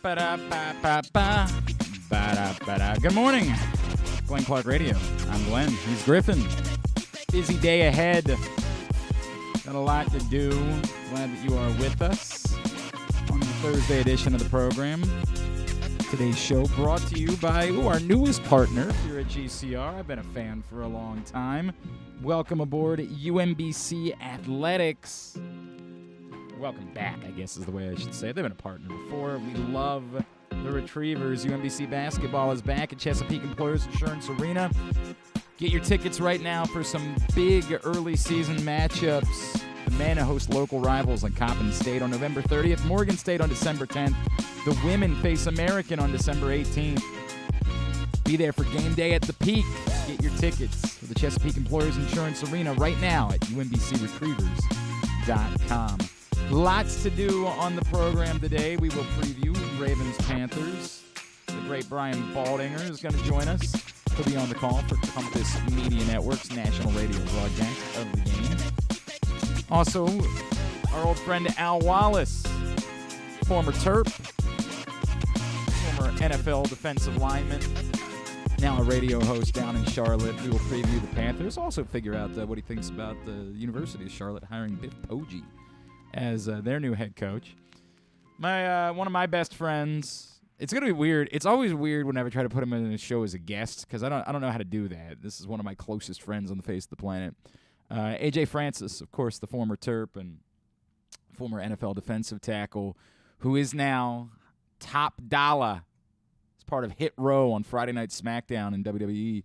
Ba-da-ba-ba-ba. Ba-da-ba-da. Good morning, Glenn Clark Radio. I'm Glenn. He's Griffin. Busy day ahead. Got a lot to do. Glad that you are with us on the Thursday edition of the program. Today's show brought to you by our newest partner here at GCR. I've been a fan for a long time. Welcome aboard UMBC Athletics. Welcome back, I guess is the way I should say it. They've been a partner before. We love the Retrievers. UMBC basketball is back at Chesapeake Employers Insurance Arena. Get your tickets right now for some big early season matchups. The men host local rivals like Coppin State on November 30th, Morgan State on December 10th. The women face American on December 18th. Be there for game day at the Peak. Get your tickets for the Chesapeake Employers Insurance Arena right now at umbcretrievers.com. Lots to do on the program today. We will preview Ravens-Panthers. The great Brian Baldinger is going to join us. He'll be on the call for Compass Media Network's national radio broadcast of the game. Also, our old friend Al Wallace, former Terp, former NFL defensive lineman, now a radio host down in Charlotte. We will preview the Panthers. Also figure out what he thinks about the University of Charlotte hiring Biff Poggi as their new head coach. One of my best friends. It's gonna be weird. It's always weird whenever I try to put him in a show as a guest because I don't know how to do that. This is one of my closest friends on the face of the planet. AJ Francis, of course, the former Terp and former NFL defensive tackle, who is now top Dolla. It's part of Hit Row on Friday Night SmackDown in WWE.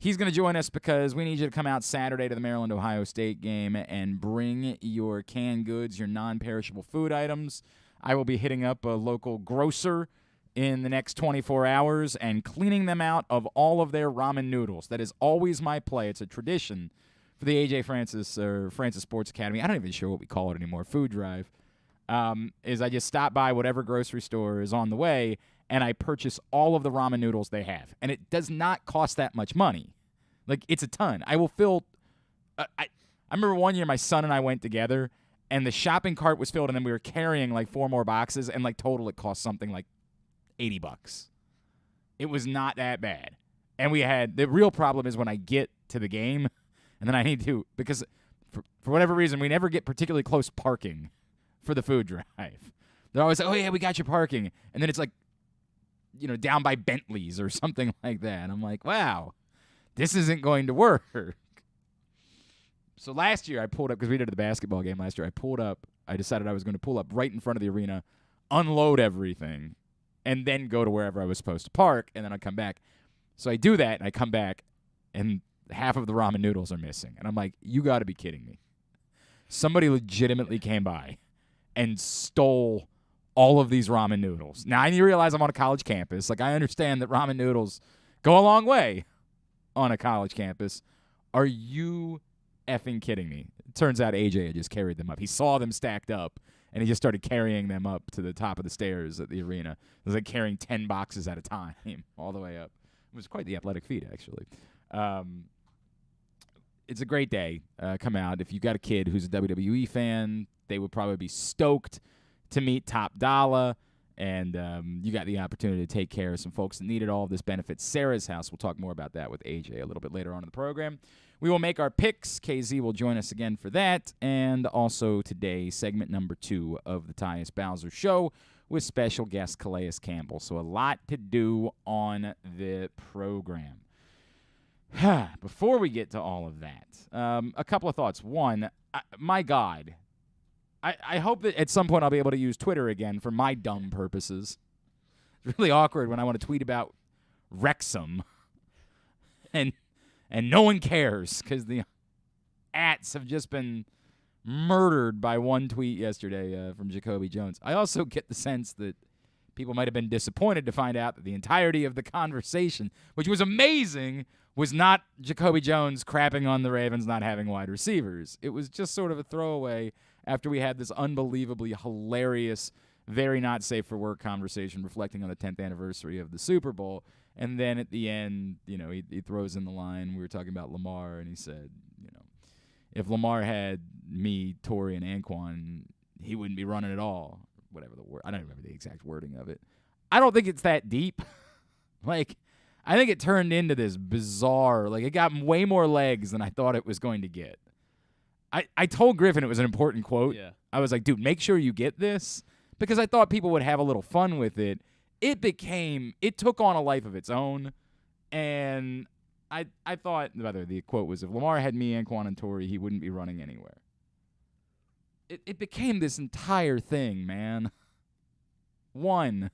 He's going to join us because we need you to come out Saturday to the Maryland-Ohio State game and bring your canned goods, your non-perishable food items. I will be hitting up a local grocer in the next 24 hours and cleaning them out of all of their ramen noodles. That is always my play. It's a tradition for the AJ Francis or Francis Sports Academy. I don't even sure what we call it anymore. Food drive. Is I just stop by whatever grocery store is on the way and I purchase all of the ramen noodles they have. And it does not cost that much money. Like, it's a ton. I will fill I remember one year my son and I went together, and the shopping cart was filled, and then we were carrying, like, 4 more boxes, and, like, total it cost something like $80. It was not that bad. And we had – the real problem is when I get to the game, and then I need to – because for whatever reason, we never get particularly close parking for the food drive. They're always like, oh, yeah, we got your parking. And then it's like, down by Bentley's or something like that. And I'm like, wow, this isn't going to work. So last year I pulled up, because we did the basketball game last year, I decided I was going to pull up right in front of the arena, unload everything, and then go to wherever I was supposed to park, and then I'd come back. So I do that, and I come back, and half of the ramen noodles are missing. And I'm like, you got to be kidding me. Somebody legitimately came by and stole all of these ramen noodles. Now, I realize I'm on a college campus. Like, I understand that ramen noodles go a long way on a college campus. Are you effing kidding me? It turns out AJ had just carried them up. He saw them stacked up, and he just started carrying them up to the top of the stairs at the arena. It was like carrying 10 boxes at a time all the way up. It was quite the athletic feat, actually. It's a great day. Come out. If you've got a kid who's a WWE fan, they would probably be stoked to meet Top Dolla, and you got the opportunity to take care of some folks that needed all of this benefit. Sara's house, we'll talk more about that with AJ a little bit later on in the program. We will make our picks. KZ will join us again for that, and also today, segment number 2 of the Tyus Bowser Show with special guest Calais Campbell. So a lot to do on the program. Before we get to all of that, a couple of thoughts. One, my God, I hope that at some point I'll be able to use Twitter again for my dumb purposes. It's really awkward when I want to tweet about Wrexham, and no one cares because the ats have just been murdered by one tweet yesterday from Jacoby Jones. I also get the sense that people might have been disappointed to find out that the entirety of the conversation, which was amazing, was not Jacoby Jones crapping on the Ravens not having wide receivers. It was just sort of a throwaway after we had this unbelievably hilarious, very not safe for work conversation reflecting on the 10th anniversary of the Super Bowl. And then at the end, he throws in the line, we were talking about Lamar, and he said, if Lamar had me, Torrey, and Anquan, he wouldn't be running at all. Whatever the word, I don't remember the exact wording of it. I don't think it's that deep. Like, I think it turned into this bizarre, like, it got way more legs than I thought it was going to get. I told Griffin it was an important quote. Yeah. I was like, dude, make sure you get this, because I thought people would have a little fun with it. It took on a life of its own, and I thought, rather, the quote was, if Lamar had me, Anquan, and Torrey, he wouldn't be running anywhere. It became this entire thing, man. One,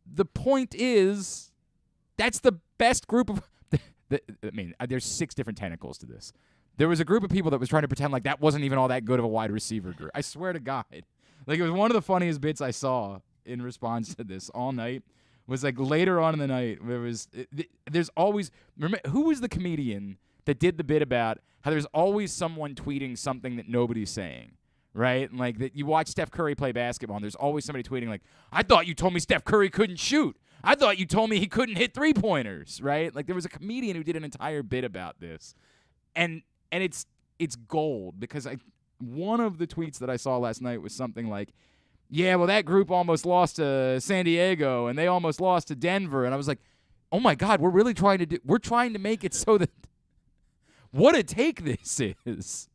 the point is, that's the best group of there's 6 different tentacles to this. There was a group of people that was trying to pretend like that wasn't even all that good of a wide receiver group. I swear to God. Like, it was one of the funniest bits I saw in response to this all night. Was like later on in the night, there's always, remember, who was the comedian that did the bit about how there's always someone tweeting something that nobody's saying, right? And like, that you watch Steph Curry play basketball, and there's always somebody tweeting like, I thought you told me Steph Curry couldn't shoot. I thought you told me he couldn't hit 3-pointers, right? Like, there was a comedian who did an entire bit about this. And it's gold, because one of the tweets that I saw last night was something like, yeah, well, that group almost lost to San Diego, and they almost lost to Denver. And I was like, oh, my God, we're trying to make it so that what a take this is.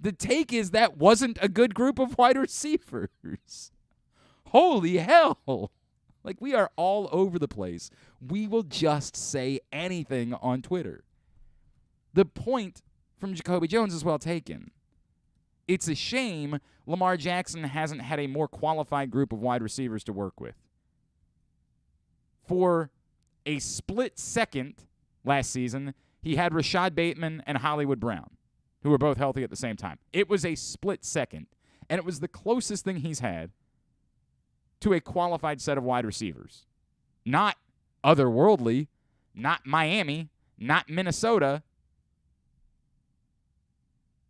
The take is that wasn't a good group of wide receivers. Holy hell. Like, we are all over the place. We will just say anything on Twitter. The point from Jacoby Jones is well taken. It's a shame Lamar Jackson hasn't had a more qualified group of wide receivers to work with. For a split second last season, he had Rashad Bateman and Hollywood Brown, who were both healthy at the same time. It was a split second, and it was the closest thing he's had to a qualified set of wide receivers. Not otherworldly, not Miami, not Minnesota.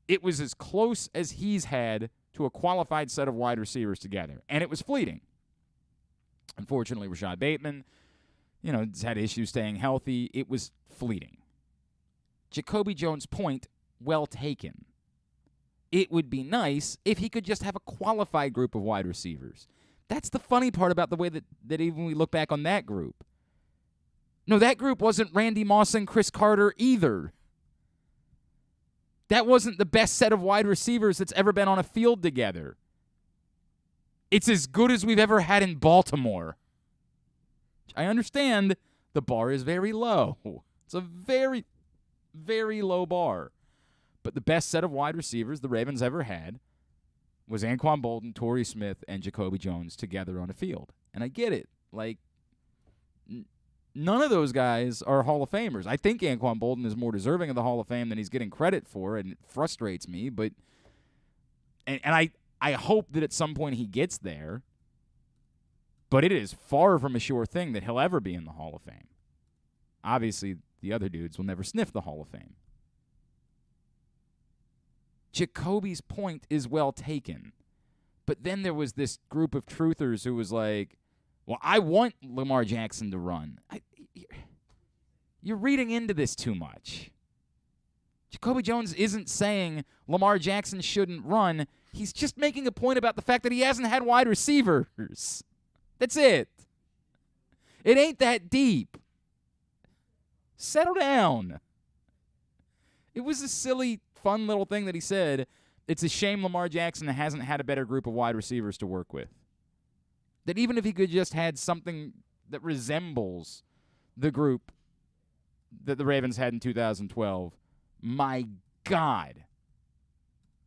It was as close as he's had to a qualified set of wide receivers together, and it was fleeting. Unfortunately, Rashad Bateman, has had issues staying healthy. It was fleeting. Jacoby Jones' point, well taken. It would be nice if he could just have a qualified group of wide receivers. That's the funny part about the way that even we look back on that group. No, that group wasn't Randy Moss and Chris Carter either. That wasn't the best set of wide receivers that's ever been on a field together. It's as good as we've ever had in Baltimore. I understand the bar is very low. It's a very, very low bar. But the best set of wide receivers the Ravens ever had was Anquan Boldin, Torrey Smith, and Jacoby Jones together on a field. And I get it. Like, none of those guys are Hall of Famers. I think Anquan Boldin is more deserving of the Hall of Fame than he's getting credit for, and it frustrates me. But and I hope that at some point he gets there. But it is far from a sure thing that he'll ever be in the Hall of Fame. Obviously, the other dudes will never sniff the Hall of Fame. Jacoby's point is well taken. But then there was this group of truthers who was like, well, I want Lamar Jackson to run. You're reading into this too much. Jacoby Jones isn't saying Lamar Jackson shouldn't run. He's just making a point about the fact that he hasn't had wide receivers. That's it. It ain't that deep. Settle down. It was a silly, fun little thing that he said. It's a shame Lamar Jackson hasn't had a better group of wide receivers to work with. That even if he could just had something that resembles the group that the Ravens had in 2012, my God,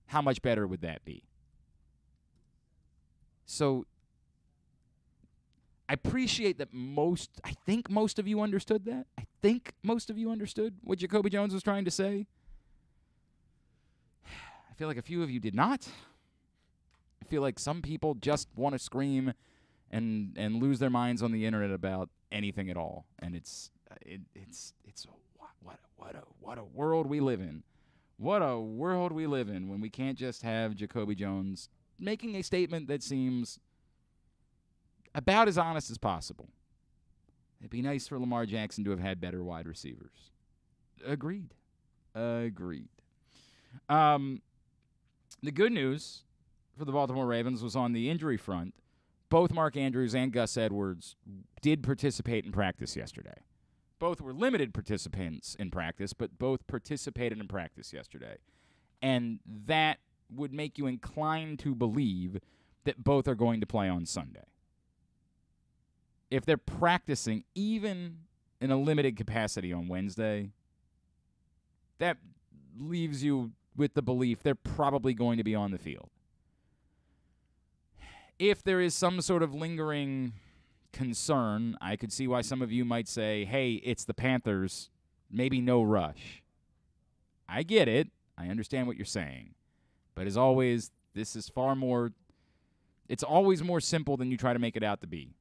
how much better would that be? So I appreciate that I think most of you understood that. I think most of you understood what Jacoby Jones was trying to say. I feel like a few of you did not. I feel like some people just want to scream and lose their minds on the internet about anything at all. And it's what a world we live in. What a world we live in when we can't just have Jacoby Jones making a statement that seems about as honest as possible. It'd be nice for Lamar Jackson to have had better wide receivers. Agreed. The good news for the Baltimore Ravens was on the injury front. both Mark Andrews and Gus Edwards did participate in practice yesterday. Both were limited participants in practice, but both participated in practice yesterday. And that would make you inclined to believe that both are going to play on Sunday. If they're practicing, even in a limited capacity on Wednesday, that leaves you with the belief they're probably going to be on the field. If there is some sort of lingering concern, I could see why some of you might say, hey, it's the Panthers, maybe no rush. I get it. I understand what you're saying. But as always, this is it's always more simple than you try to make it out to be.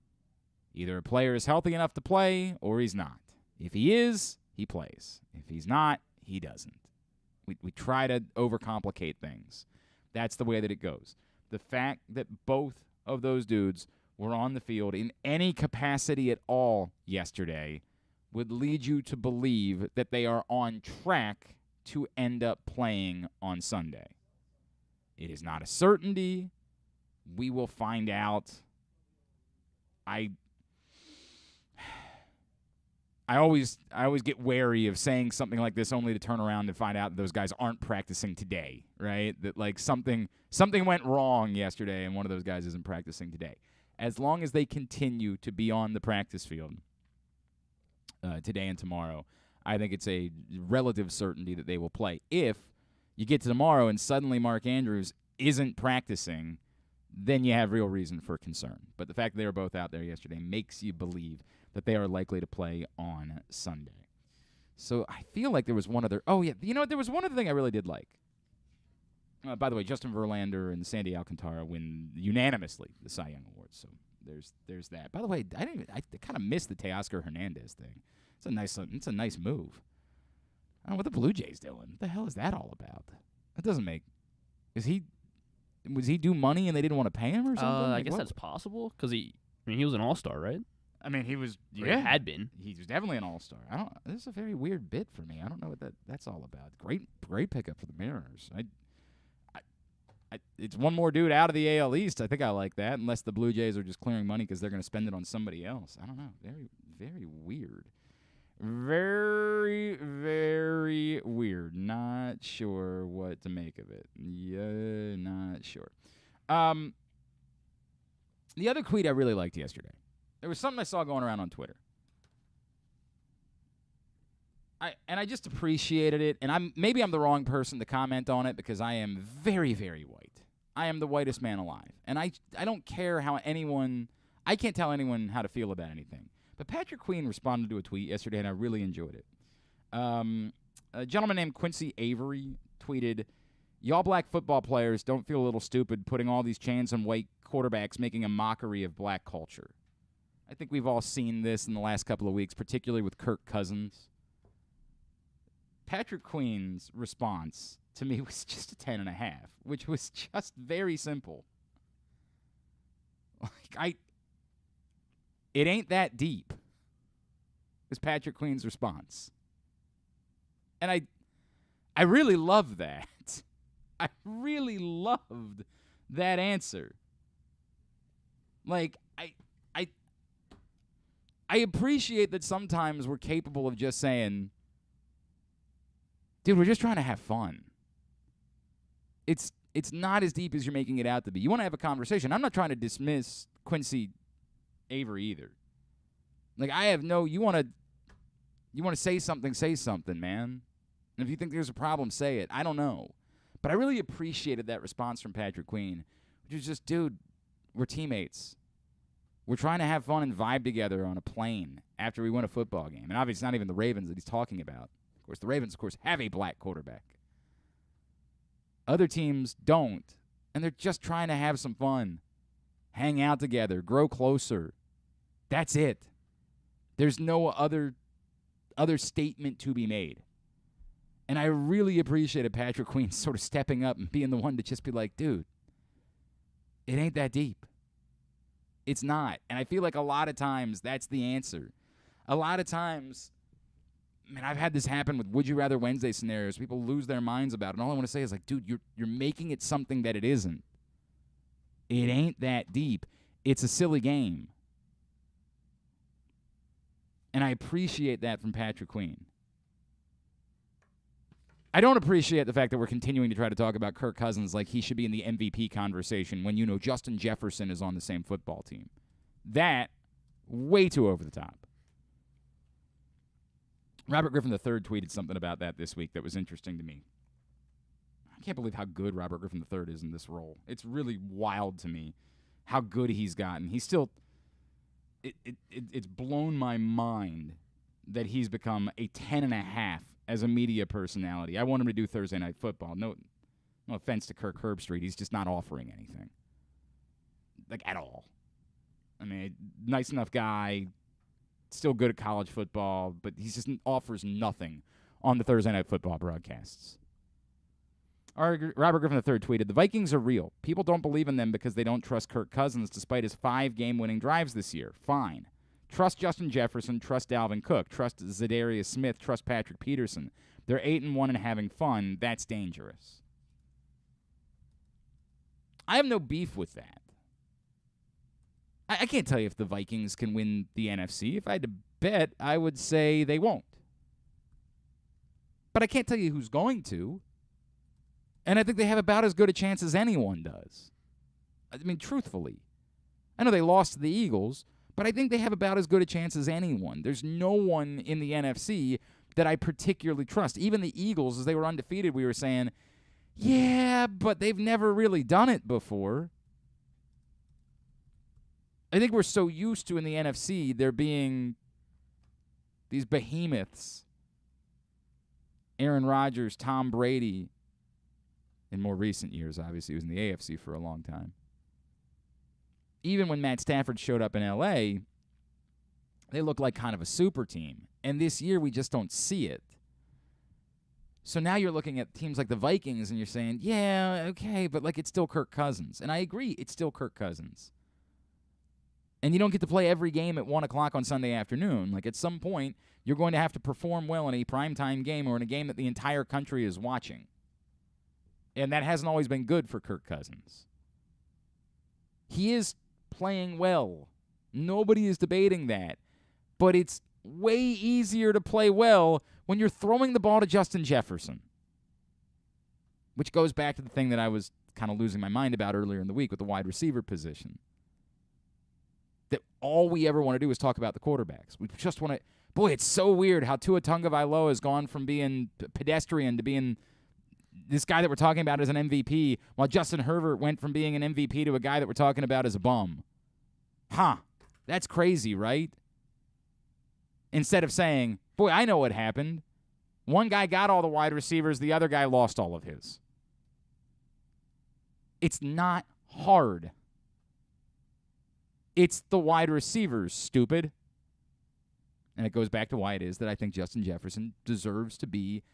Either a player is healthy enough to play or he's not. If he is, he plays. If he's not, he doesn't. We try to overcomplicate things. That's the way that it goes. The fact that both of those dudes were on the field in any capacity at all yesterday would lead you to believe that they are on track to end up playing on Sunday. It is not a certainty. We will find out. I always get wary of saying something like this only to turn around and find out that those guys aren't practicing today, right? That like something went wrong yesterday and one of those guys isn't practicing today. As long as they continue to be on the practice field today and tomorrow, I think it's a relative certainty that they will play. If you get to tomorrow and suddenly Mark Andrews isn't practicing, then you have real reason for concern. But the fact that they were both out there yesterday makes you believe that they are likely to play on Sunday. So I feel like there was one other. Oh, yeah. You know what? There was one other thing I really did like. By the way, Justin Verlander and Sandy Alcantara win unanimously the Cy Young Awards. So there's that. By the way, I kind of missed the Teoscar Hernandez thing. It's a nice move. I don't know what the Blue Jays doing. What the hell is that all about? That doesn't make. Was he due money and they didn't want to pay him or something? I guess that's possible because he was an all-star, right? I mean, he was. Or he had been. He was definitely an all-star. This is a very weird bid for me. I don't know what that's all about. Great pickup for the Mariners. It's one more dude out of the AL East. I think I like that, unless the Blue Jays are just clearing money because they're going to spend it on somebody else. I don't know. Very, very weird. Very, very weird. Not sure what to make of it. Yeah, not sure. The other tweet I really liked yesterday. There was something I saw going around on Twitter. I just appreciated it, and maybe I'm the wrong person to comment on it because I am very, very white. I am the whitest man alive, and I don't care how I can't tell anyone how to feel about anything. But Patrick Queen responded to a tweet yesterday, and I really enjoyed it. A gentleman named Quincy Avery tweeted, "Y'all black football players don't feel a little stupid putting all these chains on white quarterbacks making a mockery of black culture." I think we've all seen this in the last couple of weeks, particularly with Kirk Cousins. Patrick Queen's response to me was just a 10.5, which was just very simple. It ain't that deep, was Patrick Queen's response. And I really love that. I really loved that answer. I appreciate that sometimes we're capable of just saying, dude, we're just trying to have fun. It's not as deep as you're making it out to be. You want to have a conversation. I'm not trying to dismiss Quincy Avery either. You want to say something, man. And if you think there's a problem, say it. I don't know. But I really appreciated that response from Patrick Queen, which was just, dude, we're teammates. We're trying to have fun and vibe together on a plane after we win a football game. And obviously it's not even the Ravens that he's talking about. Of course, the Ravens, have a black quarterback. Other teams don't, and they're just trying to have some fun, hang out together, grow closer. That's it. There's no other statement to be made. And I really appreciated Patrick Queen sort of stepping up and being the one to just be like, dude, it ain't that deep. It's not. And I feel like a lot of times that's the answer. A lot of times, man, I've had this happen with Would You Rather Wednesday scenarios. People lose their minds about it. And all I want to say is, dude, you're making it something that it isn't. It ain't that deep. it's a silly game. And I appreciate that from Patrick Queen. I don't appreciate the fact that we're continuing to try to talk about Kirk Cousins like he should be in the MVP conversation when, Justin Jefferson is on the same football team. That, way too over the top. Robert Griffin III tweeted something about that this week that was interesting to me. I can't believe how good Robert Griffin III is in this role. It's really wild to me how good he's gotten. He's still... It's blown my mind that he's become a 10.5 as a media personality. I want him to do Thursday Night Football. No offense to Kirk Herbstreit. He's just not offering anything. Like, at all. I mean, nice enough guy, still good at college football, but he just offers nothing on the Thursday Night Football broadcasts. Robert Griffin III tweeted, "The Vikings are real. People don't believe in them because they don't trust Kirk Cousins despite his 5 game-winning drives this year. Fine. Trust Justin Jefferson, trust Dalvin Cook, trust Zadarius Smith, trust Patrick Peterson. They're 8-1 and having fun. That's dangerous." I have no beef with that. I can't tell you if the Vikings can win the NFC. If I had to bet, I would say they won't. But I can't tell you who's going to. And I think they have about as good a chance as anyone does. I mean, truthfully. I know they lost to the Eagles, but I think they have about as good a chance as anyone. There's no one in the NFC that I particularly trust. Even the Eagles, as they were undefeated, we were saying, yeah, but they've never really done it before. I think we're so used to in the NFC there being these behemoths. Aaron Rodgers, Tom Brady. In more recent years, obviously, he was in the AFC for a long time. Even when Matt Stafford showed up in L.A., they looked like kind of a super team. And this year, we just don't see it. So now you're looking at teams like the Vikings, and you're saying, yeah, okay, but like it's still Kirk Cousins. And I agree, it's still Kirk Cousins. And you don't get to play every game at 1 o'clock on Sunday afternoon. Like at some point, you're going to have to perform well in a primetime game or in a game that the entire country is watching. And that hasn't always been good for Kirk Cousins. He is playing well. Nobody is debating that. But it's way easier to play well when you're throwing the ball to Justin Jefferson. Which goes back to the thing that I was kind of losing my mind about earlier in the week with the wide receiver position. That all we ever want to do is talk about the quarterbacks. We just want to... Boy, it's so weird how Tua Tagovailoa has gone from being pedestrian to being... this guy that we're talking about as an MVP, while Justin Herbert went from being an MVP to a guy that we're talking about as a bum. Huh. That's crazy, right? Instead of saying, boy, I know what happened. One guy got all the wide receivers, the other guy lost all of his. It's not hard. It's the wide receivers, stupid. And it goes back to why it is that I think Justin Jefferson deserves to be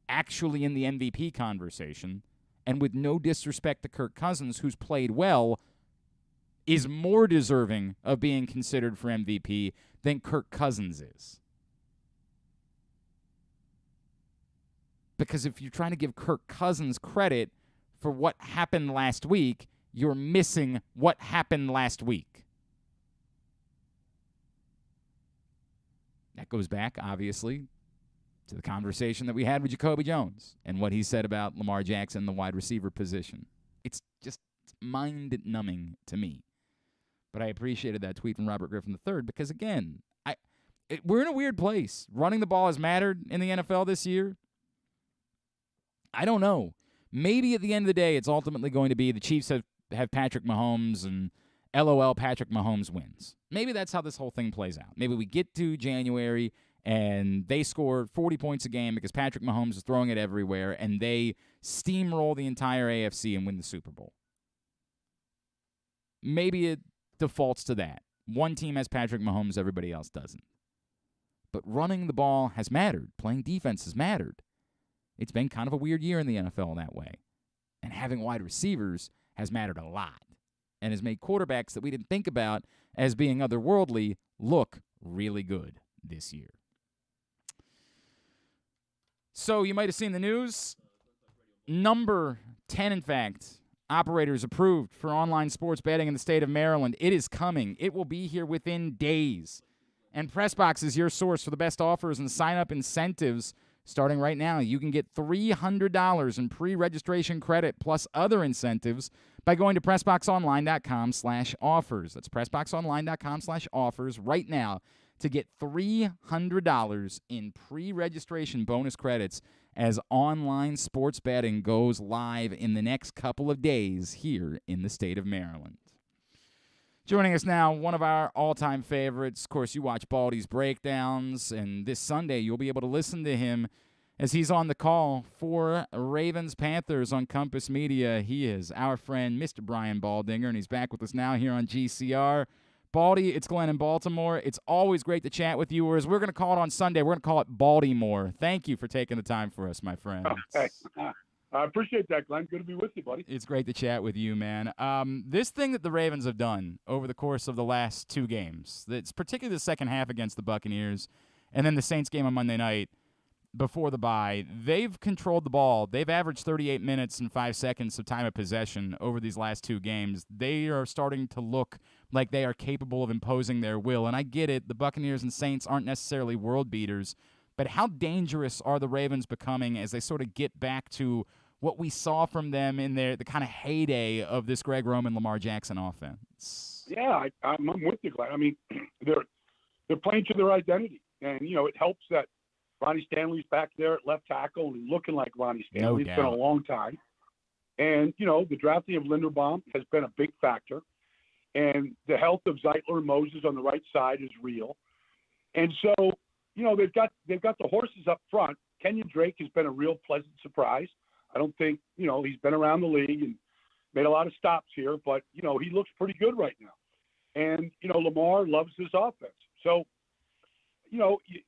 actually in the MVP conversation, and with no disrespect to Kirk Cousins, who's played well, is more deserving of being considered for MVP than Kirk Cousins is. Because if you're trying to give Kirk Cousins credit for what happened last week, you're missing what happened last week. That goes back, obviously, to the conversation that we had with Jacoby Jones and what he said about Lamar Jackson, the wide receiver position. It's just mind-numbing to me. But I appreciated that tweet from Robert Griffin III because, again, we're in a weird place. Running the ball has mattered in the NFL this year. I don't know. Maybe at the end of the day, it's ultimately going to be the Chiefs have Patrick Mahomes and LOL Patrick Mahomes wins. Maybe that's how this whole thing plays out. Maybe we get to January and they score 40 points a game because Patrick Mahomes is throwing it everywhere, and they steamroll the entire AFC and win the Super Bowl. Maybe it defaults to that. One team has Patrick Mahomes, everybody else doesn't. But running the ball has mattered. Playing defense has mattered. It's been kind of a weird year in the NFL in that way. And having wide receivers has mattered a lot and has made quarterbacks that we didn't think about as being otherworldly look really good this year. So you might have seen the news. Number 10, in fact, Operators approved for online sports betting in the state of Maryland. It is coming. It will be here within days. And PressBox is your source for the best offers and sign-up incentives. Starting right now, you can get $300 in pre-registration credit plus other incentives by going to PressBoxOnline.com/offers. That's PressBoxOnline.com/offers right now to get $300 in pre-registration bonus credits as online sports betting goes live in the next couple of days here in the state of Maryland. Joining us now, one of our all-time favorites. Of course, you watch Baldy's breakdowns, and this Sunday you'll be able to listen to him as he's on the call for Ravens Panthers on Compass Media. He is our friend, Mr. Brian Baldinger, and he's back with us now here on GCR. Baldy, it's Glenn in Baltimore. It's always great to chat with you, or as we're going to call it on Sunday, we're going to call it Baltimore. Thank you for taking the time for us, my friend. Okay. I appreciate that, Glenn. Good to be with you, buddy. It's great to chat with you, man. This thing that the Ravens have done over the course of the last two games, it's particularly the second half against the Buccaneers and then the Saints game on Monday night before the bye, they've controlled the ball. They've averaged 38 minutes and 5 seconds of time of possession over these last two games. They are starting to look like they are capable of imposing their will. And I get it, the Buccaneers and Saints aren't necessarily world beaters, but how dangerous are the Ravens becoming as they sort of get back to what we saw from them in the kind of heyday of this Greg Roman, Lamar Jackson offense? Yeah, I'm with you, Glenn. I mean, they're playing to their identity. And, it helps that Ronnie Stanley's back there at left tackle and looking like Ronnie Stanley. It's been a long time. And, the drafting of Linderbaum has been a big factor. And the health of Zeitler and Moses on the right side is real. And so, they've got the horses up front. Kenyon Drake has been a real pleasant surprise. I don't think, he's been around the league and made a lot of stops here, but, he looks pretty good right now. And, Lamar loves this offense. So,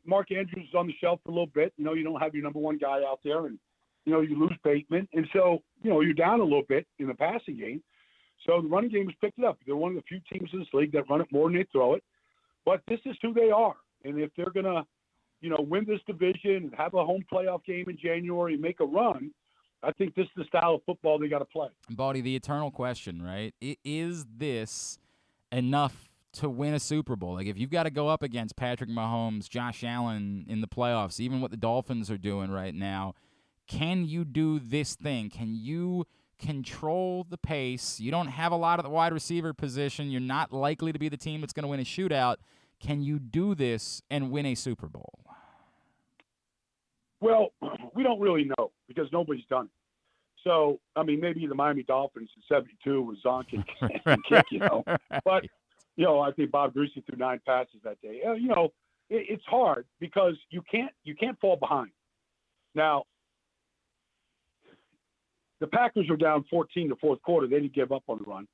Mark Andrews is on the shelf for a little bit. You don't have your number one guy out there, and, you lose Bateman. And so, you're down a little bit in the passing game. So the running game has picked it up. They're one of the few teams in this league that run it more than they throw it. But this is who they are. And if they're going to, win this division and have a home playoff game in January and make a run, I think this is the style of football they got to play. Baldy, the eternal question, right? Is this enough to win a Super Bowl? Like, if you've got to go up against Patrick Mahomes, Josh Allen in the playoffs, even what the Dolphins are doing right now, can you do this thing? Can you control the pace? You don't have a lot of the wide receiver position. You're not likely to be the team that's going to win a shootout. Can you do this and win a Super Bowl? Well, we don't really know because nobody's done it. So, I mean, maybe the Miami Dolphins in '72 with Zonk and Kick, But, I think Bob Greasy threw 9 passes that day. It's hard because you can't fall behind. Now, the Packers were down 14 in the fourth quarter. They didn't give up on the run,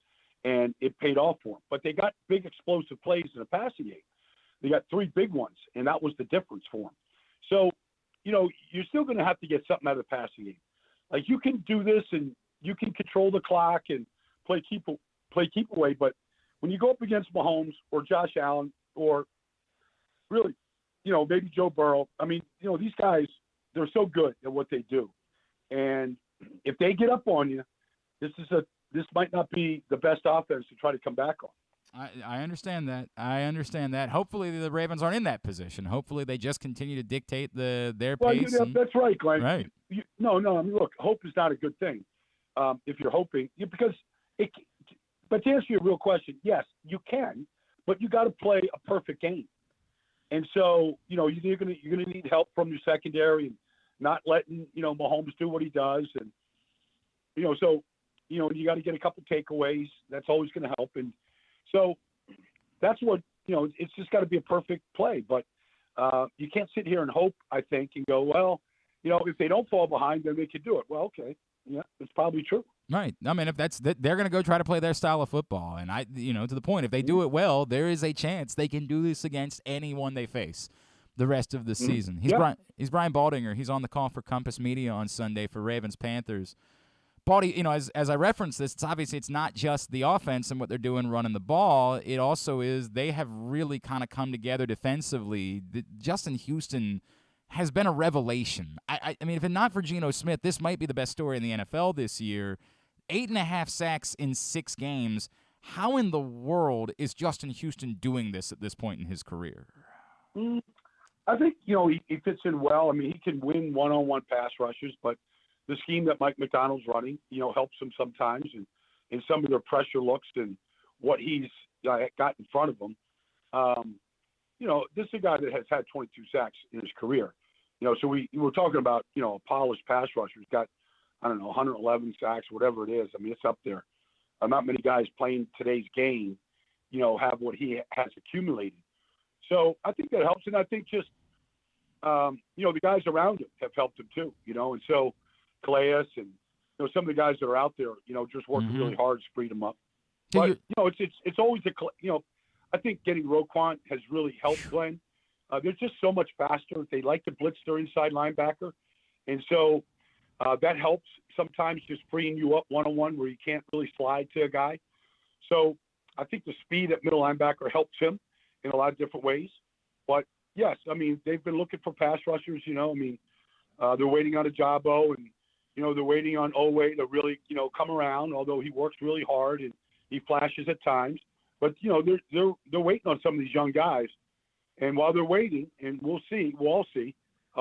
and it paid off for them. But they got big explosive plays in the passing game. They got 3 big ones, and that was the difference for them. So, you're still going to have to get something out of the passing game. Like, you can do this, and you can control the clock and play keep away. But when you go up against Mahomes or Josh Allen or really, maybe Joe Burrow, I mean, these guys, they're so good at what they do. And if they get up on you, this might not be the best offense to try to come back on. I understand that. Hopefully the Ravens aren't in that position. Hopefully they just continue to dictate their pace. That's right, Glenn. Right. No. I mean, look, hope is not a good thing. If you're hoping, because but to answer your real question, yes, you can, but you got to play a perfect game. And so, you're gonna need help from your secondary and not letting Mahomes do what he does, and so you got to get a couple takeaways. That's always going to help, and so that's what it's just got to be a perfect play. But you can't sit here and hope, I think, and go, well, if they don't fall behind, then they could do it. Well, okay, yeah, it's probably true. Right. I mean, if they're going to go try to play their style of football, and to the point, if they do it well, there is a chance they can do this against anyone they face the rest of the season. He's Brian Baldinger. He's on the call for Compass Media on Sunday for Ravens Panthers. Baldy, as I reference this, it's not just the offense and what they're doing running the ball. It also is they have really kind of come together defensively. Justin Houston has been a revelation. I mean, if not for Geno Smith, this might be the best story in the NFL this year. 8.5 sacks in 6 games. How in the world is Justin Houston doing this at this point in his career? I think, he fits in well. I mean, he can win one-on-one pass rushes, but the scheme that Mike Macdonald's running, helps him sometimes in some of their pressure looks and what he's got in front of him. This is a guy that has had 22 sacks in his career. So we're talking about, a polished pass rusher. He's got, 111 sacks, whatever it is. I mean, it's up there. Not many guys playing today's game, have what he has accumulated. So I think that helps. And I think just, the guys around him have helped him too, and so Calais and, some of the guys that are out there, just working really hard to speed them up. But, it's always I think getting Roquan has really helped Glenn. They're just so much faster. They like to blitz their inside linebacker. And so that helps sometimes just freeing you up one-on-one where you can't really slide to a guy. So I think the speed at middle linebacker helps him in a lot of different ways. But, yes, I mean, they've been looking for pass rushers, they're waiting on Ajabo and, they're waiting on Owe to really, come around, although he works really hard and he flashes at times. But, they're waiting on some of these young guys. And while they're waiting, and we'll all see,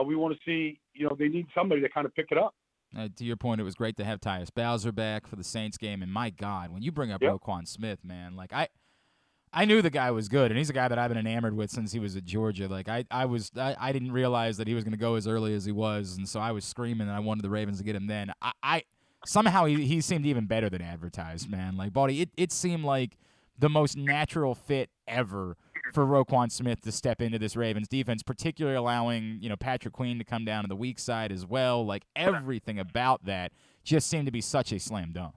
we want to see, they need somebody to kind of pick it up. To your point, it was great to have Tyus Bowser back for the Saints game. And, my God, when you bring up Roquan Smith, man, like I knew the guy was good, and he's a guy that I've been enamored with since he was at Georgia. Like I didn't realize that he was going to go as early as he was, and so I was screaming that I wanted the Ravens to get him then. Somehow he seemed even better than advertised, man. Like, Baldy, it seemed like the most natural fit ever for Roquan Smith to step into this Ravens defense, particularly allowing, Patrick Queen to come down to the weak side as well. Like, everything about that just seemed to be such a slam dunk.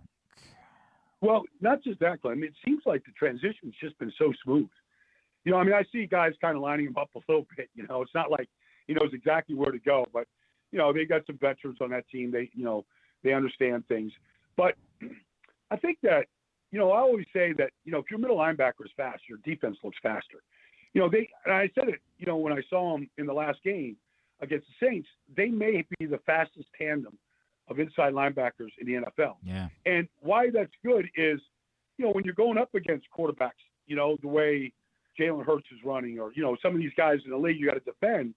Well, not just that, Glenn. I mean, it seems like the transition's just been so smooth. I see guys kind of lining him up a little bit. It's not like he knows exactly where to go, but, they got some veterans on that team. They understand things. But I think that, I always say that, if your middle linebacker is fast, your defense looks faster. And I said it, when I saw them in the last game against the Saints, they may be the fastest tandem of inside linebackers in the NFL. Yeah. And why that's good is, when you're going up against quarterbacks, the way Jalen Hurts is running or, some of these guys in the league you got to defend.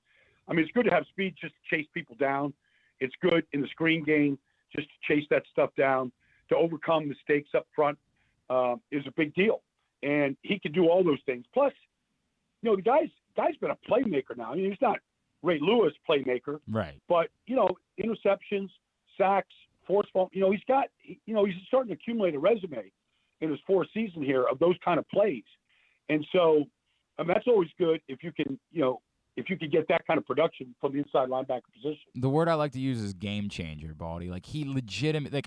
I mean, it's good to have speed just to chase people down. It's good in the screen game just to chase that stuff down. To overcome mistakes up front is a big deal. And he can do all those things. Plus, the guy's been a playmaker now. I mean, he's not Ray Lewis playmaker. Right. But, interceptions, sacks, forced fumble. He's starting to accumulate a resume in his 4th season here of those kind of plays. And so that's always good if you can, get that kind of production from the inside linebacker position. The word I like to use is game changer, Baldy. Like, he legitimately,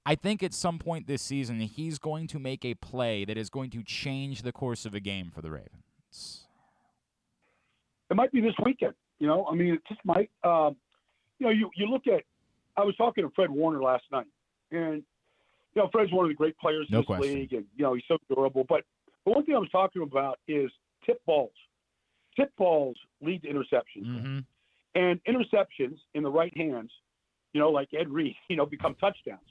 I think at some point this season he's going to make a play that is going to change the course of a game for the Ravens. It might be this weekend. It just might. You look at, I was talking to Fred Warner last night, and Fred's one of the great players in this league, and he's so durable. But one thing I was talking about is tip balls. Tip balls lead to interceptions, and interceptions in the right hands, like Ed Reed, become touchdowns.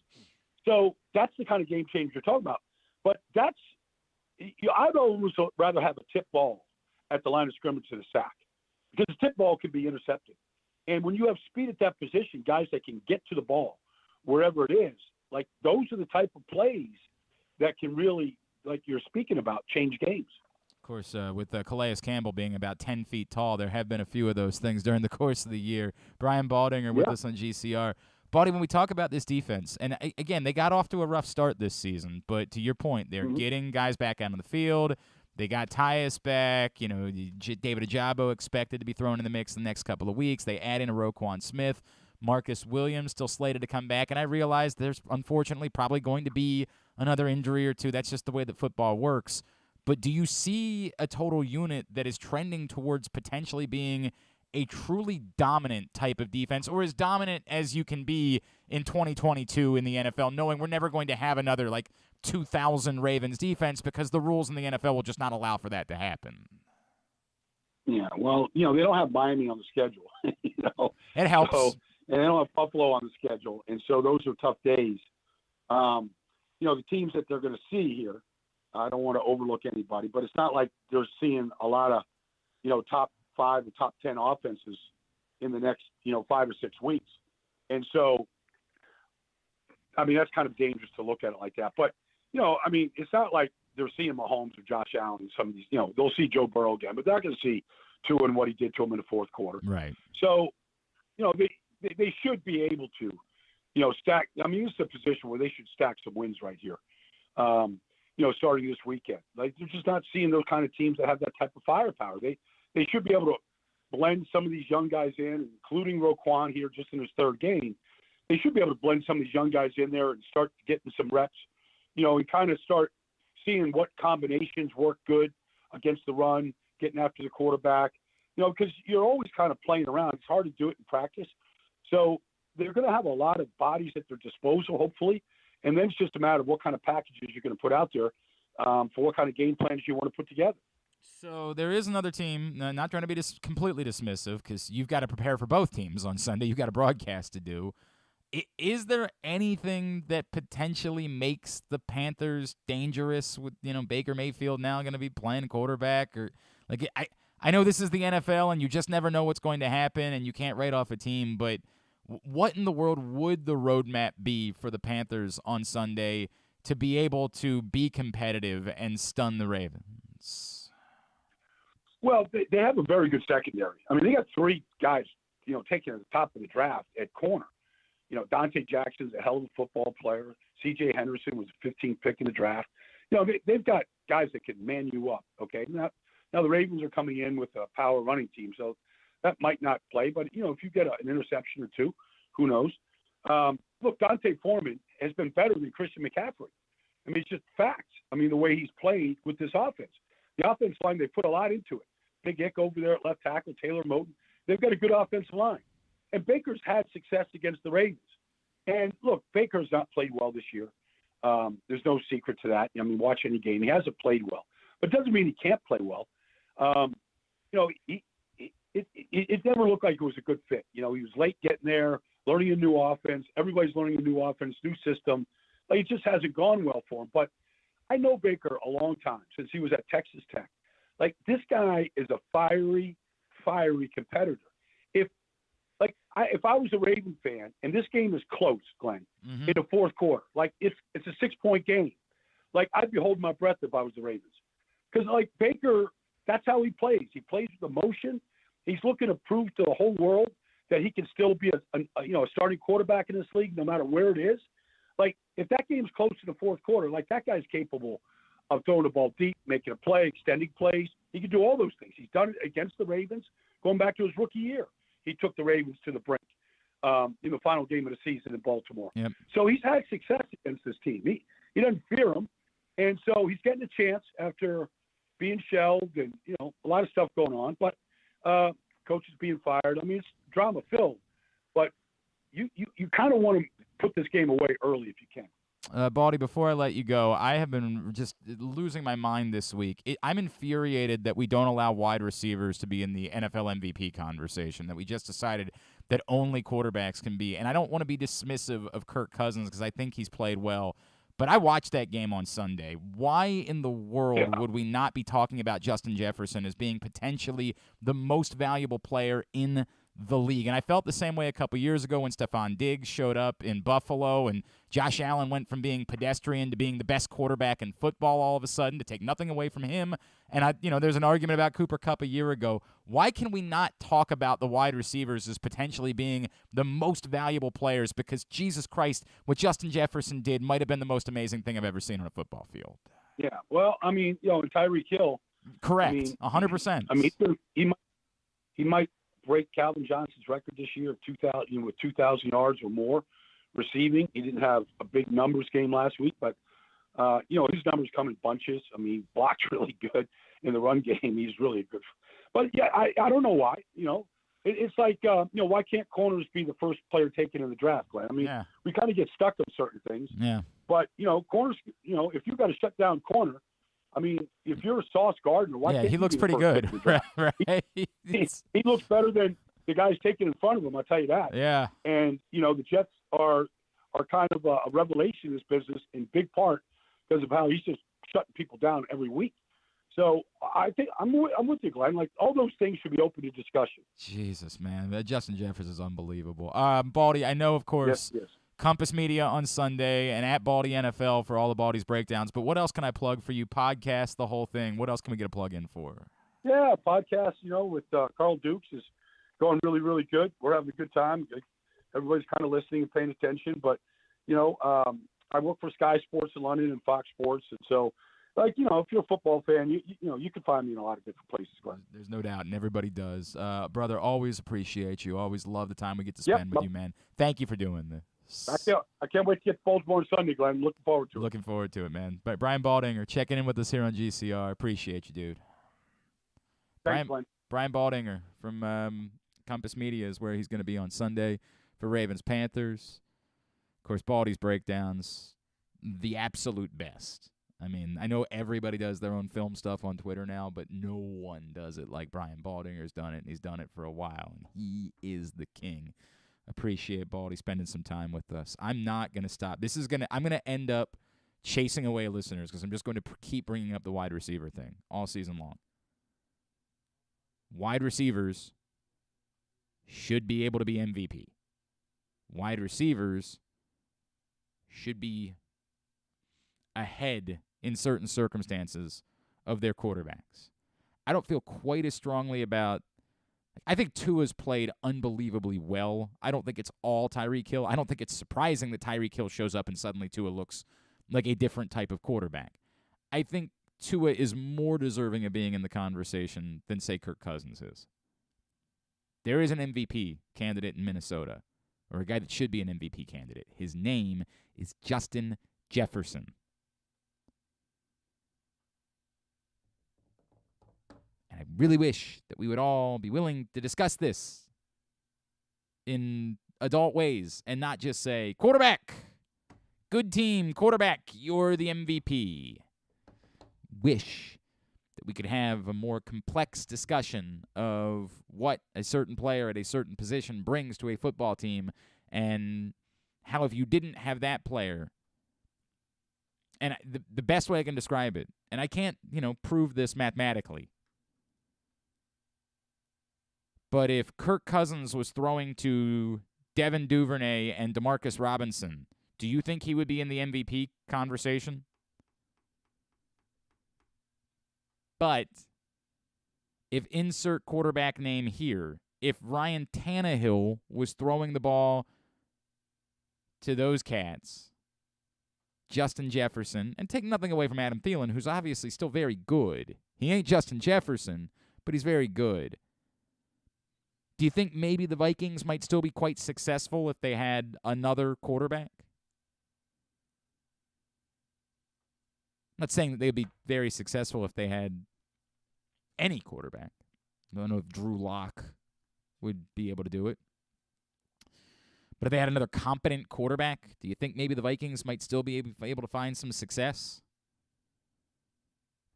So that's the kind of game change you're talking about. But I'd always rather have a tip ball at the line of scrimmage than a sack, because a tip ball can be intercepted. And when you have speed at that position, guys that can get to the ball wherever it is, like those are the type of plays that can really, like you're speaking about, change games. Of course, with Calais Campbell being about 10 feet tall, there have been a few of those things during the course of the year. Brian Baldinger with us on GCR. Baldy, when we talk about this defense, and again, they got off to a rough start this season, but to your point, they're getting guys back out on the field. They got Tyus back. David Ajabo expected to be thrown in the mix the next couple of weeks. They add in a Roquan Smith. Marcus Williams still slated to come back. And I realize there's unfortunately probably going to be another injury or two. That's just the way that football works. But do you see a total unit that is trending towards potentially being a truly dominant type of defense, or as dominant as you can be in 2022 in the NFL, knowing we're never going to have another, 2000 Ravens defense because the rules in the NFL will just not allow for that to happen? Yeah, well, they don't have Miami on the schedule. It helps. And they don't have Buffalo on the schedule, and so those are tough days. the teams that they're going to see here, I don't want to overlook anybody, but it's not like they're seeing a lot of, top 5 or top 10 offenses in the next, 5 or 6 weeks. And so, I mean, that's kind of dangerous to look at it like that. But, I mean, it's not like they're seeing Mahomes or Josh Allen and some of these, they'll see Joe Burrow again, but they're not going to see Tua and what he did to him in the fourth quarter. Right. So, they should be able to, stack. I mean, this is a position where they should stack some wins right here, starting this weekend. Like, they're just not seeing those kind of teams that have that type of firepower. They should be able to blend some of these young guys in, including Roquan here just in his third game. They should be able to blend some of these young guys in there and start getting some reps, and kind of start seeing what combinations work good against the run, getting after the quarterback, because you're always kind of playing around. It's hard to do it in practice. So they're going to have a lot of bodies at their disposal, hopefully, and then it's just a matter of what kind of packages you're going to put out there for what kind of game plans you want to put together. So there is another team, not trying to be completely dismissive, because you've got to prepare for both teams on Sunday. You've got a broadcast to do. Is there anything that potentially makes the Panthers dangerous with, Baker Mayfield now going to be playing quarterback? Or like I know this is the NFL and you just never know what's going to happen and you can't write off a team, but what in the world would the roadmap be for the Panthers on Sunday to be able to be competitive and stun the Ravens? Well, they have a very good secondary. I mean, they got 3 guys, taken at the top of the draft at corner. Dante Jackson's a hell of a football player. C.J. Henderson was a 15th pick in the draft. They've got guys that can man you up, okay? Now the Ravens are coming in with a power running team, so that might not play. But, if you get an interception or 2, who knows? Look, Dante Foreman has been better than Christian McCaffrey. I mean, it's just facts. I mean, the way he's played with this offense. The offensive line, they put a lot into it. Big Ick over there at left tackle, Taylor Moton. They've got a good offensive line. And Baker's had success against the Ravens. And, look, Baker's not played well this year. There's no secret to that. I mean, watch any game. He hasn't played well. But it doesn't mean he can't play well. It never looked like it was a good fit. He was late getting there, learning a new offense. Everybody's learning a new offense, new system. Like, it just hasn't gone well for him. But I know Baker a long time, since he was at Texas Tech. Like, this guy is a fiery competitor. If I was a Raven fan and this game is close, Glenn, in the fourth quarter, like it's a 6-point game, like I'd be holding my breath if I was the Ravens, because like Baker, that's how he plays. He plays with emotion. He's looking to prove to the whole world that he can still be a starting quarterback in this league, no matter where it is. Like, if that game's close to the fourth quarter, like, that guy's capable of throwing the ball deep, making a play, extending plays. He can do all those things. He's done it against the Ravens, going back to his rookie year. He took the Ravens to the brink in the final game of the season in Baltimore. Yep. So he's had success against this team. He doesn't fear them. And so he's getting a chance after being shelved and, a lot of stuff going on. But coaches being fired. I mean, it's drama-filled. But you kind of want to put this game away early if you can. Baldy, before I let you go, I have been just losing my mind this week. I'm infuriated that we don't allow wide receivers to be in the NFL MVP conversation, that we just decided that only quarterbacks can be. And I don't want to be dismissive of Kirk Cousins because I think he's played well. But I watched that game on Sunday. Why in the world would we not be talking about Justin Jefferson as being potentially the most valuable player in the league? And I felt the same way a couple years ago when Stephon Diggs showed up in Buffalo and Josh Allen went from being pedestrian to being the best quarterback in football all of a sudden, to take nothing away from him. And there's an argument about Cooper Kupp a year ago. Why can we not talk about the wide receivers as potentially being the most valuable players? Because Jesus Christ, what Justin Jefferson did might have been the most amazing thing I've ever seen on a football field. Yeah, well, I mean, Tyreek Hill. Correct, 100%. I mean, he might break Calvin Johnson's record this year of 2,000 with 2,000 yards or more receiving. He didn't have a big numbers game last week, but his numbers come in bunches. I mean, he blocks really good in the run game. He's really good. But yeah, I don't know why. It's like why can't corners be the first player taken in the draft, Glenn? I mean, we kind of get stuck on certain things. Yeah. But corners. If you've got a shut down corner. I mean, if you're a Sauce Gardner, why can't he looks pretty good. Right. He looks better than the guys taken in front of him, I'll tell you that. Yeah. And, the Jets are are kind of a revelation in this business in big part because of how he's just shutting people down every week. So I think I'm with you, Glenn. Like, all those things should be open to discussion. Jesus, man. Justin Jefferson is unbelievable. Baldy, I know, of course, Yes. Compass Media on Sunday and at Baldy NFL for all of Baldy's breakdowns. But what else can I plug for you? Podcast, the whole thing. What else can we get a plug in for? Yeah, podcast, with Carl Dukes is going really, really good. We're having a good time. Everybody's kind of listening and paying attention. But, I work for Sky Sports in London and Fox Sports. And so, if you're a football fan, you can find me in a lot of different places, Glenn. There's no doubt, and everybody does. Brother, always appreciate you. Always love the time we get to spend with you, man. Thank you for doing this. I can't wait to get Baltimore Sunday, Glenn. Looking forward to it. Looking forward to it, man. But Brian Baldinger checking in with us here on GCR. Appreciate you, dude. Thanks, Glenn. Brian Baldinger from Compass Media is where he's going to be on Sunday for Ravens Panthers. Of course, Baldy's breakdowns, the absolute best. I mean, I know everybody does their own film stuff on Twitter now, but no one does it like Brian Baldinger's done it, and he's done it for a while, and he is the king. Appreciate Baldy spending some time with us. I'm not going to stop. I'm going to end up chasing away listeners because I'm just going to keep bringing up the wide receiver thing all season long. Wide receivers should be able to be MVP. Wide receivers should be ahead in certain circumstances of their quarterbacks. I don't feel quite as strongly about – I think Tua's played unbelievably well. I don't think it's all Tyreek Hill. I don't think it's surprising that Tyreek Hill shows up and suddenly Tua looks like a different type of quarterback. I think Tua is more deserving of being in the conversation than, say, Kirk Cousins is. There is an MVP candidate in Minnesota, or a guy that should be an MVP candidate. His name is Justin Jefferson. And I really wish that we would all be willing to discuss this in adult ways and not just say, quarterback, good team, quarterback, you're the MVP. Wish that we could have a more complex discussion of what a certain player at a certain position brings to a football team and how if you didn't have that player, and the best way I can describe it, and I can't, prove this mathematically, but if Kirk Cousins was throwing to Devin Duvernay and Demarcus Robinson, do you think he would be in the MVP conversation? But if insert quarterback name here, if Ryan Tannehill was throwing the ball to those cats, Justin Jefferson, and take nothing away from Adam Thielen, who's obviously still very good. He ain't Justin Jefferson, but he's very good. Do you think maybe the Vikings might still be quite successful if they had another quarterback? I'm not saying that they'd be very successful if they had any quarterback. I don't know if Drew Lock would be able to do it. But if they had another competent quarterback, do you think maybe the Vikings might still be able to find some success?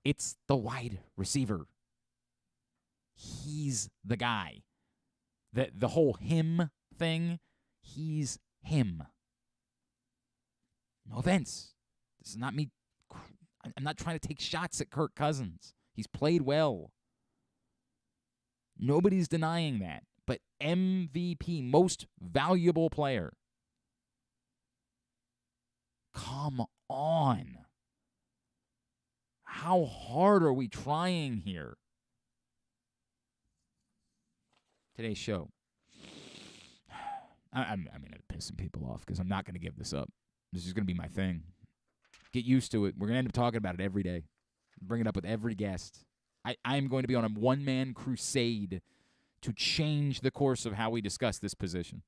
It's the wide receiver. He's the guy. The whole him thing, he's him. No offense. This is not me. I'm not trying to take shots at Kirk Cousins. He's played well. Nobody's denying that. But MVP, most valuable player. Come on. How hard are we trying here? Today's show. I'm going to piss some people off because I'm not going to give this up. This is going to be my thing. Get used to it. We're going to end up talking about it every day. Bring it up with every guest. I'm going to be on a one-man crusade to change the course of how we discuss this position.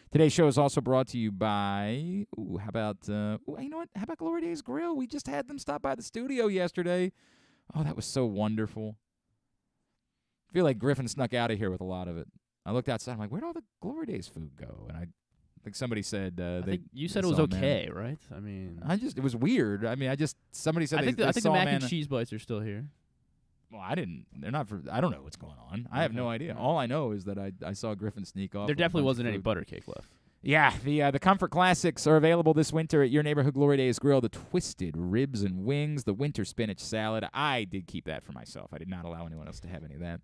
Today's show is also brought to you by, how about Glory Days Grill? We just had them stop by the studio yesterday. Oh, that was so wonderful. I feel like Griffin snuck out of here with a lot of it. I looked outside. I'm like, where'd all the Glory Days food go? And I think somebody said I think you said it was okay, right? I mean, it was weird. I mean, somebody said I think the mac and cheese bites are still here. Well, I didn't. They're not for. I don't know what's going on. I have no idea. All I know is that I saw Griffin sneak off. There definitely wasn't any butter cake left. Yeah, the Comfort Classics are available this winter at your neighborhood Glory Days Grill. The twisted ribs and wings, the winter spinach salad. I did keep that for myself. I did not allow anyone else to have any of that.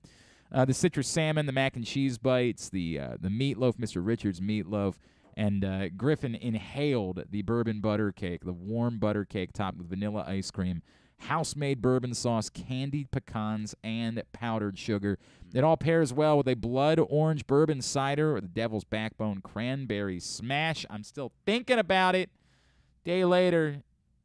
The citrus salmon, the mac and cheese bites, the meatloaf, Mr. Richards meatloaf, and Griffin inhaled the bourbon butter cake, the warm butter cake topped with vanilla ice cream, house-made bourbon sauce, candied pecans, and powdered sugar. It all pairs well with a blood orange bourbon cider or the devil's backbone cranberry smash. I'm still thinking about it. Day later,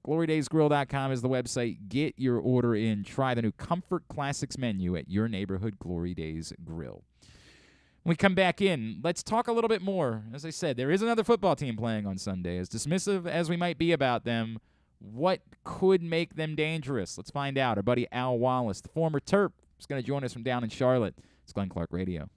GloryDaysGrill.com is the website. Get your order in. Try the new Comfort Classics menu at your neighborhood Glory Days Grill. When we come back in, let's talk a little bit more. As I said, there is another football team playing on Sunday. As dismissive as we might be about them, what could make them dangerous? Let's find out. Our buddy Al Wallace, the former Terp, is going to join us from down in Charlotte. It's Glenn Clark Radio.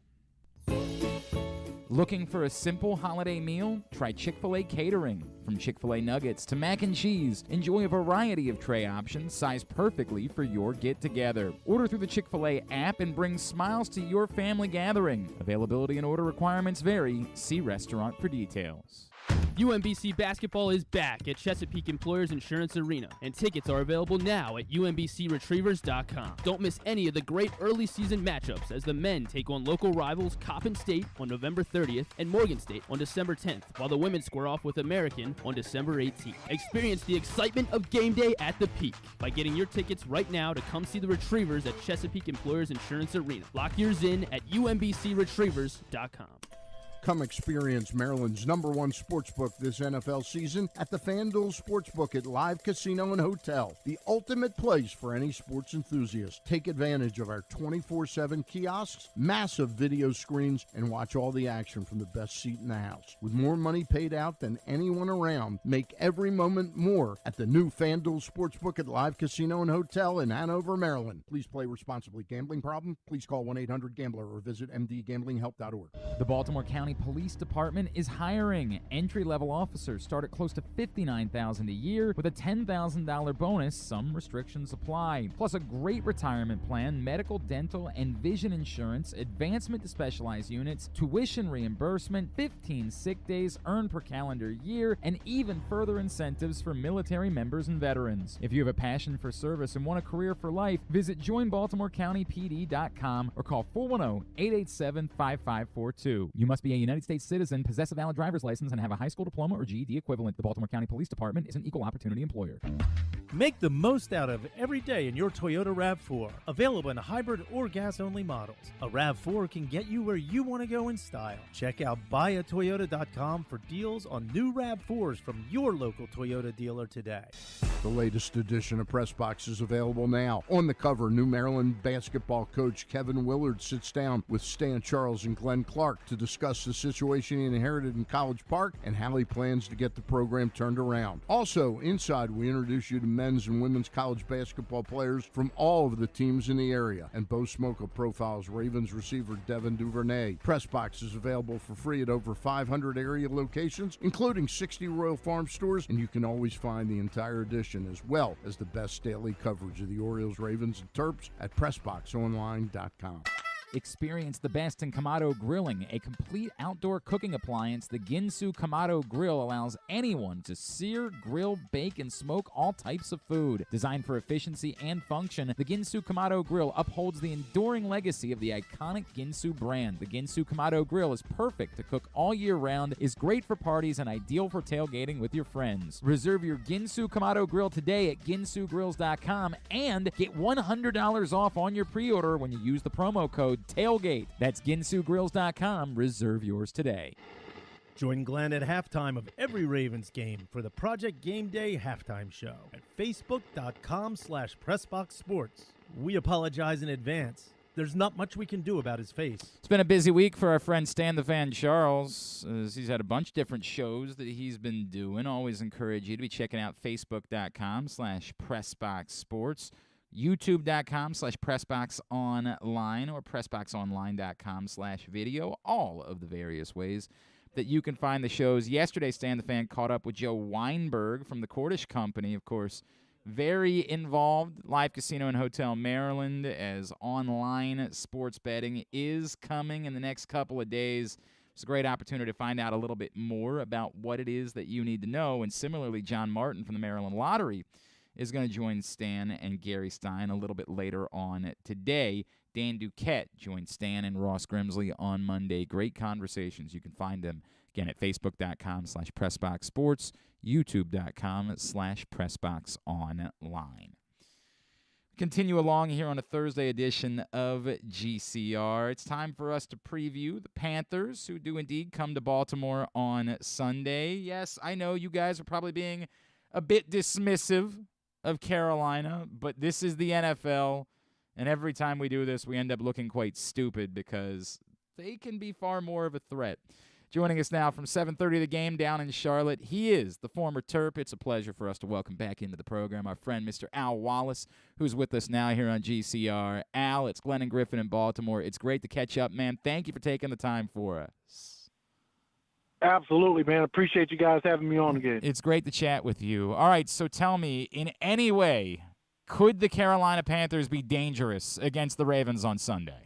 Looking for a simple holiday meal? Try Chick-fil-A catering. From Chick-fil-A nuggets to mac and cheese, enjoy a variety of tray options sized perfectly for your get-together. Order through the Chick-fil-A app and bring smiles to your family gathering. Availability and order requirements vary. See restaurant for details. UMBC basketball is back at Chesapeake Employers Insurance Arena, and tickets are available now at umbcretrievers.com. Don't miss any of the great early season matchups as the men take on local rivals Coppin State on November 30th and Morgan State on December 10th, while the women square off with American on December 18th. Experience the excitement of game day at the Peak by getting your tickets right now to come see the Retrievers at Chesapeake Employers Insurance Arena. Lock yours in at umbcretrievers.com. Come experience Maryland's #1 sportsbook this NFL season at the FanDuel Sportsbook at Live Casino and Hotel, the ultimate place for any sports enthusiast. Take advantage of our 24/7 kiosks, massive video screens, and watch all the action from the best seat in the house. With more money paid out than anyone around, make every moment more at the new FanDuel Sportsbook at Live Casino and Hotel in Hanover, Maryland. Please play responsibly. Gambling problem? Please call 1-800-GAMBLER or visit mdgamblinghelp.org. The Baltimore County Police Department is hiring. Entry-level officers start at close to $59,000 a year with a $10,000 bonus. Some restrictions apply. Plus a great retirement plan, medical, dental, and vision insurance, advancement to specialized units, tuition reimbursement, 15 sick days earned per calendar year, and even further incentives for military members and veterans. If you have a passion for service and want a career for life, visit joinbaltimorecountypd.com or call 410-887-5542. You must be a United States citizen, possess a valid driver's license, and have a high school diploma or GED equivalent. The Baltimore County Police Department is an equal opportunity employer. Make the most out of every day in your Toyota RAV4. Available in hybrid or gas-only models. A RAV4 can get you where you want to go in style. Check out buyatoyota.com for deals on new RAV4s from your local Toyota dealer today. The latest edition of Press Box is available now. On the cover, new Maryland basketball coach Kevin Willard sits down with Stan Charles and Glenn Clark to discuss the situation he inherited in College Park and how he plans to get the program turned around. Also, inside, we introduce you to men's and women's college basketball players from all of the teams in the area. And Bo Smoka profiles Ravens receiver Devin Duvernay. Press Box is available for free at over 500 area locations, including 60 Royal Farm stores, and you can always find the entire edition as well as the best daily coverage of the Orioles, Ravens, and Terps at PressBoxOnline.com. Experience the best in Kamado Grilling, a complete outdoor cooking appliance. The Ginsu Kamado Grill allows anyone to sear, grill, bake, and smoke all types of food. Designed for efficiency and function, the Ginsu Kamado Grill upholds the enduring legacy of the iconic Ginsu brand. The Ginsu Kamado Grill is perfect to cook all year round, is great for parties, and ideal for tailgating with your friends. Reserve your Ginsu Kamado Grill today at ginsugrills.com and get $100 off on your pre-order when you use the promo code TAILGATE. That's ginsugrills.com. Reserve yours today. Join Glenn at halftime of every Ravens game for the Project Game Day halftime show at facebook.com/PressBoxSports. We apologize in advance. There's not much we can do about his face. It's been a busy week for our friend Stan the Fan Charles. He's had a bunch of different shows that he's been doing. Always encourage you to be checking out facebook.com/PressBoxSports. youtube.com/PressBoxOnline or PressBoxOnline.com/video, all of the various ways that you can find the shows. Yesterday, Stan the Fan caught up with Joe Weinberg from the Cordish Company, of course, very involved, Live Casino and Hotel Maryland, as online sports betting is coming in the next couple of days. It's a great opportunity to find out a little bit more about what it is that you need to know. And similarly, John Martin from the Maryland Lottery is going to join Stan and Gary Stein a little bit later on today. Dan Duquette joins Stan and Ross Grimsley on Monday. Great conversations. You can find them, again, at facebook.com/PressBoxSports, youtube.com/PressBoxOnline. Continue along here on a Thursday edition of GCR. It's time for us to preview the Panthers, who do indeed come to Baltimore on Sunday. Yes, I know you guys are probably being a bit dismissive of Carolina, but this is the NFL, and every time we do this, we end up looking quite stupid because they can be far more of a threat. Joining us now from 7:30 The Game down in Charlotte, he is the former Terp. It's a pleasure for us to welcome back into the program our friend, Mr. Al Wallace, who's with us now here on GCR. Al, it's Glenn and Griffin in Baltimore. It's great to catch up, man. Thank you for taking the time for us. Absolutely, man. Appreciate you guys having me on again. It's great to chat with you. All right, so tell me, in any way, could the Carolina Panthers be dangerous against the Ravens on Sunday?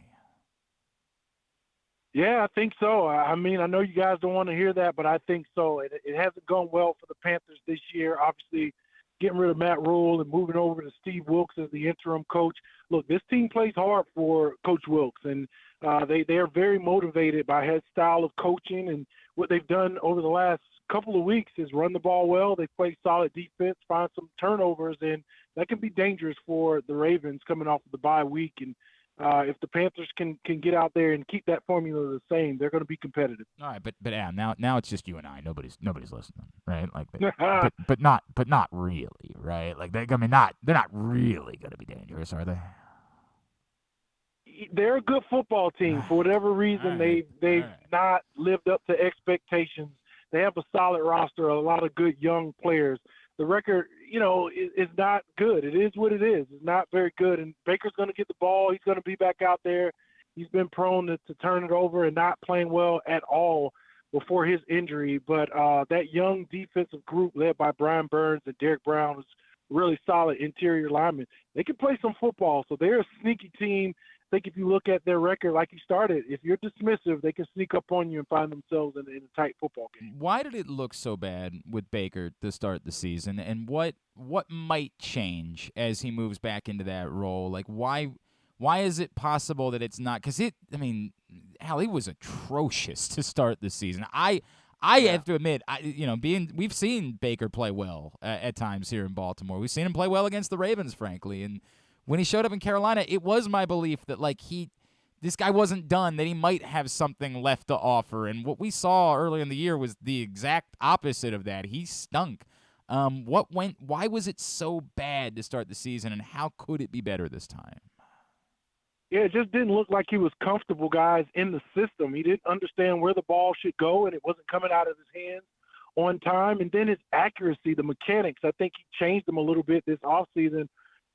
Yeah, I think so. I mean, I know you guys don't want to hear that, but I think so. It hasn't gone well for the Panthers this year. Obviously, getting rid of Matt Rule and moving over to Steve Wilks as the interim coach. Look, this team plays hard for Coach Wilks, and they are very motivated by his style of coaching. And what they've done over the last couple of weeks is run the ball well. They play solid defense, find some turnovers, and that can be dangerous for the Ravens coming off of the bye week. And if the Panthers can get out there and keep that formula the same, they're going to be competitive. All right, but Al, now it's just you and I. Nobody's listening, right? Like, but not really, right? Like they're not really going to be dangerous, are they? They're a good football team. For whatever reason, they've not lived up to expectations. They have a solid roster, a lot of good young players. The record, is not good. It is what it is. It's not very good. And Baker's going to get the ball. He's going to be back out there. He's been prone to turn it over and not playing well at all before his injury. But that young defensive group led by Brian Burns and Derek Brown was really solid interior linemen. They can play some football. So they're a sneaky team. I think if you look at their record like you started, if you're dismissive, they can sneak up on you and find themselves in a tight football game. Why did it look so bad with Baker to start the season, and what might change as he moves back into that role? Like, why is it possible that it's not? Because Al, he was atrocious to start the season. I have to admit, we've seen Baker play well at times here in Baltimore. We've seen him play well against the Ravens, frankly, and when he showed up in Carolina, it was my belief that this guy wasn't done, that he might have something left to offer. And what we saw earlier in the year was the exact opposite of that. He stunk. Why was it so bad to start the season, and how could it be better this time? Yeah, it just didn't look like he was comfortable, guys, in the system. He didn't understand where the ball should go, and it wasn't coming out of his hands on time. And then his accuracy, the mechanics, I think he changed them a little bit this offseason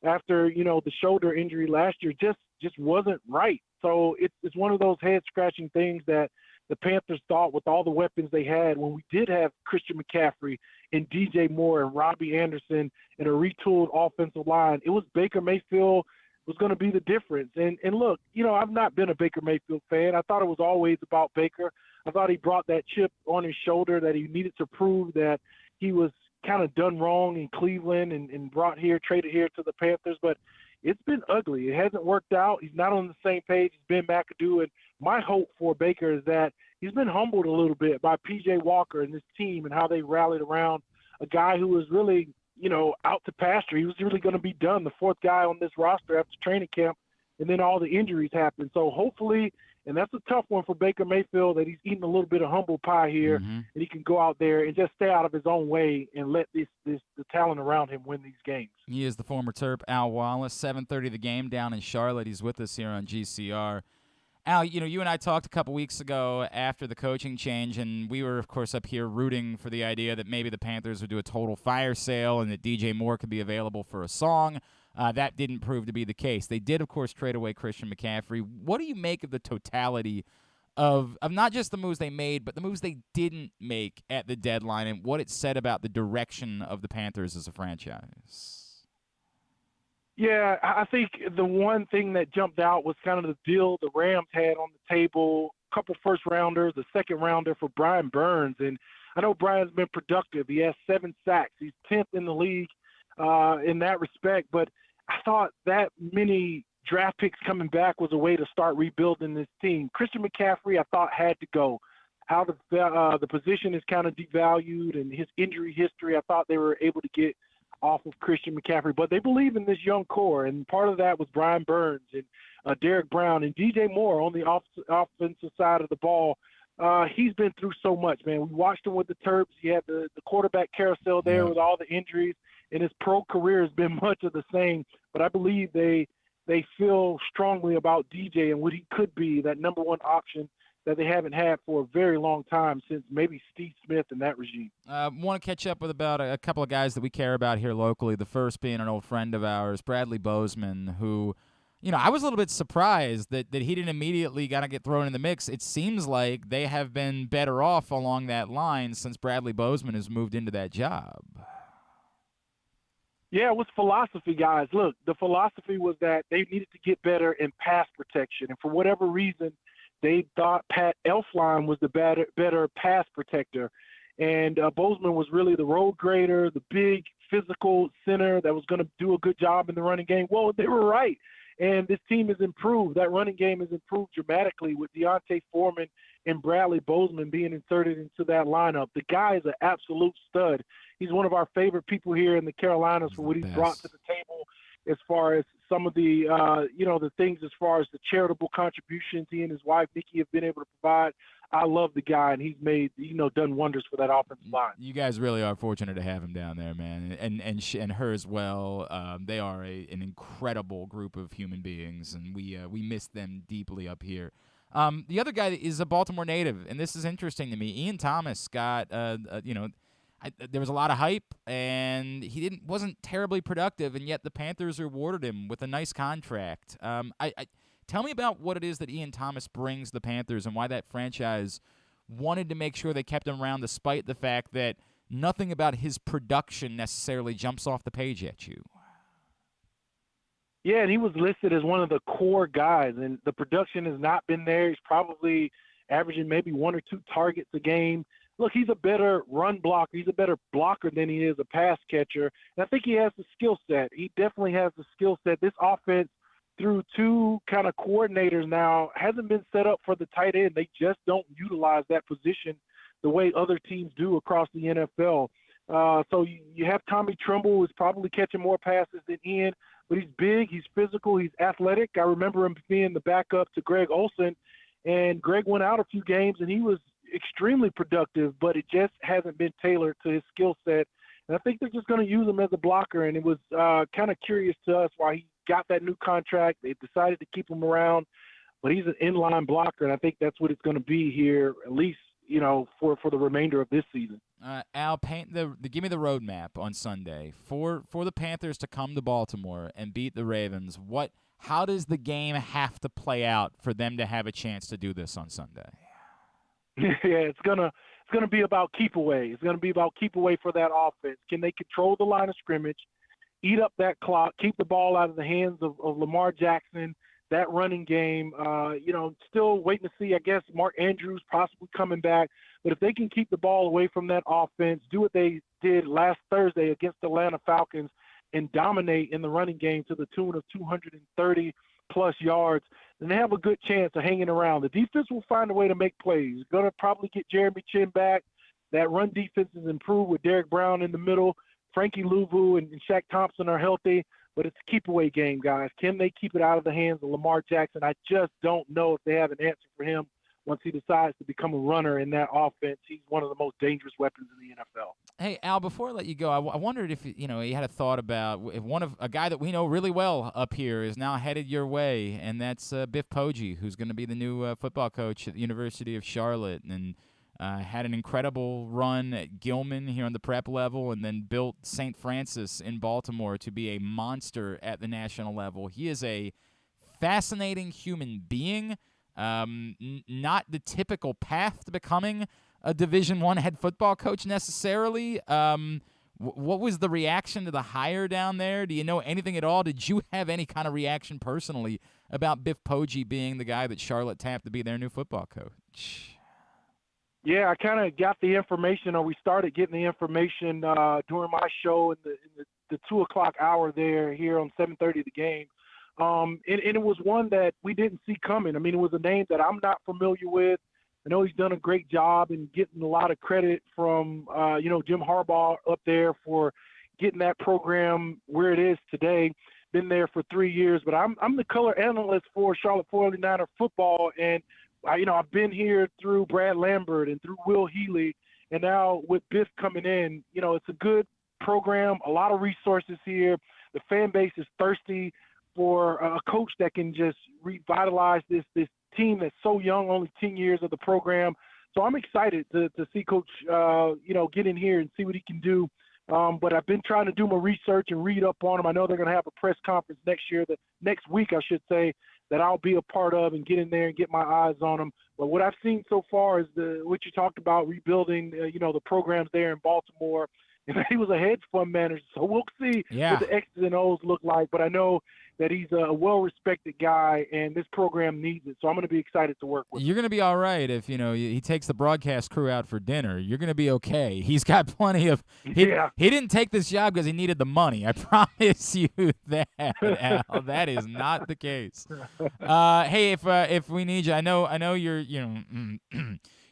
after, the shoulder injury last year just wasn't right. So it's one of those head-scratching things that the Panthers thought with all the weapons they had when we did have Christian McCaffrey and DJ Moore and Robbie Anderson and a retooled offensive line. It was Baker Mayfield was going to be the difference. And look, I've not been a Baker Mayfield fan. I thought it was always about Baker. I thought he brought that chip on his shoulder, that he needed to prove that he was kind of done wrong in Cleveland and traded here to the Panthers. But it's been ugly. It hasn't worked out. He's not on the same page as Ben McAdoo. And my hope for Baker is that he's been humbled a little bit by P.J. Walker and this team and how they rallied around a guy who was really, out to pasture. He was really going to be done, the fourth guy on this roster after training camp, and then all the injuries happened. So hopefully, and that's a tough one for Baker Mayfield, that he's eating a little bit of humble pie here, and he can go out there and just stay out of his own way and let the talent around him win these games. He is the former Terp, Al Wallace. 7:30 The Game down in Charlotte. He's with us here on GCR. Al, you and I talked a couple weeks ago after the coaching change, and we were, of course, up here rooting for the idea that maybe the Panthers would do a total fire sale and that DJ Moore could be available for a song. That didn't prove to be the case. They did, of course, trade away Christian McCaffrey. What do you make of the totality of not just the moves they made, but the moves they didn't make at the deadline and what it said about the direction of the Panthers as a franchise? Yeah, I think the one thing that jumped out was kind of the deal the Rams had on the table, a couple first-rounders, a second-rounder for Brian Burns. And I know Brian's been productive. He has 7 sacks. He's 10th in the league in that respect. But I thought that many draft picks coming back was a way to start rebuilding this team. Christian McCaffrey, I thought, had to go. How the position is kind of devalued and his injury history, I thought they were able to get off of Christian McCaffrey, but they believe in this young core, and part of that was Brian Burns and Derek Brown and DJ Moore on the offensive side of the ball. He's been through so much, man. We watched him with the Terps. He had the quarterback carousel there with all the injuries, and his pro career has been much of the same, but I believe they feel strongly about DJ and what he could be, that number one option that they haven't had for a very long time, since maybe Steve Smith and that regime. Want to catch up with about a couple of guys that we care about here locally, the first being an old friend of ours, Bradley Bozeman, who, I was a little bit surprised that he didn't immediately kind of get thrown in the mix. It seems like they have been better off along that line since Bradley Bozeman has moved into that job. Yeah, it was philosophy, guys. Look, the philosophy was that they needed to get better in pass protection, and for whatever reason, they thought Pat Elflein was the better pass protector. And Bozeman was really the road grader, the big physical center that was going to do a good job in the running game. Well, they were right. And this team has improved. That running game has improved dramatically with Deontay Foreman and Bradley Bozeman being inserted into that lineup. The guy is an absolute stud. He's one of our favorite people here in the Carolinas for what he's brought to the table as far as some of the, the things as far as the charitable contributions he and his wife, Nikki, have been able to provide. I love the guy, and he's made, done wonders for that offensive line. You guys really are fortunate to have him down there, man, and her as well. They are an incredible group of human beings, and we miss them deeply up here. The other guy is a Baltimore native, and this is interesting to me. Ian Thomas got, there was a lot of hype, and he wasn't terribly productive, and yet the Panthers rewarded him with a nice contract. Tell me about what it is that Ian Thomas brings the Panthers and why that franchise wanted to make sure they kept him around despite the fact that nothing about his production necessarily jumps off the page at you. Yeah, and he was listed as one of the core guys, and the production has not been there. He's probably averaging maybe 1 or 2 targets a game. Look, he's a better run blocker. He's a better blocker than he is a pass catcher. And I think he has the skill set. He definitely has the skill set. This offense, through 2 kind of coordinators now, hasn't been set up for the tight end. They just don't utilize that position the way other teams do across the NFL. So you have Tommy Tremble, who's probably catching more passes than Ian, but he's big, he's physical, he's athletic. I remember him being the backup to Greg Olsen, and Greg went out a few games, and he was extremely productive, but it just hasn't been tailored to his skill set. And I think they're just going to use him as a blocker, and it was kind of curious to us why he got that new contract. They decided to keep him around, but he's an inline blocker, and I think that's what it's going to be here, at least, for the remainder of this season. Al, give me the roadmap on Sunday for the Panthers to come to Baltimore and beat the Ravens. How does the game have to play out for them to have a chance to do this on Sunday? Yeah, it's gonna be about keep away. It's gonna be about keep away for that offense. Can they control the line of scrimmage, eat up that clock, keep the ball out of the hands of Lamar Jackson, that running game? Still waiting to see, I guess, Mark Andrews possibly coming back. But if they can keep the ball away from that offense, do what they did last Thursday against the Atlanta Falcons and dominate in the running game to the tune of 230-plus yards, then they have a good chance of hanging around. The defense will find a way to make plays. Going to probably get Jeremy Chin back. That run defense is improved with Derek Brown in the middle. Frankie Louvu and Shaq Thompson are healthy, but it's a keep-away game, guys. Can they keep it out of the hands of Lamar Jackson? I just don't know if they have an answer for him once he decides to become a runner in that offense. He's one of the most dangerous weapons in the NFL. Hey, Al, before I let you go, I wondered if you had a thought about if a guy that we know really well up here is now headed your way, and that's Biff Poggi, who's going to be the new football coach at the University of Charlotte, and had an incredible run at Gilman here on the prep level, and then built St. Francis in Baltimore to be a monster at the national level. He is a fascinating human being. Not the typical path to becoming a Division I head football coach necessarily. What was the reaction to the hire down there? Do you know anything at all? Did you have any kind of reaction personally about Biff Poggi being the guy that Charlotte tapped to be their new football coach? Yeah, I kind of got the information, or we started getting the information during my show in the 2 o'clock hour there here on 7:30 The Game. And it was one that we didn't see coming. I mean, it was a name that I'm not familiar with. I know he's done a great job and getting a lot of credit from, Jim Harbaugh up there for getting that program where it is today. Been there for 3 years, but I'm the color analyst for Charlotte 49er football, and I've been here through Brad Lambert and through Will Healy, and now with Biff coming in, it's a good program, a lot of resources here. The fan base is thirsty for a coach that can just revitalize this team that's so young, only 10 years of the program. So I'm excited to see Coach, get in here and see what he can do. But I've been trying to do my research and read up on him. I know they're going to have a press conference next week, I should say, that I'll be a part of and get in there and get my eyes on him. But what I've seen so far is what you talked about, rebuilding, the programs there in Baltimore. And he was a hedge fund manager, so we'll see what the X's and O's look like. But I know that he's a well-respected guy, and this program needs it. So I'm going to be excited to work with him. You're going to be all right if, he takes the broadcast crew out for dinner. You're going to be okay. He's got plenty of He didn't take this job because he needed the money. I promise you that, Al. That is not the case. Hey, if we need you, I know you're,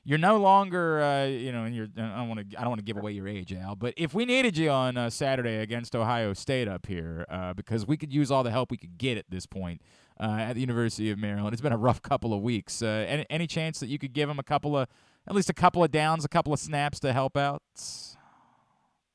you're no longer, I don't want to give away your age, Al, but if we needed you on Saturday against Ohio State up here, because we could use all the help we could get at this point at the University of Maryland. It's been a rough couple of weeks. Any chance that you could give them at least a couple of downs, a couple of snaps to help out?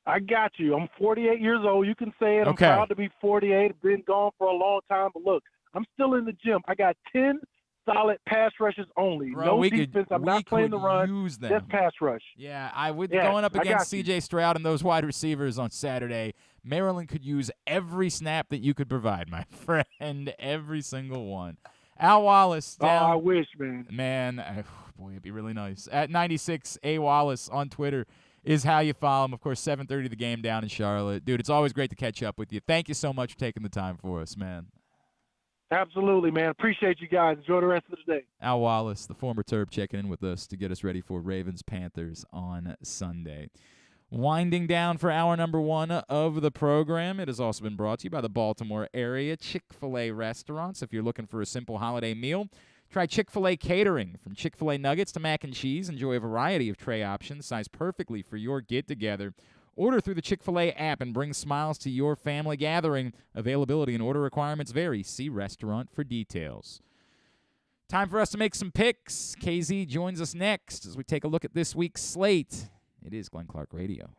I got you. I'm 48 years old. You can say it. I'm proud to be 48. I've been gone for a long time, but look, I'm still in the gym. I got 10 solid pass rushes only. Bro, no defense. I'm not playing the run. Just pass rush. Yeah, I would going up against C.J. Stroud and those wide receivers on Saturday. Maryland could use every snap that you could provide, my friend. Every single one. Al Wallace. I wish, man. Man, boy, it'd be really nice. At 96 A Wallace on Twitter is how you follow him. Of course, 7:30 The Game down in Charlotte. Dude, it's always great to catch up with you. Thank you so much for taking the time for us, man. Absolutely, man. Appreciate you guys. Enjoy the rest of the day. Al Wallace, the former Terp, checking in with us to get us ready for Ravens-Panthers on Sunday. Winding down for hour number 1 of the program. It has also been brought to you by the Baltimore area Chick-fil-A restaurants. If you're looking for a simple holiday meal, try Chick-fil-A catering. From Chick-fil-A nuggets to mac and cheese, enjoy a variety of tray options sized perfectly for your get-together. Order through the Chick-fil-A app and bring smiles to your family gathering. Availability and order requirements vary. See restaurant for details. Time for us to make some picks. KZ joins us next as we take a look at this week's slate. It is Glenn Clark Radio.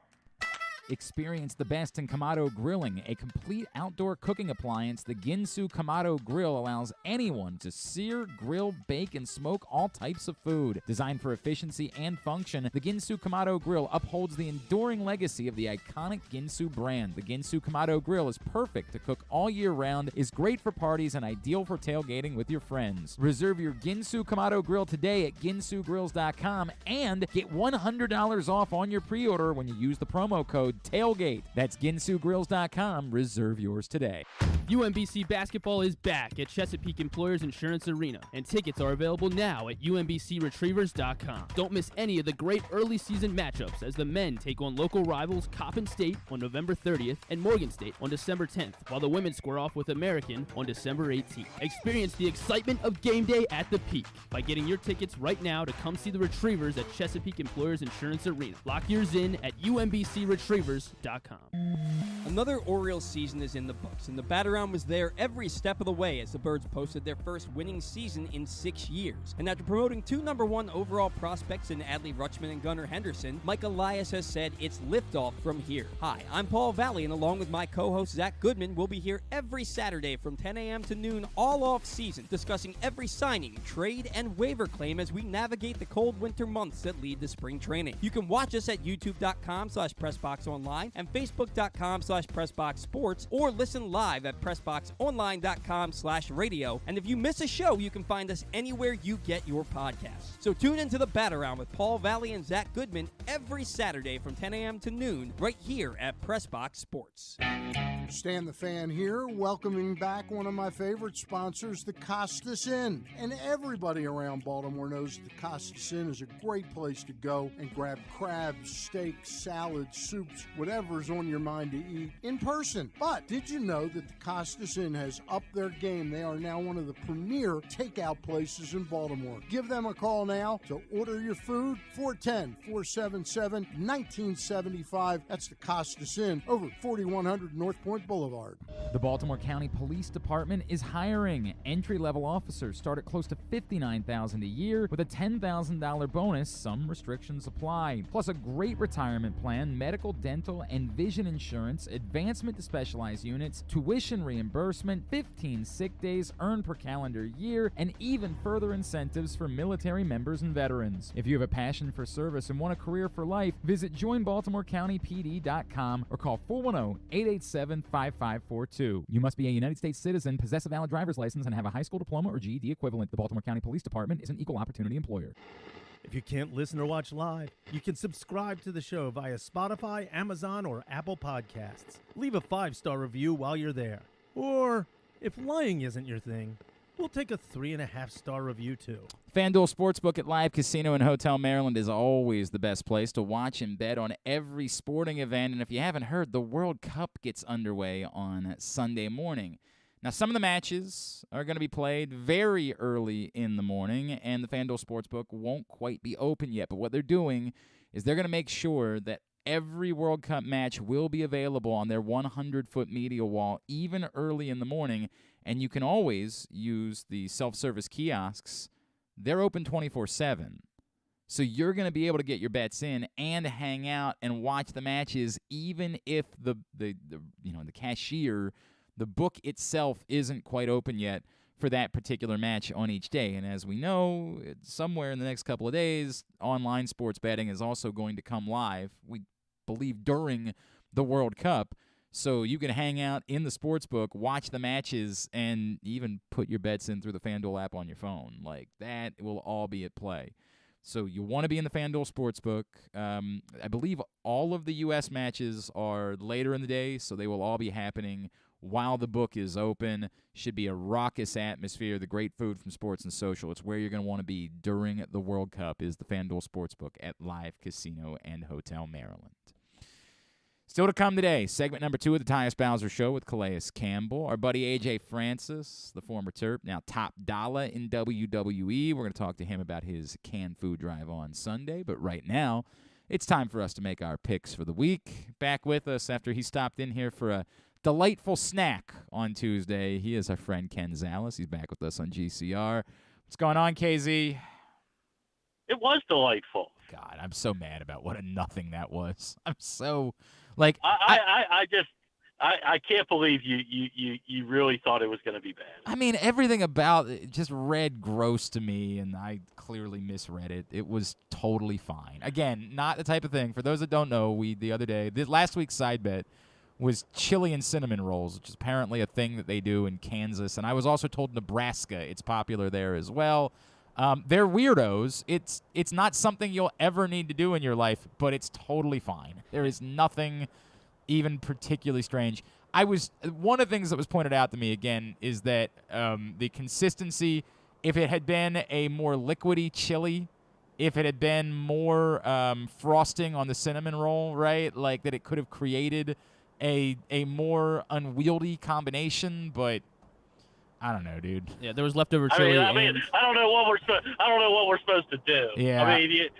Experience the best in Kamado Grilling, a complete outdoor cooking appliance. The Ginsu Kamado Grill allows anyone to sear, grill, bake, and smoke all types of food. Designed for efficiency and function, the Ginsu Kamado Grill upholds the enduring legacy of the iconic Ginsu brand. The Ginsu Kamado Grill is perfect to cook all year round, is great for parties, and ideal for tailgating with your friends. Reserve your Ginsu Kamado Grill today at ginsugrills.com and get $100 off on your pre-order when you use the promo code TAILGATE. That's ginsugrills.com. Reserve yours today. UMBC basketball is back at Chesapeake Employers Insurance Arena, and tickets are available now at umbcretrievers.com. Don't miss any of the great early season matchups as the men take on local rivals Coppin State on November 30th and Morgan State on December 10th, while the women square off with American on December 18th. Experience the excitement of game day at the Peak by getting your tickets right now to come see the Retrievers at Chesapeake Employers Insurance Arena. Lock yours in at umbcretrievers.com. Another Orioles season is in the books, and the Bat-Around was there every step of the way as the Birds posted their first winning season in 6 years. And after promoting 2 #1 overall prospects in Adley Rutschman and Gunnar Henderson, Mike Elias has said it's liftoff from here. Hi, I'm Paul Valley, and along with my co-host Zach Goodman, we'll be here every Saturday from 10 a.m. to noon all off season, discussing every signing, trade, and waiver claim as we navigate the cold winter months that lead to spring training. You can watch us at youtube.com/PressBox Online and Facebook.com/PressBoxSports, or listen live at PressBoxOnline.com/radio. And if you miss a show, you can find us anywhere you get your podcasts. So tune into the Bat Around with Paul Valley and Zach Goodman every Saturday from 10 a.m. to noon right here at PressBox Sports. Stan the Fan here, welcoming back one of my favorite sponsors, the Costas Inn. And everybody around Baltimore knows the Costas Inn is a great place to go and grab crabs, steaks, salads, soups, whatever's on your mind to eat in person. But did you know that the Costas Inn has upped their game? They are now one of the premier takeout places in Baltimore. Give them a call now to order your food, 410-477-1975. That's the Costas Inn over 4100 North Point Boulevard. The Baltimore County Police Department is hiring. Entry-level officers start at close to $59,000 a year with a $10,000 bonus. Some restrictions apply. Plus a great retirement plan, medical, dental, and vision insurance, advancement to specialized units, tuition reimbursement, 15 sick days earned per calendar year, and even further incentives for military members and veterans. If you have a passion for service and want a career for life, visit joinbaltimorecountypd.com or call 410-887-5542. You must be a United States citizen, possess a valid driver's license, and have a high school diploma or GED equivalent. The Baltimore County Police Department is an equal opportunity employer. If you can't listen or watch live, you can subscribe to the show via Spotify, Amazon, or Apple Podcasts. Leave a 5-star review while you're there. Or, if lying isn't your thing, we'll take a 3.5-star review too. FanDuel Sportsbook at Live Casino and Hotel Maryland is always the best place to watch and bet on every sporting event. And if you haven't heard, the World Cup gets underway on Sunday morning. Now, some of the matches are going to be played very early in the morning, and the FanDuel Sportsbook won't quite be open yet. But what they're doing is they're going to make sure that every World Cup match will be available on their 100-foot media wall, even early in the morning. And you can always use the self-service kiosks. They're open 24/7. So you're going to be able to get your bets in and hang out and watch the matches, even if the cashier, the book itself, isn't quite open yet for that particular match on each day. And as we know, somewhere in the next couple of days, online sports betting is also going to come live, we believe, during the World Cup. So you can hang out in the sports book, watch the matches, and even put your bets in through the FanDuel app on your phone. Like, that will all be at play. So you want to be in the FanDuel Sportsbook. I believe all of the U.S. matches are later in the day, so they will all be happening while the book is open. Should be a raucous atmosphere. The great food from Sports and Social. It's where you're going to want to be during the World Cup, is the FanDuel Sportsbook at Live Casino and Hotel Maryland. Still to come today, segment number 2 of the Tyus Bowser Show with Calais Campbell. Our buddy A.J. Francis, the former Terp, now top Dolla in WWE. We're going to talk to him about his canned food drive on Sunday. But right now, it's time for us to make our picks for the week. Back with us after he stopped in here for a delightful snack on Tuesday, he is our friend Ken Zalis. He's back with us on GCR. What's going on, KZ? It was delightful. God, I'm so mad about what a nothing that was. I'm so... I can't believe you really thought it was going to be bad. I mean, everything about it just read gross to me, and I clearly misread it. It was totally fine. Again, not the type of thing. For those that don't know, last week's side bet was chili and cinnamon rolls, which is apparently a thing that they do in Kansas. And I was also told Nebraska, it's popular there as well. They're weirdos. It's not something you'll ever need to do in your life, but it's totally fine. There is nothing even particularly strange. One of the things that was pointed out to me again is that the consistency, if it had been a more liquidy chili, if it had been more frosting on the cinnamon roll, right, like that it could have created a more unwieldy combination, but I don't know, dude. Yeah, there was leftover chili. I mean, I don't know what we're supposed to do. Yeah. I mean,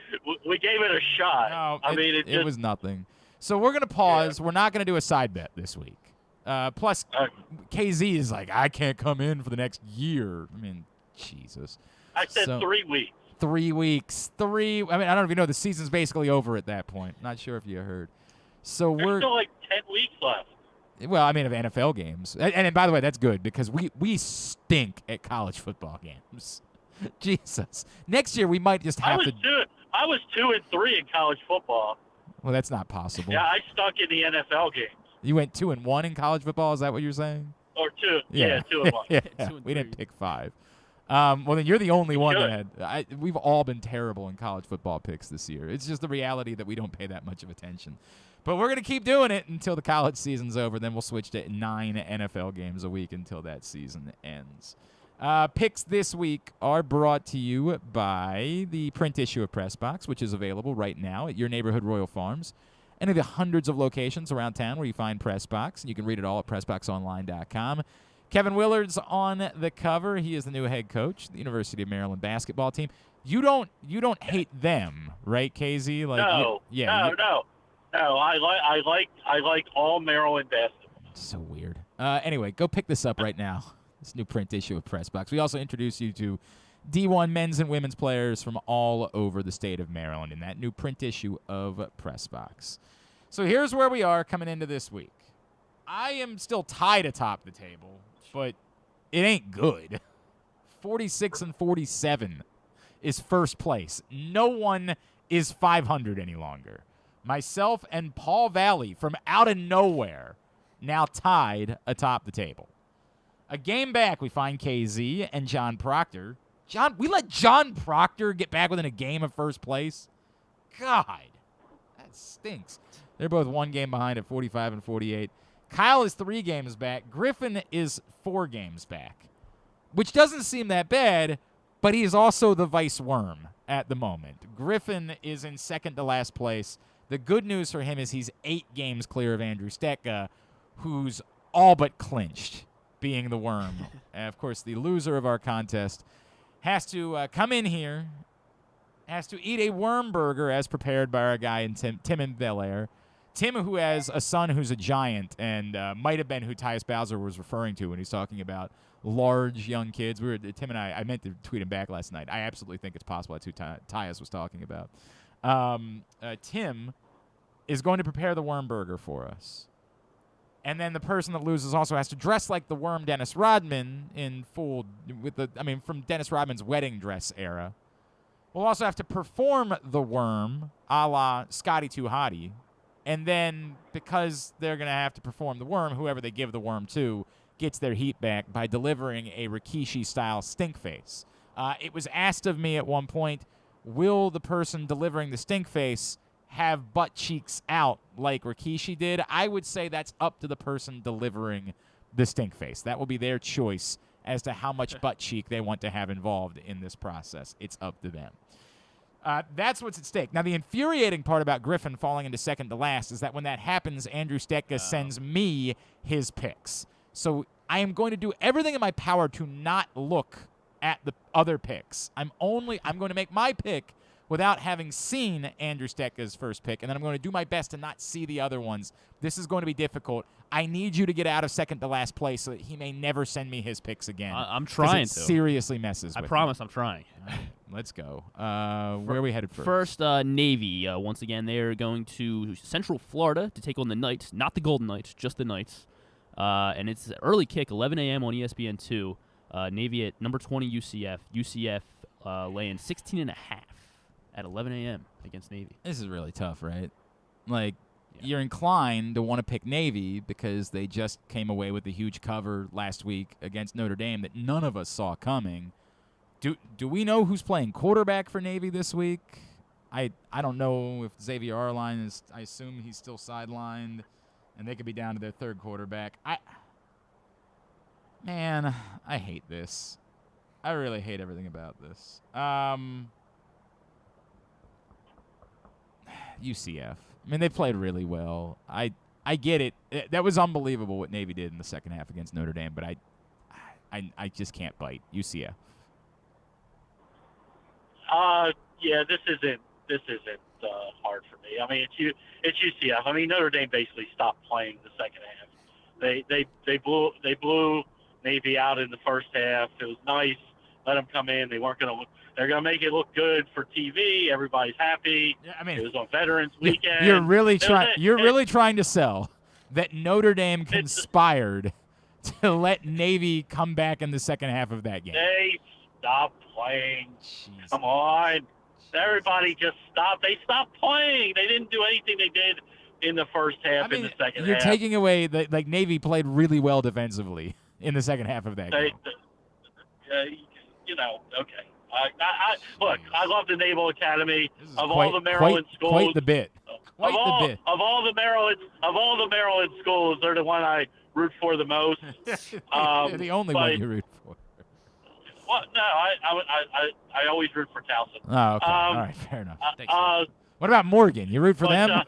we gave it a shot. No, it was nothing. So we're gonna pause. Yeah. We're not gonna do a side bet this week. Plus, KZ is like, I can't come in for the next year. I mean, Jesus. I said 3 weeks. 3 weeks. I mean, I don't know if you know, the season's basically over at that point. Not sure if you heard. So There's still like 10 weeks left. Well, I mean, of NFL games. And by the way, that's good because we stink at college football games. Jesus. Next year, we might just have to. I was 2-3 in college football. Well, that's not possible. Yeah, I stuck in the NFL games. You went 2-1 in college football. Is that what you're saying? Or 2. Yeah, 2-1. Yeah, 2 and we 3. didn't pick 5. Well, then you're the only one Good. that had. We've all been terrible in college football picks this year. It's just the reality that we don't pay that much of attention. But we're going to keep doing it until the college season's over. Then we'll switch to 9 NFL games a week until that season ends. Picks this week are brought to you by the print issue of Press Box, which is available right now at your neighborhood Royal Farms. Any of the hundreds of locations around town where you find Press Box, and you can read it all at PressBoxOnline.com. Kevin Willard's on the cover. He is the new head coach of the University of Maryland basketball team. You don't hate them, right, KZ? Like, No. I like all Maryland basketball. So weird. Anyway, go pick this up right now. This new print issue of Press Box. We also introduce you to D1 men's and women's players from all over the state of Maryland in that new print issue of Press Box. So here's where we are coming into this week. I am still tied atop the table, but it ain't good. 46-47 is first place. No one is 500 any longer. Myself and Paul Valley from out of nowhere now tied atop the table. A game back, we find KZ and John Proctor. We let John Proctor get back within a game of first place? God, that stinks. They're both 1 game behind at 45-48. Kyle is 3 games back. Griffin is 4 games back, which doesn't seem that bad, but he is also the vice worm at the moment. Griffin is in second to last place. The good news for him is he's 8 games clear of Andrew Stetka, who's all but clinched being the worm. And, of course, the loser of our contest has to come in here, has to eat a worm burger as prepared by our guy in Tim in Bel Air. Tim, who has a son who's a giant and might have been who Tyus Bowser was referring to when he's talking about large young kids. Tim and I meant to tweet him back last night. I absolutely think it's possible that's who Tyus was talking about. Tim is going to prepare the worm burger for us. And then the person that loses also has to dress like the worm Dennis Rodman from Dennis Rodman's wedding dress era. We'll also have to perform the worm a la Scotty Too Hottie. And then because they're going to have to perform the worm, whoever they give the worm to gets their heat back by delivering a Rikishi-style stink face. It was asked of me at one point, will the person delivering the stink face have butt cheeks out like Rikishi did? I would say that's up to the person delivering the stink face. That will be their choice as to how much butt cheek they want to have involved in this process. It's up to them. That's what's at stake. Now, the infuriating part about Griffin falling into second to last is that when that happens, Andrew Stetka sends me his picks. So I am going to do everything in my power to not look at the other picks. I'm going to make my pick without having seen Andrew Stetka's first pick, and then I'm going to do my best to not see the other ones. This is going to be difficult. I need you to get out of second to last place so that he may never send me his picks again. I'm trying to. Seriously messes with me. I promise I'm trying. Let's go. Where are we headed first? First, Navy. Once again, they are going to Central Florida to take on the Knights. Not the Golden Knights, just the Knights. And it's an early kick, 11 a.m. on ESPN2. Navy at number 20 UCF. UCF laying 16.5 at 11 a.m. against Navy. This is really tough, right? Like, you're inclined to want to pick Navy because they just came away with a huge cover last week against Notre Dame that none of us saw coming. Do we know who's playing quarterback for Navy this week? I don't know if Xavier Arline is. I assume he's still sidelined, and they could be down to their third quarterback. I hate this. I really hate everything about this. UCF. I mean, they played really well. I get it. That was unbelievable what Navy did in the second half against Notre Dame, but I just can't bite. UCF. Yeah, this isn't hard for me. I mean, it's UCF. I mean, Notre Dame basically stopped playing the second half. They blew Navy out in the first half. It was nice. Let them come in. They're gonna make it look good for TV. Everybody's happy. Yeah, I mean, it was on Veterans Weekend. You're really trying to sell that Notre Dame conspired to let Navy come back in the second half of that game. They stopped playing. Jesus. Come on. everybody just stopped. They stopped playing. They didn't do anything they did in the first half. In the second you're half, taking away like Navy played really well defensively in the second half of that game. Okay. Look, I love the Naval Academy of quite, all the Maryland schools. Quite the bit. Quite the bit. Of all the Maryland schools, they're the one I root for the most. They're the only one you root for. Well, no, I always root for Towson. Oh, okay. All right, fair enough. What about Morgan? You root for them?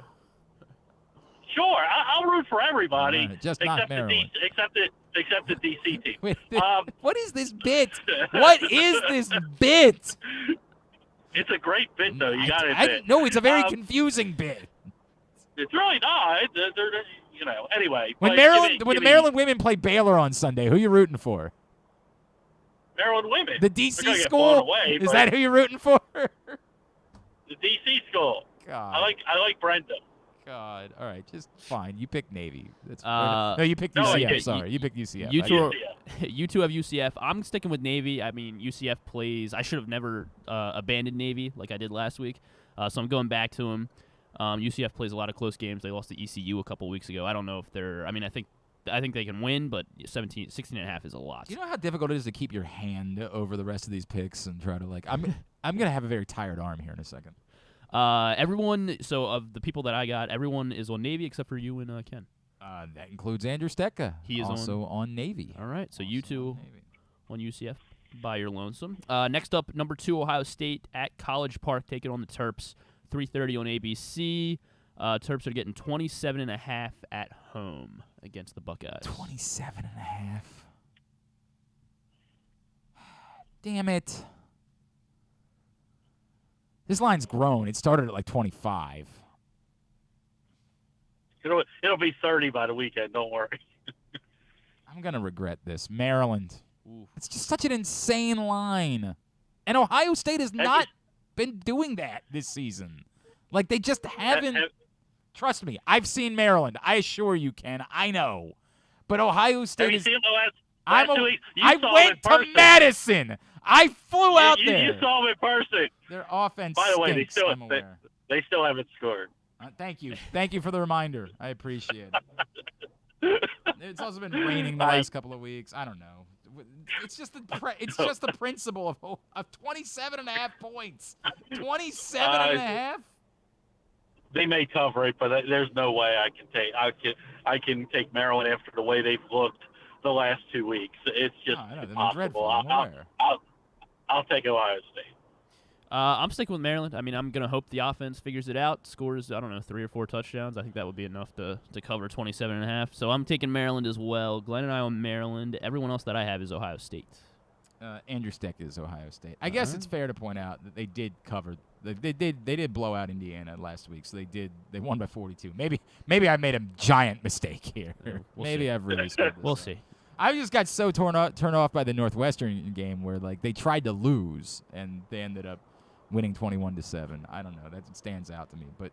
Sure, I'll root for everybody, just except not Maryland. Except the DC team. Wait, what is this bit? What is this bit? It's a great bit, though. You got to admit. No, it's a very confusing bit. It's really not. Anyway. When the Maryland women play Baylor on Sunday, who are you rooting for? Maryland women. The DC school? Is that who you're rooting for? The DC school. God. I like Brenda. God. All right, just fine. You pick Navy. That's no, you picked UCF. Sorry, you picked UCF. You two have UCF. I'm sticking with Navy. I mean, UCF plays. I should have never abandoned Navy like I did last week. So I'm going back to them. UCF plays a lot of close games. They lost to ECU a couple weeks ago. I don't know if they're. I mean, I think they can win, but 16.5 is a lot. Do you know how difficult it is to keep your hand over the rest of these picks and try to I'm gonna have a very tired arm here in a second. Everyone. So of the people that I got, everyone is on Navy except for you and Ken. That includes Andrew Stecca. He is also on Navy. All right, so you two on UCF by your lonesome. Next up, number 2, Ohio State at College Park taking on the Terps. 3:30 on ABC. Terps are getting 27.5 at home against the Buckeyes. 27.5. Damn it. This line's grown. It started at like 25. It'll be 30 by the weekend. Don't worry. I'm going to regret this. Maryland. Ooh. It's just such an insane line. And Ohio State has not been doing that this season. Like, they just haven't. Trust me, I've seen Maryland. I assure you, Ken. I know. But Ohio State have you is. Seen the last 2 weeks? I went to Madison. I flew out there. You saw them in person. Their offense. By the way, stinks, they still haven't scored. Thank you. Thank you for the reminder. I appreciate it. It's also been raining the last couple of weeks. I don't know. It's just the principle of 27.5 points. 27.5. They may cover it, but there's no way I can take Maryland after the way they've looked the last 2 weeks. It's just impossible. I'll take Ohio State. I'm sticking with Maryland. I mean, I'm going to hope the offense figures it out, scores, 3 or 4 touchdowns. I think that would be enough to cover 27.5. So I'm taking Maryland as well. Glenn and I on Maryland. Everyone else that I have is Ohio State. Andrew Steck is Ohio State. I guess it's fair to point out that they did cover. They did blow out Indiana last week, so they won by 42. Maybe I made a giant mistake here. Maybe I've really screwed this. We'll see. I just got so turned off by the Northwestern game where they tried to lose and they ended up winning 21-7. I don't know. That stands out to me. But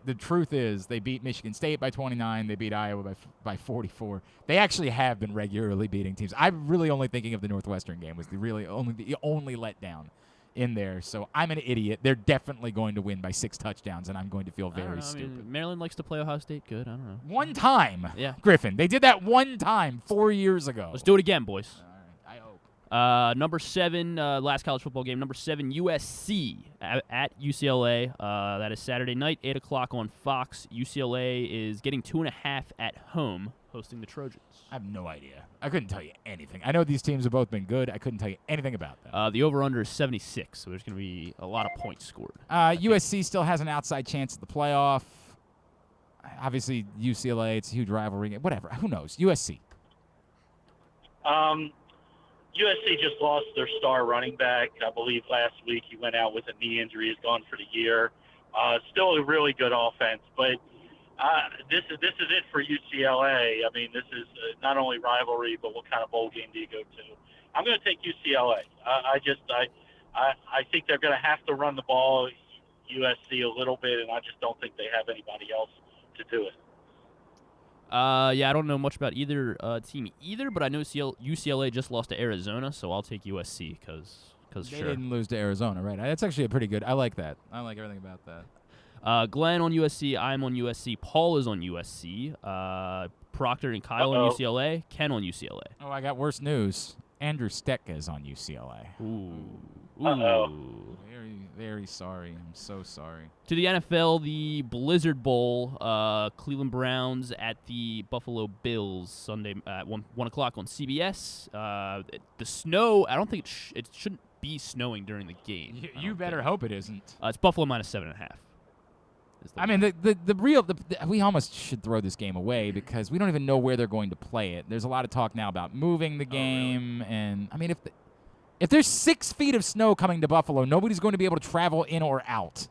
the truth is they beat Michigan State by 29. They beat Iowa by 44. They actually have been regularly beating teams. I'm really only thinking of the Northwestern game was the only letdown in there. So I'm an idiot. They're definitely going to win by 6 touchdowns, and I'm going to feel very stupid. I mean, Maryland likes to play Ohio State good. I don't know. One time. Yeah. Griffin. They did that one time 4 years ago. Let's do it again, boys. All right. I hope. Number 7, last college football game. Number 7, USC at UCLA. That is Saturday night, 8 o'clock on Fox. UCLA is getting 2.5 at home, hosting the Trojans. I have no idea. I couldn't tell you anything. I know these teams have both been good. I couldn't tell you anything about them. The over-under is 76, so there's going to be a lot of points scored. USC still has an outside chance at the playoff. Obviously, UCLA, it's a huge rivalry. Whatever. Who knows? USC. USC just lost their star running back. I believe last week he went out with a knee injury. He's gone for the year. Still a really good offense, but this is it for UCLA. I mean, this is not only rivalry, but what kind of bowl game do you go to? I'm going to take UCLA. I think they're going to have to run the ball, USC, a little bit, and I just don't think they have anybody else to do it. Yeah, I don't know much about either team either, but I know UCLA just lost to Arizona, so I'll take USC because Because They didn't lose to Arizona, right? That's actually a pretty good. I like that. I like everything about that. Glenn on USC. I'm on USC. Paul is on USC. Proctor and Kyle on UCLA. Ken on UCLA. Oh, I got worse news. Andrew Stetka is on UCLA. Ooh. Very, very sorry. I'm so sorry. To the NFL, the Blizzard Bowl, Cleveland Browns at the Buffalo Bills Sunday at 1 o'clock on CBS. The snow, I don't think it shouldn't be snowing during the game. You better hope it isn't. It's Buffalo minus 7.5. I mean, we almost should throw this game away because we don't even know where they're going to play it. There's a lot of talk now about moving the game, and I mean, if there's 6 feet of snow coming to Buffalo, nobody's going to be able to travel in or out.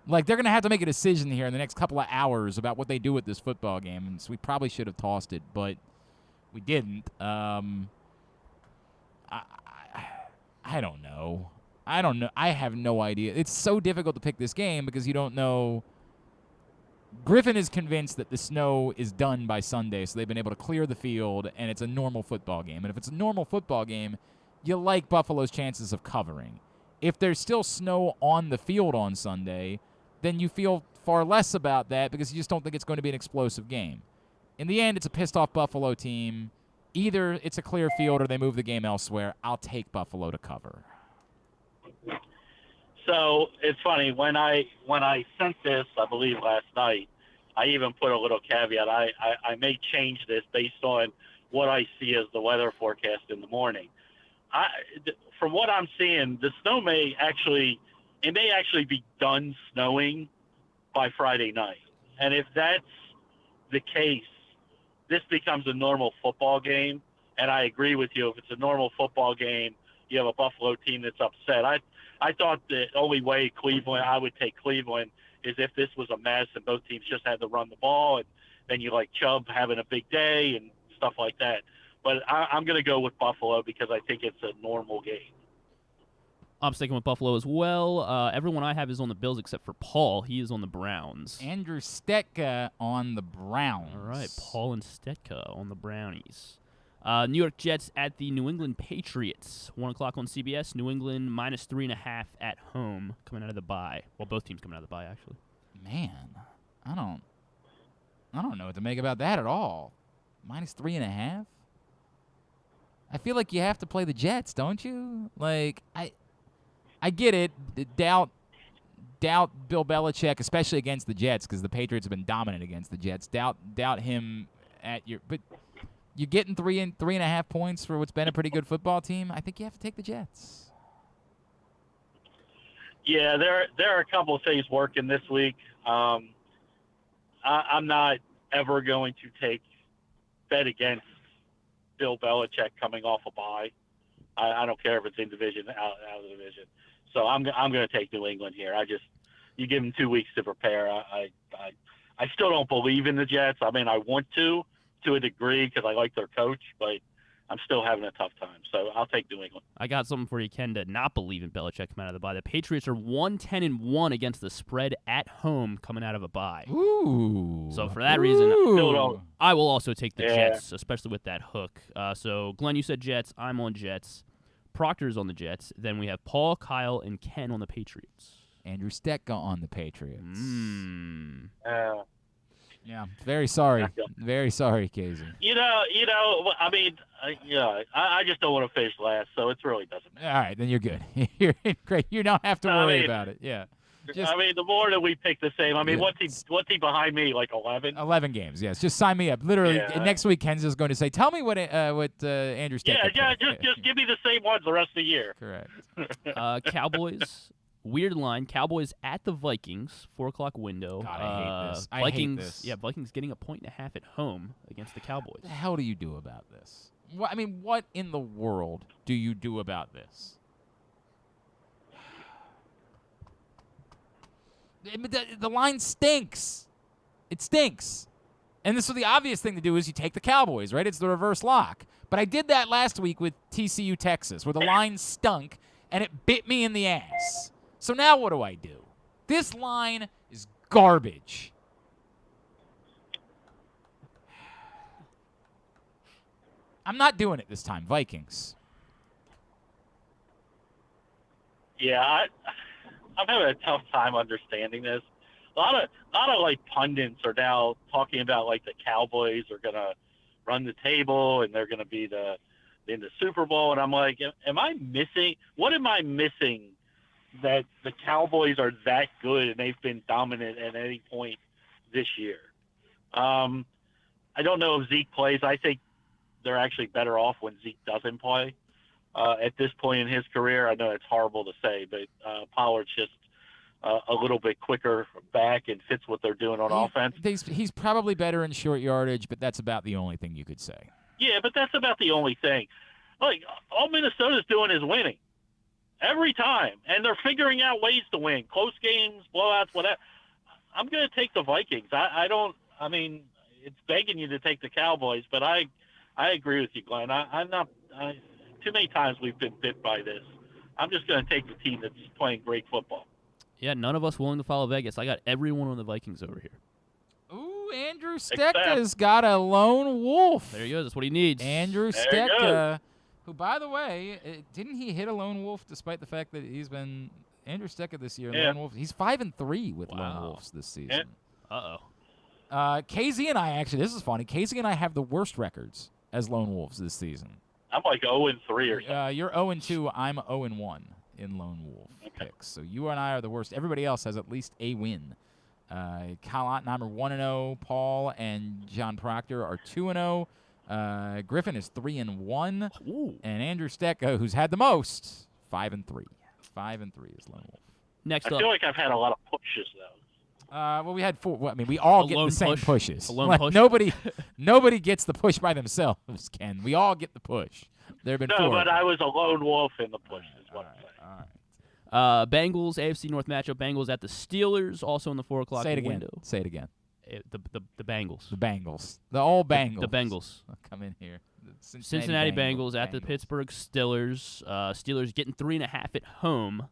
Like, they're going to have to make a decision here in the next couple of hours about what they do with this football game, and so we probably should have tossed it, but we didn't. I don't know. I have no idea. It's so difficult to pick this game because you don't know. Griffin is convinced that the snow is done by Sunday, so they've been able to clear the field, and it's a normal football game. And if it's a normal football game, you like Buffalo's chances of covering. If there's still snow on the field on Sunday, then you feel far less about that because you just don't think it's going to be an explosive game. In the end, it's a pissed-off Buffalo team. Either it's a clear field or they move the game elsewhere. I'll take Buffalo to cover. So it's funny when I sent this, I believe last night, I even put a little caveat. I may change this based on what I see as the weather forecast in the morning. From what I'm seeing, the snow may actually be done snowing by Friday night, and if that's the case, this becomes a normal football game. And I agree with you. If it's a normal football game, you have a Buffalo team that's upset. I thought the only way I would take Cleveland is if this was a mess and both teams just had to run the ball, and then you like Chubb having a big day and stuff like that. But I'm going to go with Buffalo because I think it's a normal game. I'm sticking with Buffalo as well. Everyone I have is on the Bills except for Paul. He is on the Browns. Andrew Stetka on the Browns. All right, Paul and Stetka on the Brownies. New York Jets at the New England Patriots. 1 o'clock on CBS. New England minus 3.5 at home coming out of the bye. Well, both teams coming out of the bye, actually. Man, I don't know what to make about that at all. Minus 3.5? I feel like you have to play the Jets, don't you? Like, I get it. Doubt Bill Belichick, especially against the Jets, because the Patriots have been dominant against the Jets. Doubt him at your. But you're getting 3.5 points for what's been a pretty good football team. I think you have to take the Jets. Yeah, there are a couple of things working this week. I'm not ever going to bet against Bill Belichick coming off a bye. I don't care if it's in division, out of the division. So I'm going to take New England here. You give them 2 weeks to prepare. I still don't believe in the Jets. I mean, I want to a degree because I like their coach, but I'm still having a tough time. So I'll take New England. I got something for you, Ken, to not believe in Belichick coming out of the bye. The Patriots are 1-10-1 against the spread at home coming out of a bye. Ooh. So for that reason, I will also take the Jets, especially with that hook. So, Glenn, you said Jets. I'm on Jets. Proctor's on the Jets. Then we have Paul, Kyle, and Ken on the Patriots. Andrew Stetka on the Patriots. Yeah, very sorry. Very sorry, Casey. I mean, I just don't want to finish last, so it really doesn't matter. All right, then you're good. You're great. You don't have to worry about it. Yeah. The more that we pick the same. I mean, what's he behind me? Like 11? 11 games. Yes. Just sign me up. Literally, next week Ken's is going to say, "Tell me what Andrew Stetka." Yeah. Just give me the same ones the rest of the year. Correct. Cowboys. Weird line. Cowboys at the Vikings. 4 o'clock window. God, I hate this. Vikings, hate this. Yeah, Vikings getting 1.5 at home against the Cowboys. What the hell do you do about this? What in the world do you do about this? The line stinks. It stinks. And so the obvious thing to do is you take the Cowboys, right? It's the reverse lock. But I did that last week with TCU Texas, where the line stunk and it bit me in the ass. So now what do I do? This line is garbage. I'm not doing it this time, Vikings. Yeah, I'm having a tough time understanding this. A lot of like pundits are now talking about like the Cowboys are gonna run the table and they're gonna be in the Super Bowl, and I'm like, am I missing? What am I missing? That the Cowboys are that good and they've been dominant at any point this year. I don't know if Zeke plays. I think they're actually better off when Zeke doesn't play. At this point in his career, I know it's horrible to say, but Pollard's just a little bit quicker back and fits what they're doing on offense. He's probably better in short yardage, but that's about the only thing you could say. Yeah, but that's about the only thing. Like, all Minnesota's doing is winning every time, and they're figuring out ways to win. Close games, blowouts, whatever. I'm going to take the Vikings. I mean, it's begging you to take the Cowboys, but I agree with you, Glenn. I'm not too many times we've been bit by this. I'm just going to take the team that's playing great football. Yeah, none of us willing to follow Vegas. I got everyone on the Vikings over here. Ooh, Andrew Stecca's got a lone wolf. There he goes. That's what he needs. Andrew Stecca, who, by the way, didn't he hit a lone wolf despite the fact that he's been Andrew Stecca this year? Lone wolf. He's 5-3 with lone wolves this season. Uh-oh. KZ and I actually, this is funny. KZ and I have the worst records as lone wolves this season. I'm like 0-3 or something. You're 0-2. I'm 0-1 in lone wolf picks. So you and I are the worst. Everybody else has at least a win. Kyle Ottenheimer 1-0. Paul and John Proctor are 2-0. Griffin is 3-1. Ooh. And Andrew Stecca, who's had the most, 5-3. 5-3 is lone wolf. Next up. I feel like I've had a lot of pushes though. Well, we had 4. Well, I mean, we all get the same pushes. A lone push. Nobody gets the push by themselves, Ken. We all get the push. There have been 4. No, but I was a lone wolf in the push. Is what I'm saying. All right. Bengals AFC North matchup. Bengals at the Steelers, also in the 4 o'clock window. Say it again. The Bengals. The Bengals. The old Bengals. The Bengals. Come in here. Cincinnati Bengals at the Pittsburgh Steelers. Steelers getting 3.5 at home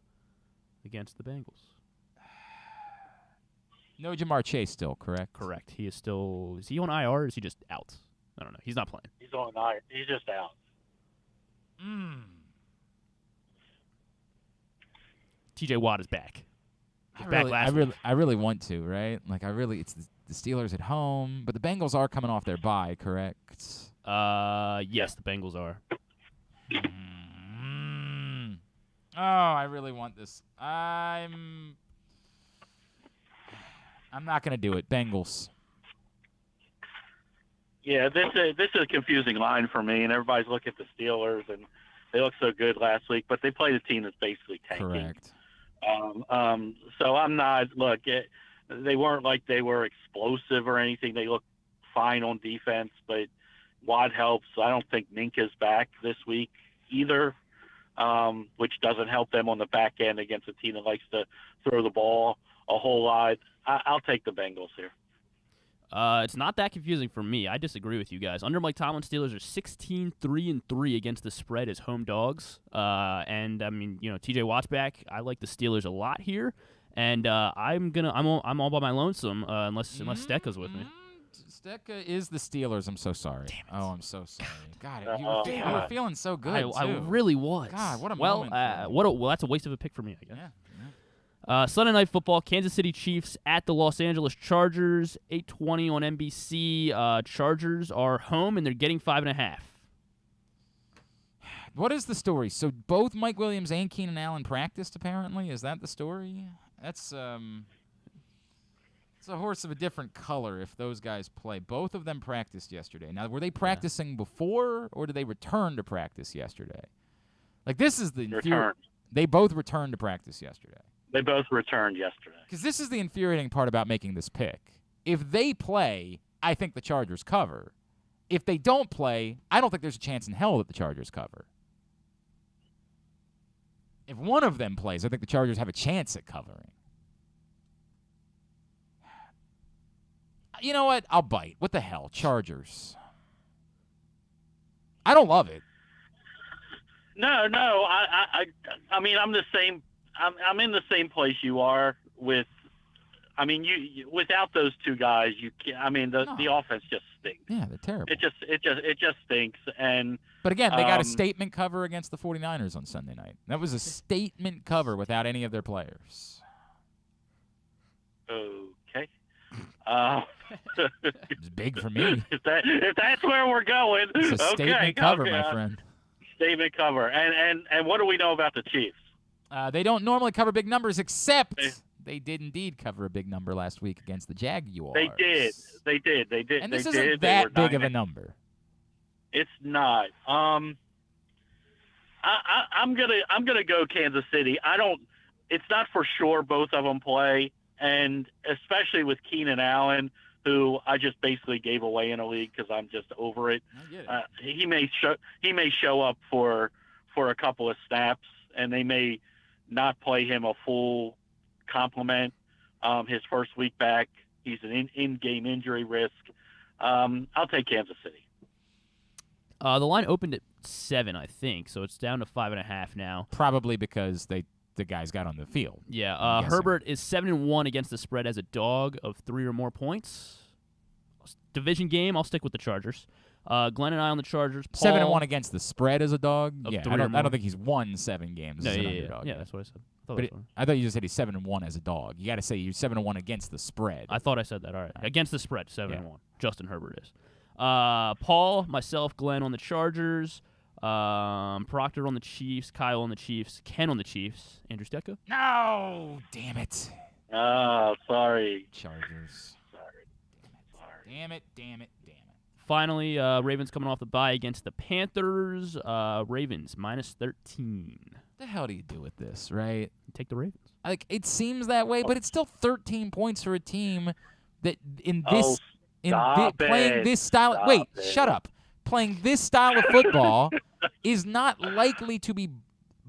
against the Bengals. No Jamar Chase still, correct? Correct. He is still. Is he on IR or is he just out? I don't know. He's not playing. He's on IR. He's just out. TJ Watt is back. I really want to, right? Like it's the Steelers at home, but the Bengals are coming off their bye, correct? Yes, the Bengals are. Oh, I really want this. I'm not going to do it. Bengals. Yeah, this is a confusing line for me, and everybody's looking at the Steelers, and they looked so good last week, but they played a team that's basically tanking. Correct. So I'm not. Look, they weren't like they were explosive or anything. They looked fine on defense, but Watt helps. I don't think Minka's back this week either, which doesn't help them on the back end against a team that likes to throw the ball a whole lot. I'll take the Bengals here. It's not that confusing for me. I disagree with you guys. Under Mike Tomlin, Steelers are 16-3-3 against the spread as home dogs. And I mean, TJ Watt's back. I like the Steelers a lot here, and I'm all by my lonesome unless Stecca's with me. Stecca is the Steelers. I'm so sorry. Damn it. Oh, I'm so sorry. God, you were feeling so good. I really was. God, what a moment. Well, that's a waste of a pick for me, I guess. Yeah. Sunday Night Football, Kansas City Chiefs at the Los Angeles Chargers, 8:20 on NBC. Chargers are home, and they're getting 5.5. What is the story? So both Mike Williams and Keenan Allen practiced, apparently? Is that the story? That's it's a horse of a different color if those guys play. Both of them practiced yesterday. Now, were they practicing before, or did they return to practice yesterday? Like, this is the return. They both returned to practice yesterday. They both returned yesterday. Because this is the infuriating part about making this pick. If they play, I think the Chargers cover. If they don't play, I don't think there's a chance in hell that the Chargers cover. If one of them plays, I think the Chargers have a chance at covering. You know what? I'll bite. What the hell? Chargers. I don't love it. No. I mean, I'm the same. I'm in the same place you are with. I mean, you without those two guys, you can't. I mean, the offense just stinks. Yeah, they're terrible. It just stinks. But again, they got a statement cover against the 49ers on Sunday night. That was a statement cover without any of their players. Okay. It's big for me. If that's where we're going, it's a statement cover, my friend. Statement cover. And what do we know about the Chiefs? They don't normally cover big numbers, except they did indeed cover a big number last week against the Jaguars. They did. And this isn't that big of a number. It's not. I'm gonna go Kansas City. It's not for sure both of them play, and especially with Keenan Allen, who I just basically gave away in a league because I'm just over it. I get it. He may show up for a couple of snaps, and they may not play him a full complement. His first week back, he's an in-game injury risk. I'll take Kansas City. The line opened at 7, I think, so it's down to 5.5 now. Probably because the guys got on the field. Yeah, Herbert is 7-1 against the spread as a dog of 3 or more points. Division game, I'll stick with the Chargers. Glenn and I on the Chargers. 7-1 against the spread as a dog. Yeah, I don't think he's won 7 games as an underdog. Yeah, that's what I said. I thought you just said he's 7-1 as a dog. You got to say you're 7-1 against the spread. I thought I said that. All right, against the spread, 7-1. Justin Herbert is. Paul, myself, Glenn on the Chargers. Proctor on the Chiefs. Kyle on the Chiefs. Ken on the Chiefs. Andrew Stecco. No, damn it. Oh, sorry. Chargers. Damn it. Finally, Ravens coming off the bye against the Panthers. Ravens -13. The hell do you do with this, right? You take the Ravens. Like, it seems that way, but it's still 13 points for a team that playing this style. Shut up. Playing this style of football is not likely to be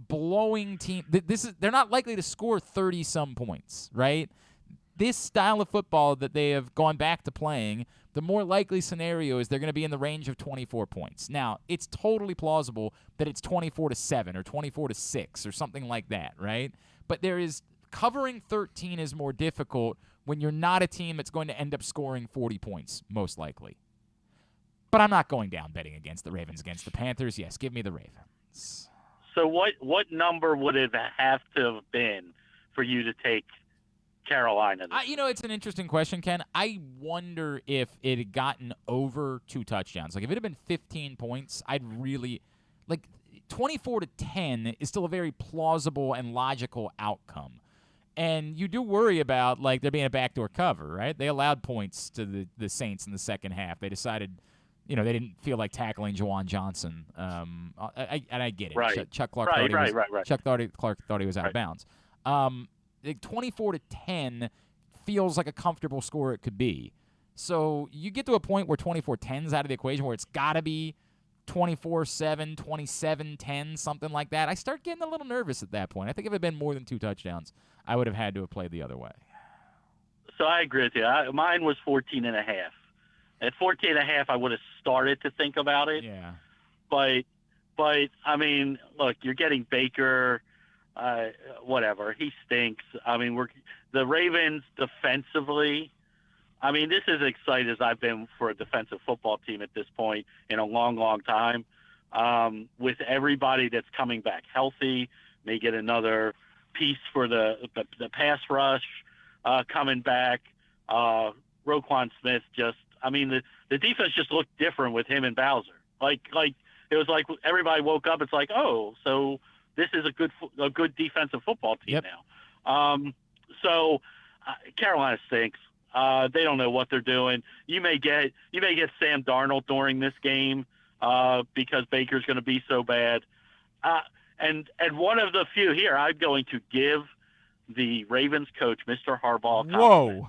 blowing team. They're not likely to score 30-some points, right? This style of football that they have gone back to playing, the more likely scenario is they're going to be in the range of 24 points. Now, it's totally plausible that it's 24-7 or 24-6 or something like that, right? But covering 13 is more difficult when you're not a team that's going to end up scoring 40 points, most likely. But I'm not going down betting against the Ravens against the Panthers. Yes, give me the Ravens. So what number would it have to have been for you to take Carolina? It's an interesting question, Ken. I wonder if it had gotten over 2 touchdowns. Like, if it had been 15 points, I'd really – 24-10 is still a very plausible and logical outcome. And you do worry about, there being a backdoor cover, right? They allowed points to the Saints in the second half. They decided – they didn't feel like tackling Juwan Johnson. I get it. Right. Chuck Clark thought he was out of bounds. 24-10 feels like a comfortable score it could be. So you get to a point where 24-10 is out of the equation, where it's got to be 24-7, 27-10, something like that. I start getting a little nervous at that point. I think if it had been more than 2 touchdowns, I would have had to have played the other way. So I agree with you. Mine was 14.5. At 14.5, I would have started to think about it. Yeah. But I mean, look, you're getting Baker. Whatever. He stinks. I mean, the Ravens defensively. I mean, this is as excited as I've been for a defensive football team at this point in a long, long time. With everybody that's coming back healthy, may get another piece for the pass rush coming back. Roquan Smith the defense just looked different with him and Bowser. Like it was like everybody woke up. It's like, oh, so this is a good defensive football team now. So Carolina stinks. They don't know what they're doing. You may get Sam Darnold during this game because Baker's going to be so bad. And one of the few here, I'm going to give the Ravens coach, Mr. Harbaugh, a compliment.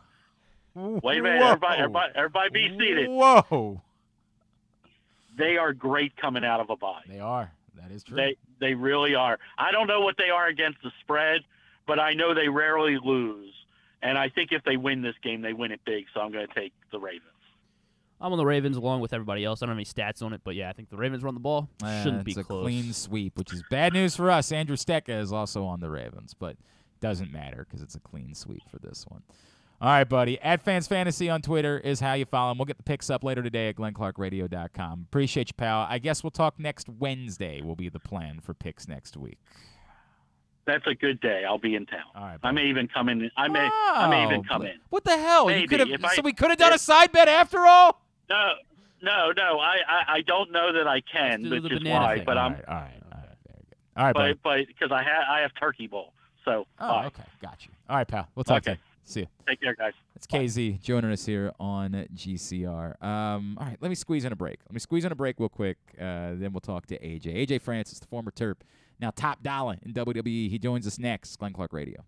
Whoa. Wait a minute, everybody be seated. Whoa. They are great coming out of a bye. They are. That is true. They really are. I don't know what they are against the spread, but I know they rarely lose. And I think if they win this game, they win it big, so I'm going to take the Ravens. I'm on the Ravens along with everybody else. I don't have any stats on it, but yeah, I think the Ravens run the ball. Shouldn't be close. It's a clean sweep, which is bad news for us. Andrew Stecca is also on the Ravens, but doesn't matter because it's a clean sweep for this one. All right, buddy. At Fans Fantasy on Twitter is how you follow him. We'll get the picks up later today at glennclarkradio.com. Appreciate you, pal. I guess we'll talk next Wednesday will be the plan for picks next week. That's a good day. I'll be in town. All right, I may even come in. I may even come in. What the hell? Maybe. So we could have done a side bet after all? No. I don't know that I can, which is why. Thing. But all right, very good. All right, buddy. But because I have turkey bowl. So. Oh, okay. Got you. All right, pal. We'll talk to you. See you. Take care, guys. It's KZ joining us here on GCR. All right, let me squeeze in a break. Real quick. Then we'll talk to AJ. AJ Francis, the former Terp, now top Dolla in WWE. He joins us next. Glenn Clark Radio.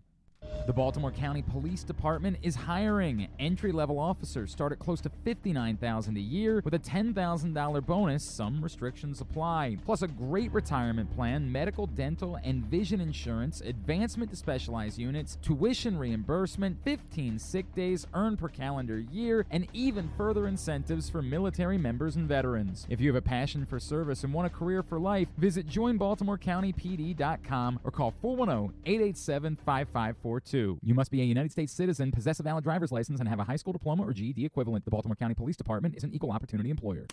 The Baltimore County Police Department is hiring. Entry-level officers start at close to $59,000 a year with a $10,000 bonus. Some restrictions apply. Plus a great retirement plan, medical, dental, and vision insurance, advancement to specialized units, tuition reimbursement, 15 sick days earned per calendar year, and even further incentives for military members and veterans. If you have a passion for service and want a career for life, visit joinbaltimorecountypd.com or call 410-887-5542. You must be a United States citizen, possess a valid driver's license, and have a high school diploma or GED equivalent. The Baltimore County Police Department is an equal opportunity employer.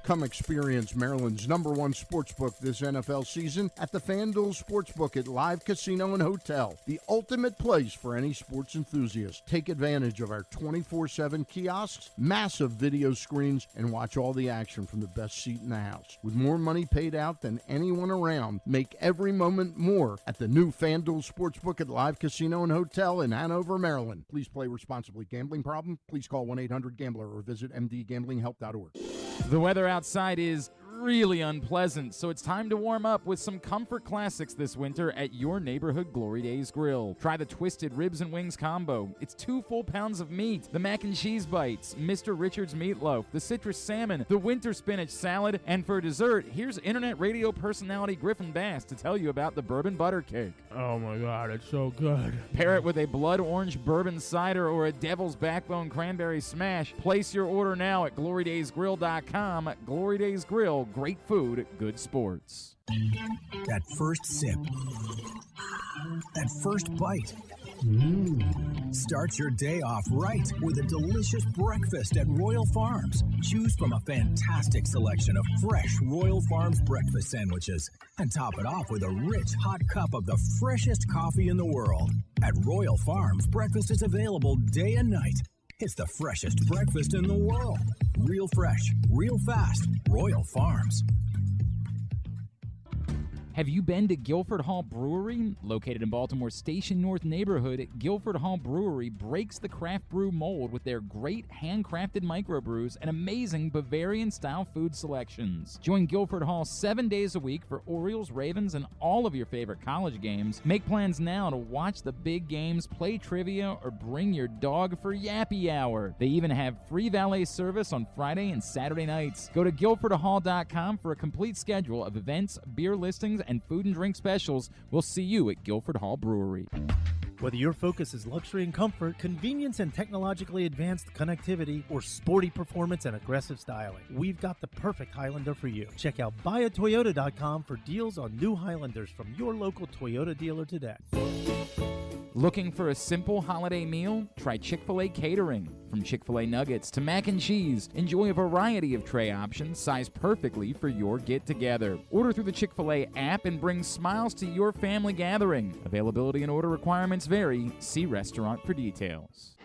Come experience Maryland's #1 sportsbook this NFL season at the FanDuel Sportsbook at Live Casino and Hotel, the ultimate place for any sports enthusiast. Take advantage of our 24/7 kiosks, massive video screens, and watch all the action from the best seat in the house. With more money paid out than anyone around, make every moment more at the new FanDuel Sportsbook at Live Casino and Hotel in Hanover, Maryland. Please play responsibly. Gambling problem? Please call 1-800-GAMBLER or visit mdgamblinghelp.org. The weather outside is really unpleasant, so it's time to warm up with some comfort classics this winter at your neighborhood Glory Days Grill. Try the Twisted Ribs and Wings combo. It's 2 full pounds of meat, the mac and cheese bites, Mr. Richards meatloaf, the citrus salmon, the winter spinach salad, and for dessert, here's internet radio personality Griffin Bass to tell you about the bourbon butter cake. Oh my God, it's so good. Pair it with a blood orange bourbon cider or a devil's backbone cranberry smash. Place your order now at glorydaysgrill.com. Glory Days Grill. Great food, good sports. That first sip. That first bite. Start your day off right with a delicious breakfast at Royal Farms. Choose from a fantastic selection of fresh Royal Farms breakfast sandwiches and top it off with a rich hot cup of the freshest coffee in the world. At Royal Farms, breakfast is available day and night. It's the freshest breakfast in the world. Real fresh, real fast. Royal Farms. Have you been to Guilford Hall Brewery? Located in Baltimore's Station North neighborhood, Guilford Hall Brewery breaks the craft brew mold with their great handcrafted microbrews and amazing Bavarian-style food selections. Join Guilford Hall 7 days a week for Orioles, Ravens, and all of your favorite college games. Make plans now to watch the big games, play trivia, or bring your dog for Yappy Hour. They even have free valet service on Friday and Saturday nights. Go to guilfordhall.com for a complete schedule of events, beer listings, and food and drink specials. We'll see you at Guilford Hall Brewery. Whether your focus is luxury and comfort, convenience and technologically advanced connectivity, or sporty performance and aggressive styling, we've got the perfect Highlander for you. Check out buyatoyota.com for deals on new Highlanders from your local Toyota dealer today. Looking for a simple holiday meal? Try Chick-fil-A Catering. From Chick-fil-A nuggets to mac and cheese, enjoy a variety of tray options sized perfectly for your get-together. Order through the Chick-fil-A app and bring smiles to your family gathering. Availability and order requirements vary. See restaurant for details.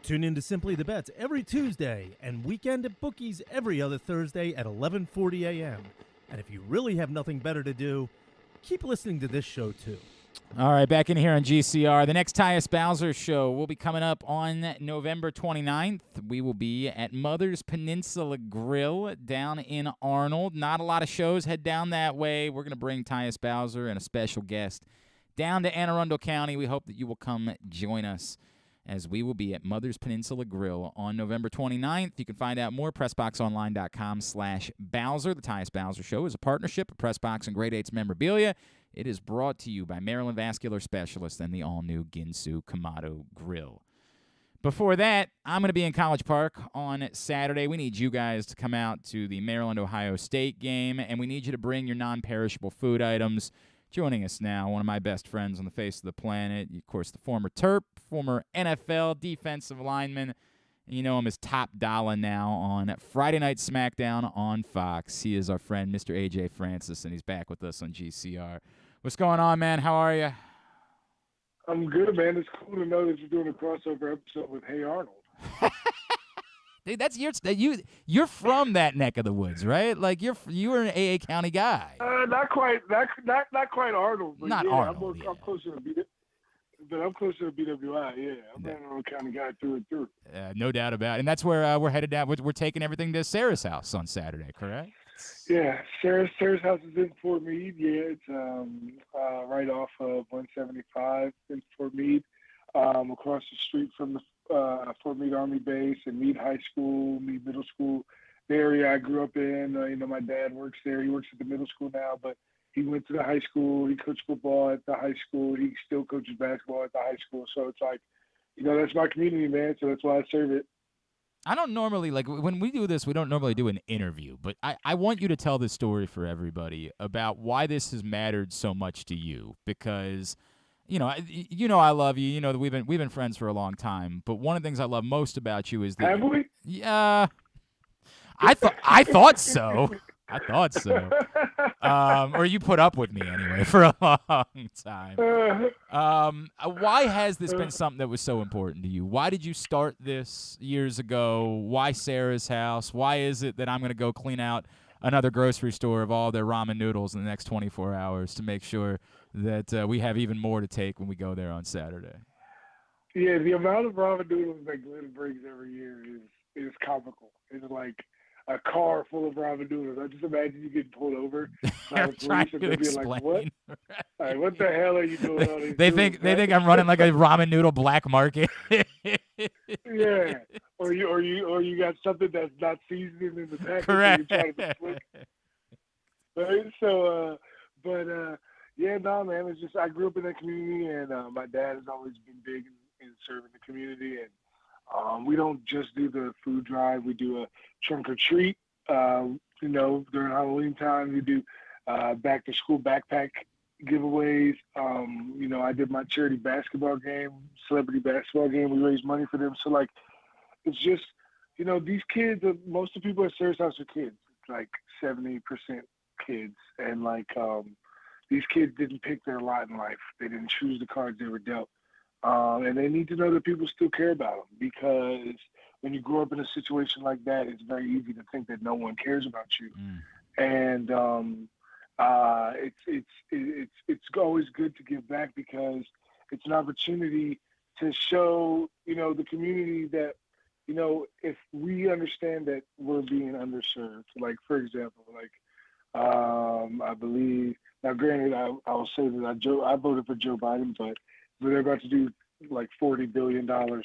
Tune in to Simply the Bets every Tuesday and Weekend at Bookies every other Thursday at 11:40 a.m. And if you really have nothing better to do, keep listening to this show too. All right, back in here on GCR. The next Tyus Bowser show will be coming up on November 29th. We will be at Mother's Peninsula Grill down in Arnold. Not a lot of shows head down that way. We're going to bring Tyus Bowser and a special guest down to Anne Arundel County. We hope that you will come join us as we will be at Mother's Peninsula Grill on November 29th. You can find out more at PressBoxOnline.com/Bowser. The Tyus Bowser Show is a partnership of PressBox and Grade 8's memorabilia. It is brought to you by Maryland Vascular Specialists and the all-new Ginsu Kamado Grill. Before that, I'm going to be in College Park on Saturday. We need you guys to come out to the Maryland-Ohio State game, and we need you to bring your non-perishable food items. Joining us now, one of my best friends on the face of the planet, of course, the former Terp, former NFL defensive lineman. You know him as Top Dolla now on Friday Night SmackDown on Fox. He is our friend, Mr. AJ Francis, and he's back with us on GCR. What's going on, man? How are you? I'm good, man. It's cool to know that you're doing a crossover episode with Hey Arnold. Dude, that's you're from that neck of the woods, right? Like you were an AA County guy. Not quite Arnold. But Not yeah, Arnold. I'm closer to BWI. Yeah, I'm an Arnold County guy through and through. No doubt about it. And that's where we're headed at. We're taking everything to Sara's house on Saturday, correct? Yeah, Sara's house is in Fort Meade. Yeah, it's right off of 175 in Fort Meade, across the street from the Fort Meade Army Base and Meade High School, Meade Middle School, the area I grew up in. My dad works there. He works at the middle school now, but he went to the high school. He coached football at the high school. He still coaches basketball at the high school. So it's like, that's my community, man. So that's why I serve it. I don't normally, when we do this, we don't normally do an interview, but I want you to tell this story for everybody about why this has mattered so much to you, because I love you. You know that we've been friends for a long time. But one of the things I love most about you is that. Have we? Yeah. I thought so. I thought so. Or you put up with me anyway for a long time. Why has this been something that was so important to you? Why did you start this years ago? Why Sara's house? Why is it that I'm going to go clean out another grocery store of all their ramen noodles in the next 24 hours to make sure that we have even more to take when we go there on Saturday? Yeah, the amount of ramen noodles that Glenn brings every year is comical. It's like a car full of ramen noodles. I just imagine you getting pulled over by the police and they'll be like, "What? Like, what the hell are you doing on these They noodles, think I'm running like a ramen noodle black market." Yeah, or you got something that's not seasoned in the package. Correct. So you're trying to flick. Right. So, yeah, no, man. It's just I grew up in that community, and my dad has always been big in serving the community, and we don't just do the food drive. We do a trunk or treat. During Halloween time, we do back to school backpack giveaways. I did my charity basketball game, celebrity basketball game. We raised money for them. So it's just, these kids, most of the people at Sara's house are kids. It's like 70% kids. And these kids didn't pick their lot in life. They didn't choose the cards they were dealt. And they need to know that people still care about them, because when you grow up in a situation like that, it's very easy to think that no one cares about you. And it's always good to give back, because it's an opportunity to show, the community that, if we understand that we're being underserved. Like, for example, I believe, now granted, I will say that I voted for Joe Biden, but they're about to do like $40 billion to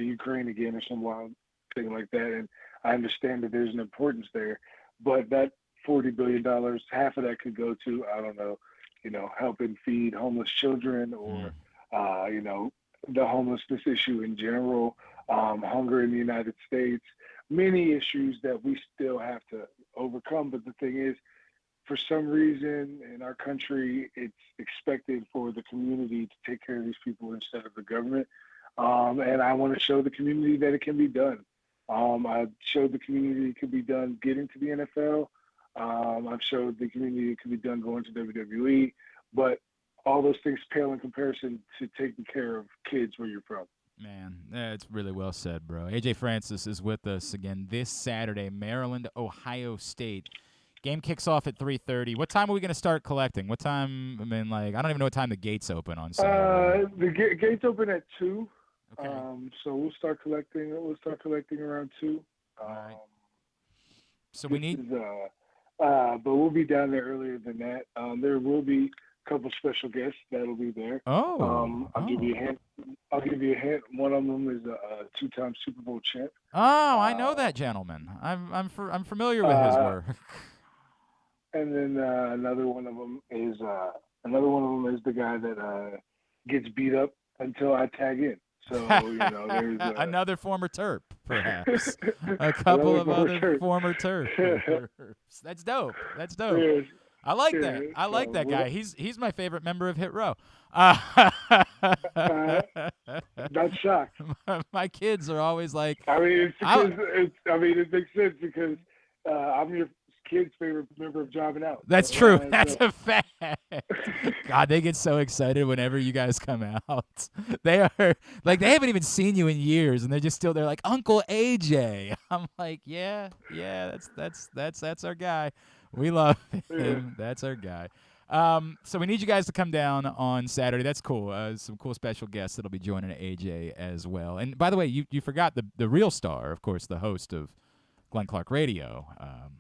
Ukraine again, or some wild thing like that. And I understand that there's an importance there, but that $40 billion, half of that could go to, I don't know, helping feed homeless children, or, the homelessness issue in general, hunger in the United States, many issues that we still have to overcome. But the thing is, for some reason in our country, it's expected for the community to take care of these people instead of the government. And I want to show the community that it can be done. I showed the community it can be done getting to the NFL. I've showed the community it can be done going to WWE. But all those things pale in comparison to taking care of kids where you're from. Man, it's really well said, bro. AJ Francis is with us again this Saturday, Maryland, Ohio State. Game kicks off at 3:30. What time are we going to start collecting? What time? I don't even know what time the gates open on Saturday. The gates open at 2. Okay. So we'll start collecting around 2. All right. So we need. But we'll be down there earlier than that. There will be a couple special guests that'll be there. I'll give you a hint. One of them is a 2-time Super Bowl champ. Oh, I know that gentleman. I'm familiar with his work. And then another one of them is the guy that gets beat up until I tag in. So there's another former Terp, perhaps. A couple of other former Terps. That's dope. There's I like that. I like that guy. He's my favorite member of Hit Row. Not shocked. My kids are always like. I mean, it makes sense because I'm your kid's favorite member of Jobbing Out. That's true. That's a fact. God, they get so excited whenever you guys come out. They are like they haven't even seen you in years, and they're like Uncle AJ. I'm like, yeah, that's our guy. We love him. That's our guy. So we need you guys to come down on Saturday. That's cool. Some cool special guests that'll be joining AJ as well. And by the way, you forgot the real star, of course, the host of Glenn Clark Radio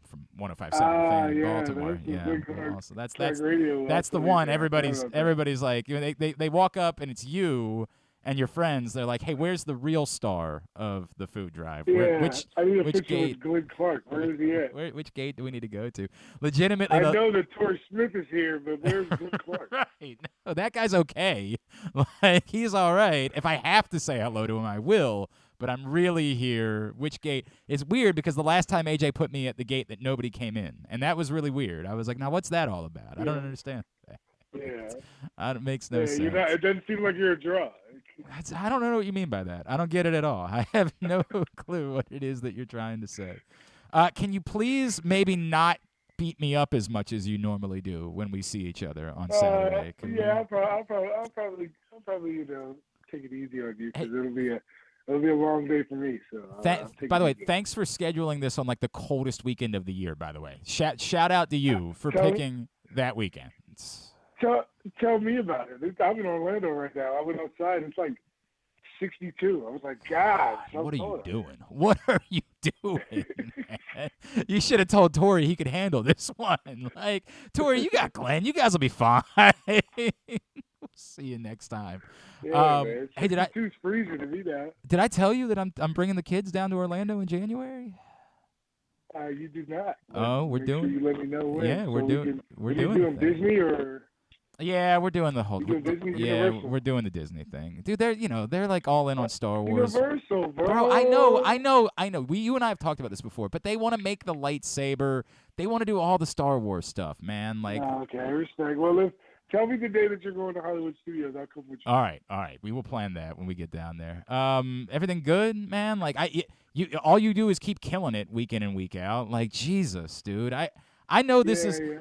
from 105.7 Fan in Baltimore. So that's the one. Everybody's like, they walk up and it's you and your friends. They're like, hey, where's the real star of the food drive? Which gate? Glenn Clark. Where is he at? Which gate do we need to go to? Legitimately, I know that Torrey Smith is here, but where's Glenn Clark? Right. No, that guy's okay. Like, he's all right. If I have to say hello to him, I will. But I'm really here. Which gate? It's weird because the last time AJ put me at the gate that nobody came in, and that was really weird. I was like, now what's that all about? I don't understand. Yeah. It makes no sense. It doesn't seem like you're a draw. I don't know what you mean by that. I don't get it at all. I have no clue what it is that you're trying to say. Can you please maybe not beat me up as much as you normally do when we see each other on Saturday? I'll probably take it easy on you because it'll be a long day for me. So by the way, thanks for scheduling this on like the coldest weekend of the year. By the way, shout out to you for picking that weekend. Tell me about it. I'm in Orlando right now. I went outside. It's like 62. I was like, God. What are you doing? What are you doing, man? You should have told Tori he could handle this one. Like, Tori, you got Glenn. You guys will be fine. We'll see you next time. Yeah, man. Hey, it's freezing to me now. Did I tell you that I'm bringing the kids down to Orlando in January? You did not. Oh, we're doing. Sure you let me know when. Yeah, we're doing. We're doing Disney or. Yeah, we're doing the whole. Universal? We're doing the Disney thing, dude. They're like all in on Star Wars. Universal, bro. I know. You and I have talked about this before, but they want to make the lightsaber. They want to do all the Star Wars stuff, man. Like. Okay, respect. Well, tell me the day that you're going to Hollywood Studios. I'll come with you. All right. We will plan that when we get down there. Everything good, man? Like all you do is keep killing it week in and week out. Like Jesus, dude. I know this is. Yeah.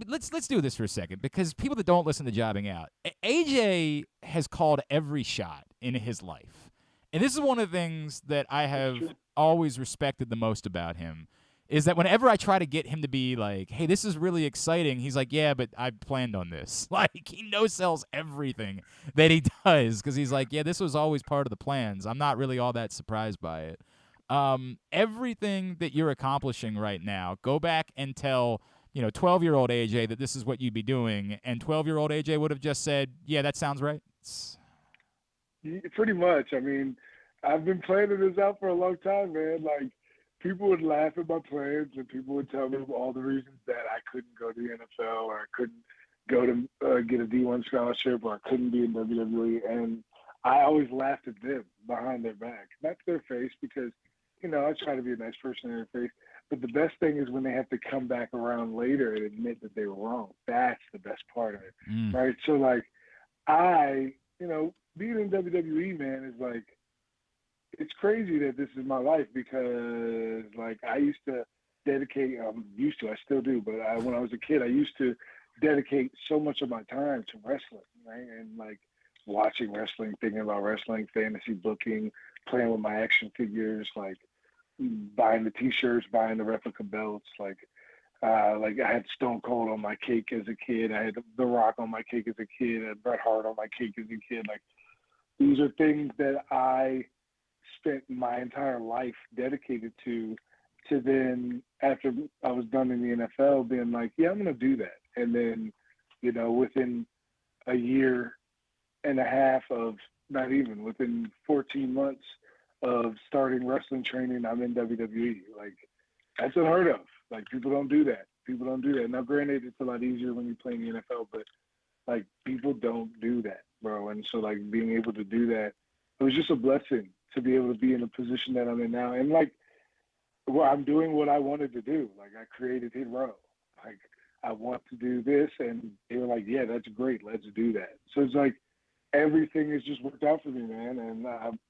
Let's do this for a second because people that don't listen to Jobbing Out, AJ has called every shot in his life, and this is one of the things that I have always respected the most about him. Is that whenever I try to get him to be like, hey, this is really exciting, he's like, yeah, but I planned on this. Like, he no-sells everything that he does because he's like, yeah, this was always part of the plans. I'm not really all that surprised by it. Everything that you're accomplishing right now, go back and tell, 12-year-old AJ that this is what you'd be doing, and 12-year-old AJ would have just said, yeah, that sounds right. Pretty much. I mean, I've been planning this out for a long time, man. Like, people would laugh at my plans, and people would tell me all the reasons that I couldn't go to the NFL or I couldn't go to get a D1 scholarship or I couldn't be in WWE. And I always laughed at them behind their back, not to their face, because, I try to be a nice person in their face. But the best thing is when they have to come back around later and admit that they were wrong. That's the best part of it, right? So, like, being in WWE, man, is like, it's crazy that this is my life because, like, I used to dedicate, I still do, but when I was a kid, I used to dedicate so much of my time to wrestling, right? And, like, watching wrestling, thinking about wrestling, fantasy booking, playing with my action figures, like, buying the T-shirts, buying the replica belts, like I had Stone Cold on my cake as a kid. I had The Rock on my cake as a kid. I had Bret Hart on my cake as a kid. Like, these are things that I spent my entire life dedicated to then after I was done in the NFL being like, yeah, I'm going to do that. And then, within a year and a half of, not even, within 14 months of starting wrestling training, I'm in WWE. Like, that's unheard of. Like, people don't do that. Now, granted, it's a lot easier when you play in the NFL, but, like, people don't do that, bro. And so, like, being able to do that, it was just a blessing to be able to be in the position that I'm in now. And, like, I'm doing what I wanted to do. Like, I created Hit Row. Like, I want to do this. And they were like, yeah, that's great. Let's do that. So it's like everything has just worked out for me, man. And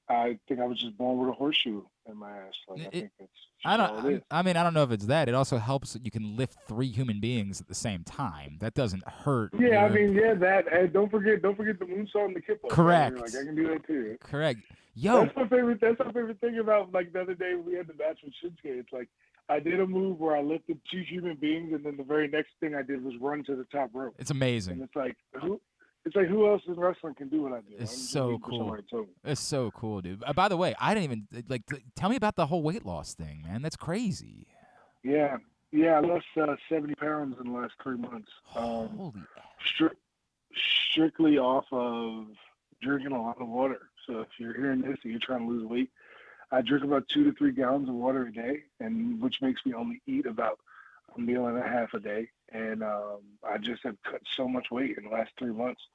I think I was just born with a horseshoe in my ass. Like, I think that's all it is. I mean, I don't know if it's that. It also helps that you can lift 3 human beings at the same time. That doesn't hurt. Yeah, I mean, that. And don't forget the moonsault and the kip up. Correct. Like, I can do that too. Correct. Yo, that's my favorite thing about, like, the other day we had the match with Shinsuke. It's like I did a move where I lifted 2 human beings, and then the very next thing I did was run to the top rope. It's amazing. And it's like who else in wrestling can do what I do? It's so cool. It's so cool, dude. By the way, I didn't even tell me about the whole weight loss thing, man. That's crazy. Yeah, I lost 70 pounds in the last 3 months. Holy. Strictly off of drinking a lot of water. So if you're hearing this and you're trying to lose weight, I drink about 2 to 3 gallons of water a day, and which makes me only eat about a meal and a half a day. And I just have cut so much weight in the last 3 months.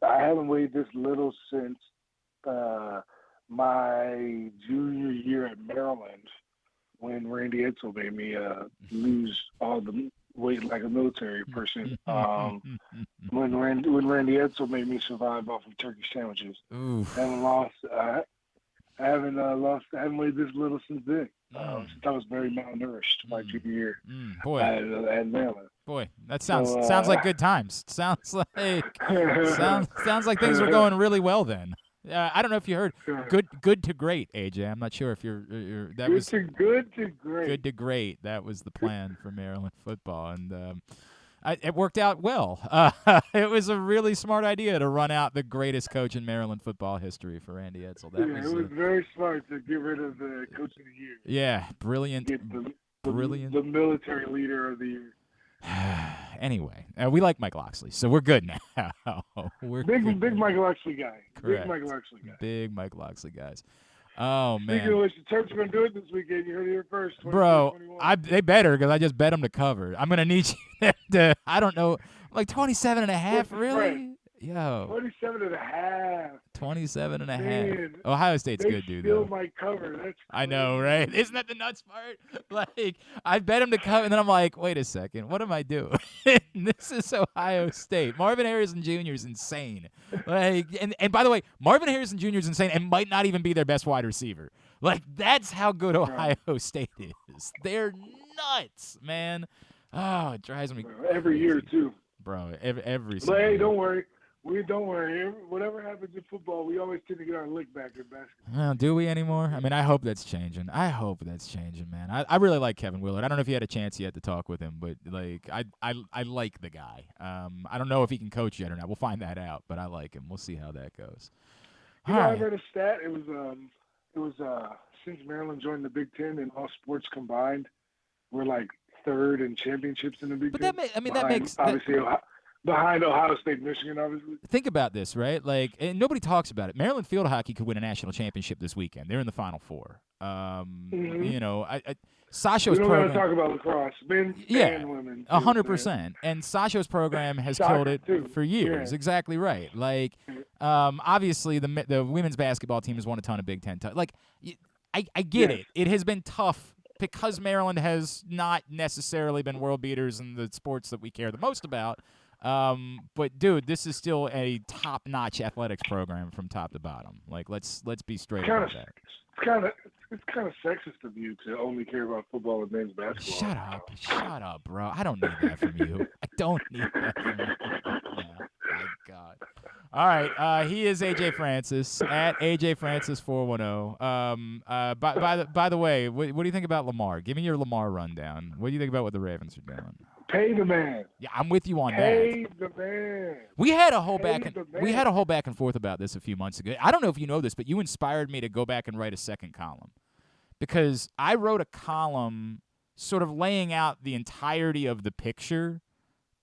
I haven't weighed this little since my junior year at Maryland, when Randy Edsel made me lose all the weight like a military person. When Randy Edsel made me survive off of turkey sandwiches. Oof. I haven't weighed this little since then. Since I was very malnourished my junior year at Maryland. Boy, that sounds like good times. Sounds like things were going really well then. I don't know if you heard good to great, AJ. I'm not sure if you're that was good to great. Good to great. That was the plan for Maryland football, and it worked out well. It was a really smart idea to run out the greatest coach in Maryland football history for Randy Edsel. It was very smart to get rid of the coach of the year. Yeah, brilliant. Brilliant. The military leader of the year. Anyway, we like Mike Loxley, so we're good now. Big Mike Loxley guy. Correct. Big Mike Loxley guy. Big Mike Loxley guys. Oh, man. Speaking of which, the Terps are going to do it this weekend. You heard it here first. Bro, they better, because I just bet them to cover. I'm going to need you to, I don't know, like 27.5, really? Yo. 27.5. 27.5. Man, Ohio State's good, dude. They still though. might cover. That's crazy. I know, right? Isn't that the nuts part? Like, I bet him to cover, and then I'm like, wait a second. What am I doing? This is Ohio State. Marvin Harrison Jr. is insane. Like, and by the way, Marvin Harrison Jr. is insane and might not even be their best wide receiver. Like, that's how good Ohio State is. They're nuts, man. Oh, it drives me crazy. Every year, too. Bro, every But hey, year. don't worry. Don't worry. Whatever happens in football, we always tend to get our lick back in basketball. Well, do we anymore? I mean, I hope that's changing. Man. I really like Kevin Willard. I don't know if you had a chance yet to talk with him, but like I like the guy. I don't know if he can coach yet or not. We'll find that out, but I like him. We'll see how that goes. I read a stat. It was since Maryland joined the Big Ten in all sports combined, we're like third in championships in the Big Ten. But that makes obviously behind Ohio State, Michigan, obviously. Think about this, right? Like, and nobody talks about it. Maryland field hockey could win a national championship this weekend. They're in the Final Four. You know, Sasho's program. We don't want to talk about lacrosse, men and women. 100%. And Sasho's program has killed it for years. Yeah. Exactly right. Like, obviously the women's basketball team has won a ton of Big Ten. Like, I get it. It has been tough because Maryland has not necessarily been world beaters in the sports that we care the most about. But dude, this is still a top-notch athletics program from top to bottom. Like, let's be straight about that. It's kind of sexist of you to only care about football and men's basketball. Shut up, bro. I don't need that from you. I don't need that from you. My God. All right, he is AJ Francis at AJ Francis 410. By the way, what do you think about Lamar? Give me your Lamar rundown. What do you think about what the Ravens are doing? Pay the man. Yeah, I'm with you on that. Pay the man. We had a whole back and forth about this a few months ago. I don't know if you know this, but you inspired me to go back and write a second column, because I wrote a column sort of laying out the entirety of the picture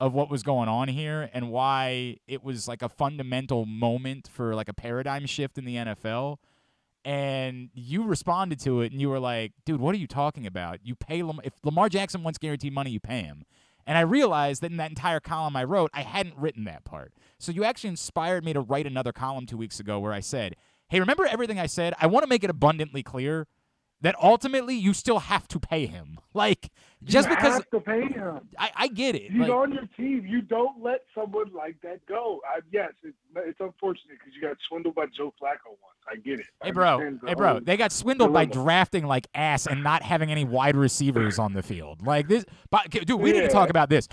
of what was going on here and why it was like a fundamental moment for like a paradigm shift in the NFL. And you responded to it, and you were like, dude, what are you talking about? You pay if Lamar Jackson wants guaranteed money, you pay him. And I realized that in that entire column I wrote, I hadn't written that part. So you actually inspired me to write another column 2 weeks ago where I said, hey, remember everything I said? I want to make it abundantly clear that ultimately you still have to pay him. Like, just you because have to pay him. I get it. He's like, on your team. You don't let someone like that go. Yes, it's unfortunate because you got swindled by Joe Flacco once. I get it. Hey, bro, they got swindled by drafting like ass and not having any wide receivers on the field. Like this, but dude, we need to talk about this.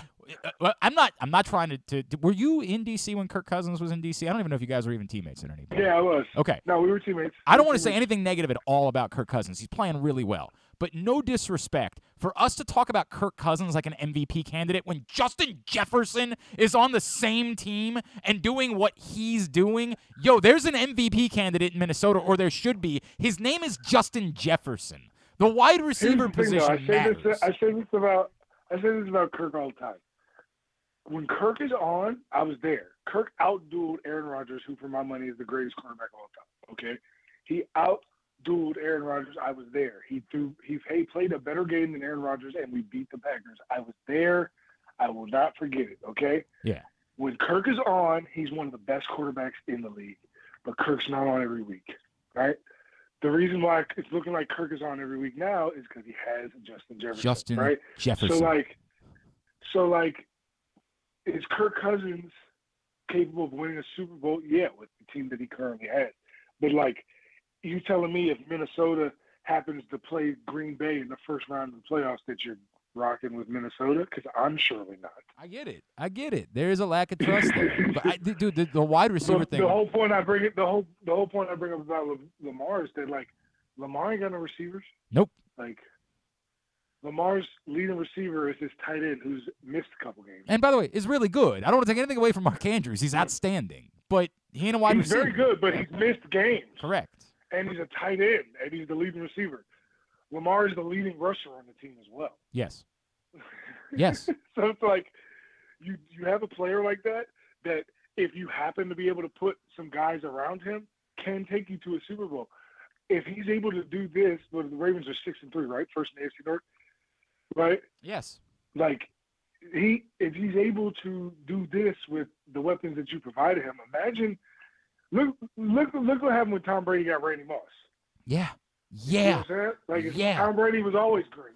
I'm not trying to. Were you in DC when Kirk Cousins was in DC? I don't even know if you guys were even teammates in any. Yeah, I was. Okay. No, we were teammates. I don't want to say anything negative at all about Kirk Cousins. He's playing really well. But no disrespect, for us to talk about Kirk Cousins like an MVP candidate when Justin Jefferson is on the same team and doing what he's doing, there's an MVP candidate in Minnesota, or there should be. His name is Justin Jefferson. The wide receiver position matters. I say this about Kirk all the time. When Kirk is on, I was there. Kirk outdueled Aaron Rodgers, who for my money is the greatest quarterback of all time. Okay, he outdueled Aaron Rodgers. I was there. He played a better game than Aaron Rodgers, and we beat the Packers. I was there. I will not forget it. Okay. Yeah. When Kirk is on, he's one of the best quarterbacks in the league. But Kirk's not on every week, right? The reason why it's looking like Kirk is on every week now is because he has Justin Jefferson. Right? Jefferson. So is Kirk Cousins capable of winning a Super Bowl? Yeah, with the team that he currently has. But, you telling me if Minnesota happens to play Green Bay in the first round of the playoffs that you're rocking with Minnesota? Because I'm surely not. I get it. There is a lack of trust there. But dude, the wide receiver thing. The whole point I bring up about Lamar is that Lamar ain't got no receivers. Nope. Lamar's leading receiver is his tight end who's missed a couple games. And by the way, is really good. I don't want to take anything away from Mark Andrews. He's outstanding. But he ain't a wide receiver. He's very good, but he's missed games. Correct. And he's a tight end, and he's the leading receiver. Lamar is the leading rusher on the team as well. Yes. Yes. So it's you have a player like that if you happen to be able to put some guys around him, can take you to a Super Bowl. If he's able to do this, the Ravens are 6-3, right? First in the AFC North. Right? Yes. If he's able to do this with the weapons that you provided him, imagine look what happened when Tom Brady got Randy Moss. Yeah. Yeah. You know what I'm saying? Tom Brady was always great.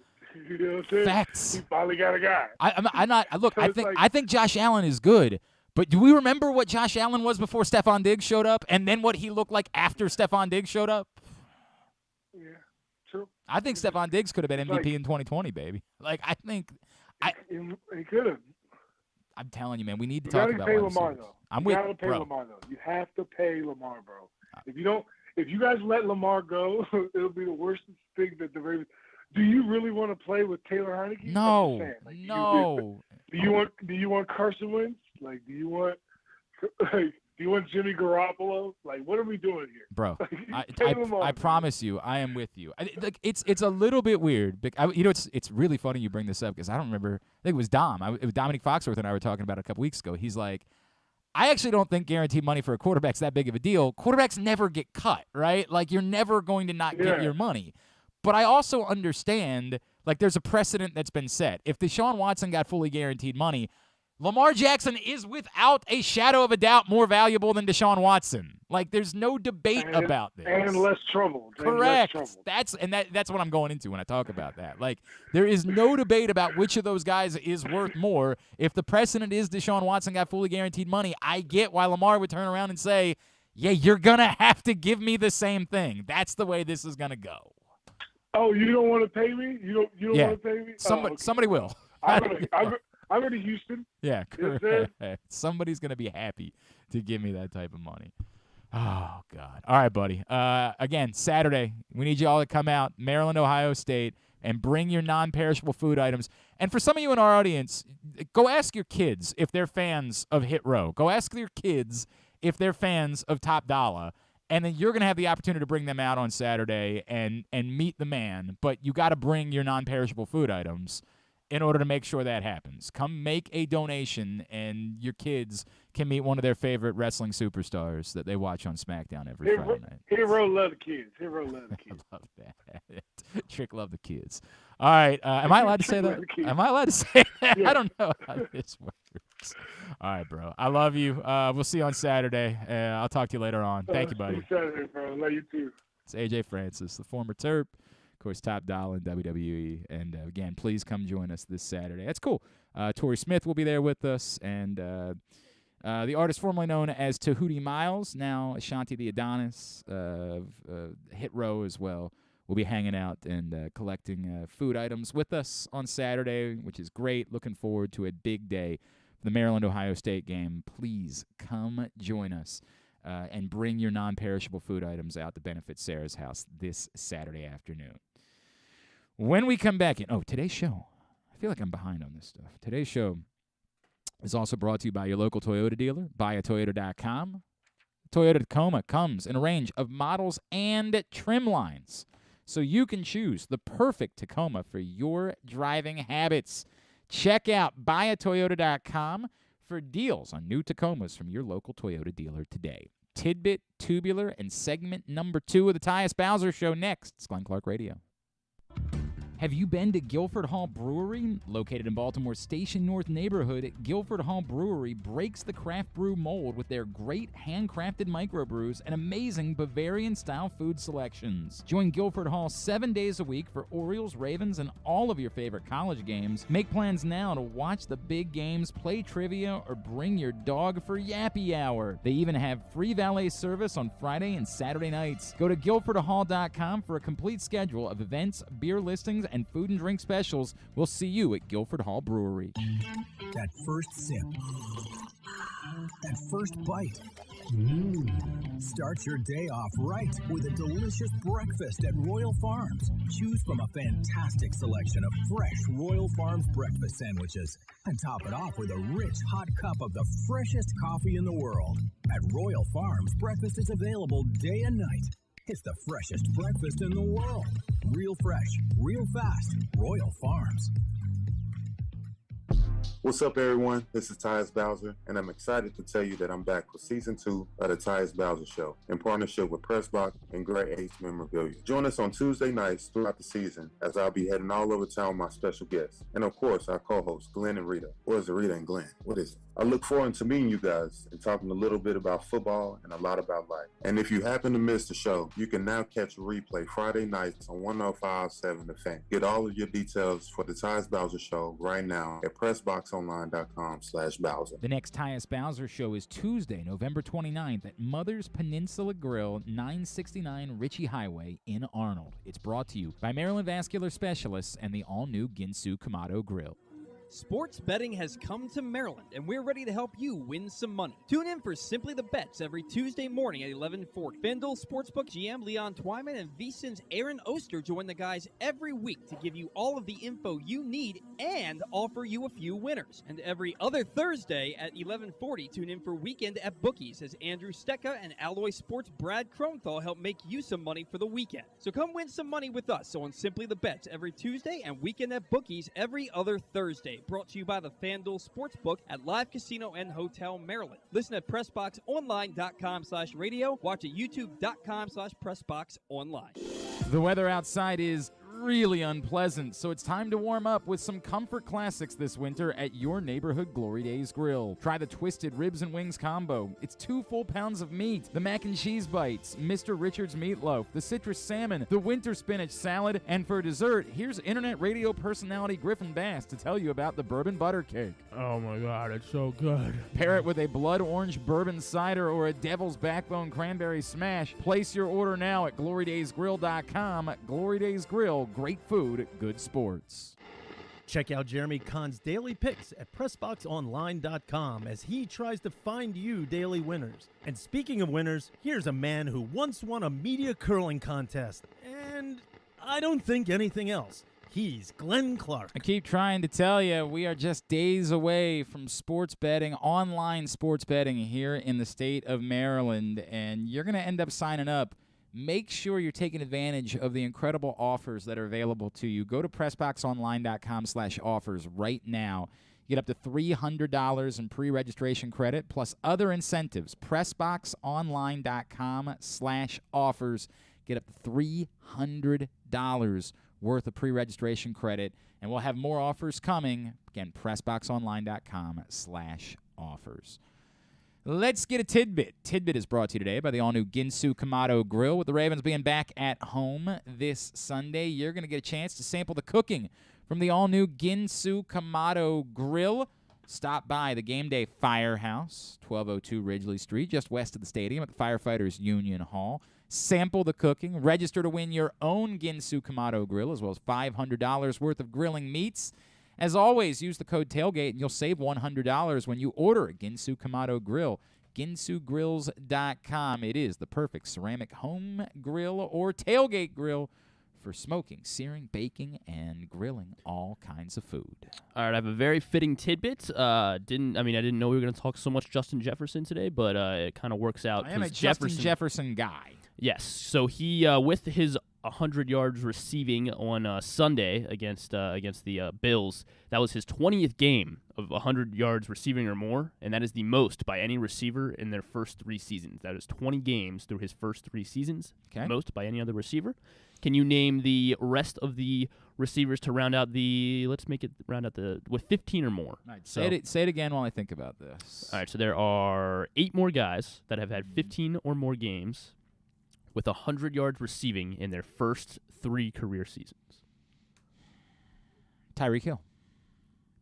You know what I'm saying? Facts. He finally got a guy. I think Josh Allen is good, but do we remember what Josh Allen was before Stephon Diggs showed up, and then what he looked like after Stephon Diggs showed up? Yeah. True. I think Stephon Diggs could have been MVP in 2020, baby. He could have. I'm telling you, man, we need to talk about Lamar, though. You gotta pay Lamar, though. You have to pay Lamar, bro. If you guys let Lamar go, it'll be the worst thing that the Ravens. Do you really want to play with Taylor Heineke? No. Do you want Carson Wentz? Do you want Jimmy Garoppolo? What are we doing here? Bro, I promise you, I am with you. It's a little bit weird. It's really funny you bring this up because I don't remember. I think it was it was Dominic Foxworth and I were talking about it a couple weeks ago. He's like, I actually don't think guaranteed money for a quarterback's that big of a deal. Quarterbacks never get cut, right? You're never going to not get your money. But I also understand, there's a precedent that's been set. If Deshaun Watson got fully guaranteed money, Lamar Jackson is without a shadow of a doubt more valuable than Deshaun Watson. There's no debate about this. And less trouble. Correct. That's what I'm going into when I talk about that. There is no debate about which of those guys is worth more. If the precedent is Deshaun Watson got fully guaranteed money, I get why Lamar would turn around and say, yeah, you're going to have to give me the same thing. That's the way this is going to go. Oh, you don't want to pay me? You don't want to pay me? Somebody will. I'm going to Houston. Yeah, correct. Somebody's going to be happy to give me that type of money. Oh, God. All right, buddy. Again, Saturday, we need you all to come out, Maryland, Ohio State, and bring your non-perishable food items. And for some of you in our audience, go ask your kids if they're fans of Hit Row. Go ask your kids if they're fans of Top Dolla. And then you're going to have the opportunity to bring them out on Saturday and meet the man. But you got to bring your non-perishable food items in order to make sure that happens. Come make a donation, and your kids can meet one of their favorite wrestling superstars that they watch on SmackDown every Friday night. Hero love the kids. Hero love the kids. I love that. Trick love the kids. All right. Am I allowed to say that? Am I allowed to say that? Yeah. I don't know how this works. All right, bro. I love you. We'll see you on Saturday. I'll talk to you later on. Thank you, buddy. See you Saturday, bro. Love you too. It's AJ Francis, the former Terp, Of course, top Dolla in WWE. And, again, please come join us this Saturday. That's cool. Torrey Smith will be there with us. And the artist formerly known as Tahuti Miles, now Ashanti the Adonis, Hit Row as well, will be hanging out and collecting food items with us on Saturday, which is great. Looking forward to a big day for the Maryland-Ohio State game. Please come join us and bring your non-perishable food items out to benefit Sara's house this Saturday afternoon. When we come back in, today's show, I feel like I'm behind on this stuff. Today's show is also brought to you by your local Toyota dealer, buyatoyota.com. Toyota Tacoma comes in a range of models and trim lines, so you can choose the perfect Tacoma for your driving habits. Check out buyatoyota.com for deals on new Tacomas from your local Toyota dealer today. Tidbit, Tubular, and segment number 2 of the Tyus Bowser Show next. It's Glenn Clark Radio. Have you been to Guilford Hall Brewery? Located in Baltimore's Station North neighborhood, Guilford Hall Brewery breaks the craft brew mold with their great handcrafted microbrews and amazing Bavarian-style food selections. Join Guilford Hall 7 days a week for Orioles, Ravens, and all of your favorite college games. Make plans now to watch the big games, play trivia, or bring your dog for Yappy Hour. They even have free valet service on Friday and Saturday nights. Go to guilfordhall.com for a complete schedule of events, beer listings, and food and drink specials. We'll see you at Guilford Hall Brewery. That first sip. That first bite. Start your day off right with a delicious breakfast at Royal Farms. Choose from a fantastic selection of fresh Royal Farms breakfast sandwiches and top it off with a rich hot cup of the freshest coffee in the world. At Royal Farms, breakfast is available day and night. It's the freshest breakfast in the world. Real fresh, real fast. Royal Farms. What's up, everyone? This is Tyus Bowser, and I'm excited to tell you that I'm back for Season 2 of the Tyus Bowser Show in partnership with PressBox and Great Age Memorabilia. Join us on Tuesday nights throughout the season as I'll be heading all over town with my special guests. And of course, our co-hosts, Glenn and Rita. Or is it Rita and Glenn? What is it? I look forward to meeting you guys and talking a little bit about football and a lot about life. And if you happen to miss the show, you can now catch a replay Friday nights on 105.7 The Fan. Get all of your details for the Tyus Bowser Show right now at pressboxonline.com/Bowser. The next Tyus Bowser Show is Tuesday, November 29th at Mother's Peninsula Grill, 969 Ritchie Highway in Arnold. It's brought to you by Maryland Vascular Specialists and the all-new Ginsu Kamado Grill. Sports betting has come to Maryland, and we're ready to help you win some money. Tune in for Simply the Bets every Tuesday morning at 11:40. FanDuel Sportsbook GM Leon Twyman and VSiN's Aaron Oster join the guys every week to give you all of the info you need and offer you a few winners. And every other Thursday at 11:40, tune in for Weekend at Bookies as Andrew Stecca and Alloy Sports' Brad Kronthal help make you some money for the weekend. So come win some money with us on Simply the Bets every Tuesday and Weekend at Bookies every other Thursday. Brought to you by the FanDuel Sportsbook at Live Casino and Hotel Maryland. Listen at PressBoxOnline.com/radio. Watch at YouTube.com/PressBoxOnline. The weather outside is really unpleasant, so it's time to warm up with some comfort classics this winter at your neighborhood Glory Days Grill. Try the Twisted Ribs and Wings combo. It's 2 full pounds of meat, the mac and cheese bites, Mr. Richards meatloaf, the citrus salmon, the winter spinach salad, and for dessert, here's internet radio personality Griffin Bass to tell you about the bourbon butter cake. Oh my God, it's so good. Pair it with a blood orange bourbon cider or a devil's backbone cranberry smash. Place your order now at glorydaysgrill.com. Glory Days Grill. Great food, good sports. Check out Jeremy Kahn's daily picks at PressBoxOnline.com as he tries to find you daily winners. And speaking of winners, here's a man who once won a media curling contest, and I don't think anything else. He's Glenn Clark. I keep trying to tell you, we are just days away from sports betting, online sports betting here in the state of Maryland, and you're going to end up signing up. Make sure you're taking advantage of the incredible offers that are available to you. Go to PressBoxOnline.com/offers right now. Get up to $300 in pre-registration credit plus other incentives. PressBoxOnline.com/offers. Get up to $300 worth of pre-registration credit, and we'll have more offers coming. Again, PressBoxOnline.com/offers. Let's get a tidbit. Tidbit is brought to you today by the all-new Ginsu Kamado Grill. With the Ravens being back at home this Sunday, you're going to get a chance to sample the cooking from the all-new Ginsu Kamado Grill. Stop by the Game Day Firehouse, 1202 Ridgely Street, just west of the stadium at the Firefighters Union Hall. Sample the cooking. Register to win your own Ginsu Kamado Grill, as well as $500 worth of grilling meats. As always, use the code TAILGATE, and you'll save $100 when you order a Ginsu Kamado Grill. GinsuGrills.com. It is the perfect ceramic home grill or tailgate grill for smoking, searing, baking, and grilling all kinds of food. All right, I have a very fitting tidbit. I didn't know we were going to talk so much Justin Jefferson today, but it kind of works out. I am a Justin Jefferson guy. Yes, so he with his 100 yards receiving on Sunday against the Bills, that was his 20th game of 100 yards receiving or more, and that is the most by any receiver in their first 3 seasons. That is 20 games through his first 3 seasons, most by any other receiver. Can you name the rest of the receivers to round out with 15 or more? All right, say it again while I think about this. All right, so there are 8 more guys that have had 15 or more games with 100 yards receiving in their first 3 career seasons. Tyreek Hill.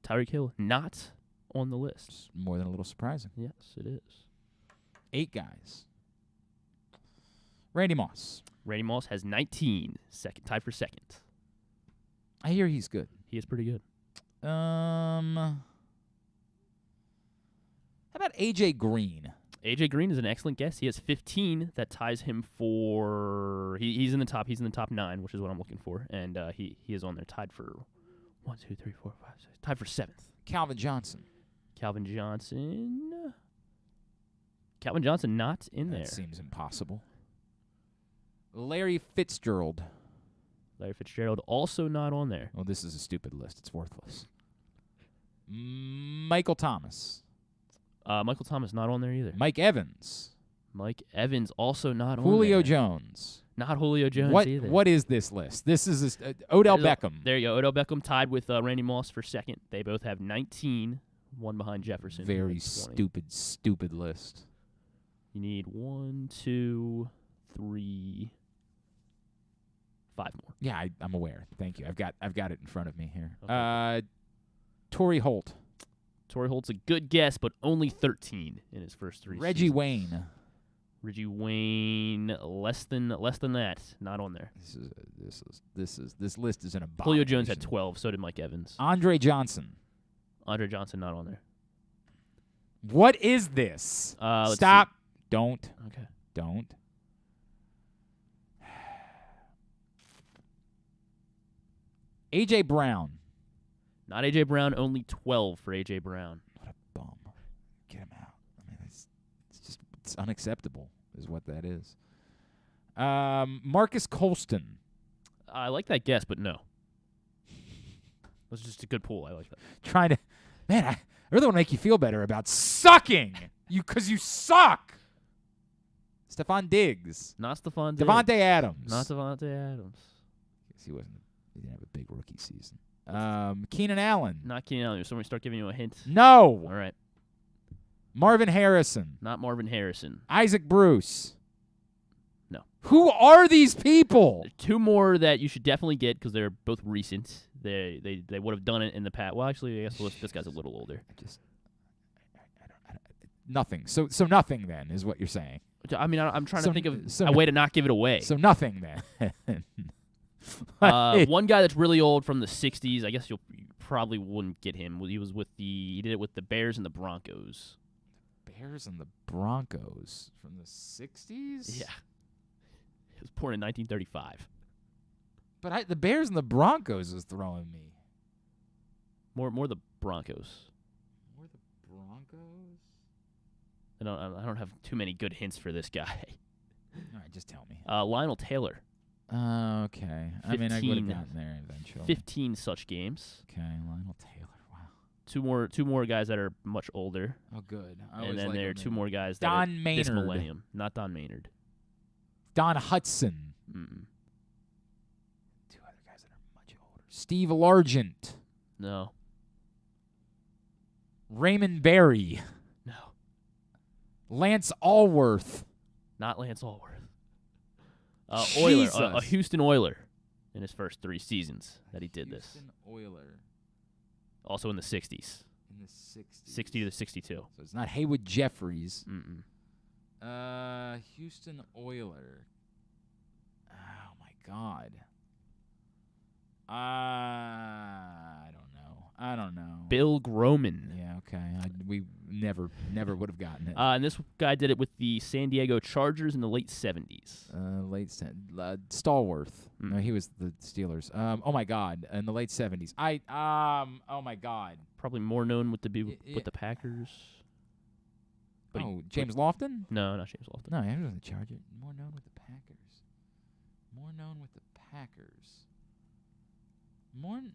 Tyreek Hill not on the list. It's more than a little surprising. Yes, it is. 8 guys. Randy Moss. Randy Moss has 19, tied for second. I hear he's good. He is pretty good. How about A.J. Green? A.J. Green is an excellent guess. He has 15. That ties him for he's in the top. He's in the top 9, which is what I'm looking for, and he is on there, tied for 1, 2, 3, 4, 5, 6. Tied for 7th. Calvin Johnson. Calvin Johnson not in there. That seems impossible. Larry Fitzgerald. Larry Fitzgerald also not on there. Well, this is a stupid list. It's worthless. Michael Thomas. Michael Thomas not on there either. Mike Evans. Mike Evans also not on there. Julio Jones. Not Julio Jones either. What is this list? This is Odell Beckham. There you go. Odell Beckham tied with Randy Moss for second. They both have 19, one behind Jefferson. Very stupid list. You need 1, 2, 3, 5 more. Yeah, I'm aware. Thank you. I've got it in front of me here. Okay. Torrey Holt. Torrey Holt's a good guess, but only 13 in his first 3 Reggie seasons. Wayne. Reggie Wayne, less than that, not on there. This list is an abomination. Julio Jones had 12, so did Mike Evans. Andre Johnson. Andre Johnson not on there. What is this? Stop. Don't. Okay. Don't. A.J. Brown. Not A.J. Brown, only 12 for A.J. Brown. What a bum. Get him out. I mean, it's unacceptable is what that is. Marcus Colston. I like that guess, but no. That's just a good pull. I like that. I really want to make you feel better about sucking. Because you suck. Stephon Diggs. Not Stephon Diggs. Devontae Adams. Not Devontae Adams. He didn't have a big rookie season. Keenan Allen. Not Keenan Allen. Somebody start giving you a hint. No. All right. Marvin Harrison. Not Marvin Harrison. Isaac Bruce. No. Who are these people? There's 2 more that you should definitely get because they're both recent. They would have done it in the past. Well, actually, I guess this guy's a little older. Nothing. So nothing then is what you're saying. I mean, I'm trying to think of a way to not give it away. So nothing then. One guy that's really old from the 60s. I guess you probably wouldn't get him. He did it with the Bears and the Broncos. Bears and the Broncos from the 60s? Yeah. He was born in 1935. But the Bears and the Broncos is throwing me. More the Broncos. More the Broncos? I don't have too many good hints for this guy. All right, just tell me. Lionel Taylor. Okay. I mean, I would have gotten there eventually. 15 such games. Okay, Lionel Taylor. Wow. Two more guys that are much older. Oh, good. And then there are 2 more guys that Don are Maynard. this millennium. Not Don Maynard. Don Hudson. Mm-mm. 2 other guys that are much older. Steve Largent. No. Raymond Berry. No. Lance Allworth. Not Lance Allworth. Oiler, a Jesus. Houston Oiler in his first 3 seasons that he did this. Houston Oiler. Also in the 60s. In the 60s. 60 to 62. So it's not Haywood Jeffries. Mm-mm. Houston Oiler. Oh, my God. I don't know. Bill Groman. Yeah, okay. We never would have gotten it. And this guy did it with the San Diego Chargers in the late 70s. Stallworth. No, he was the Steelers. Oh my God, in the late 70s. Oh my God. Probably more known with the Packers. But James Lofton? No, not James Lofton. No, he was the Chargers. More known with the Packers. More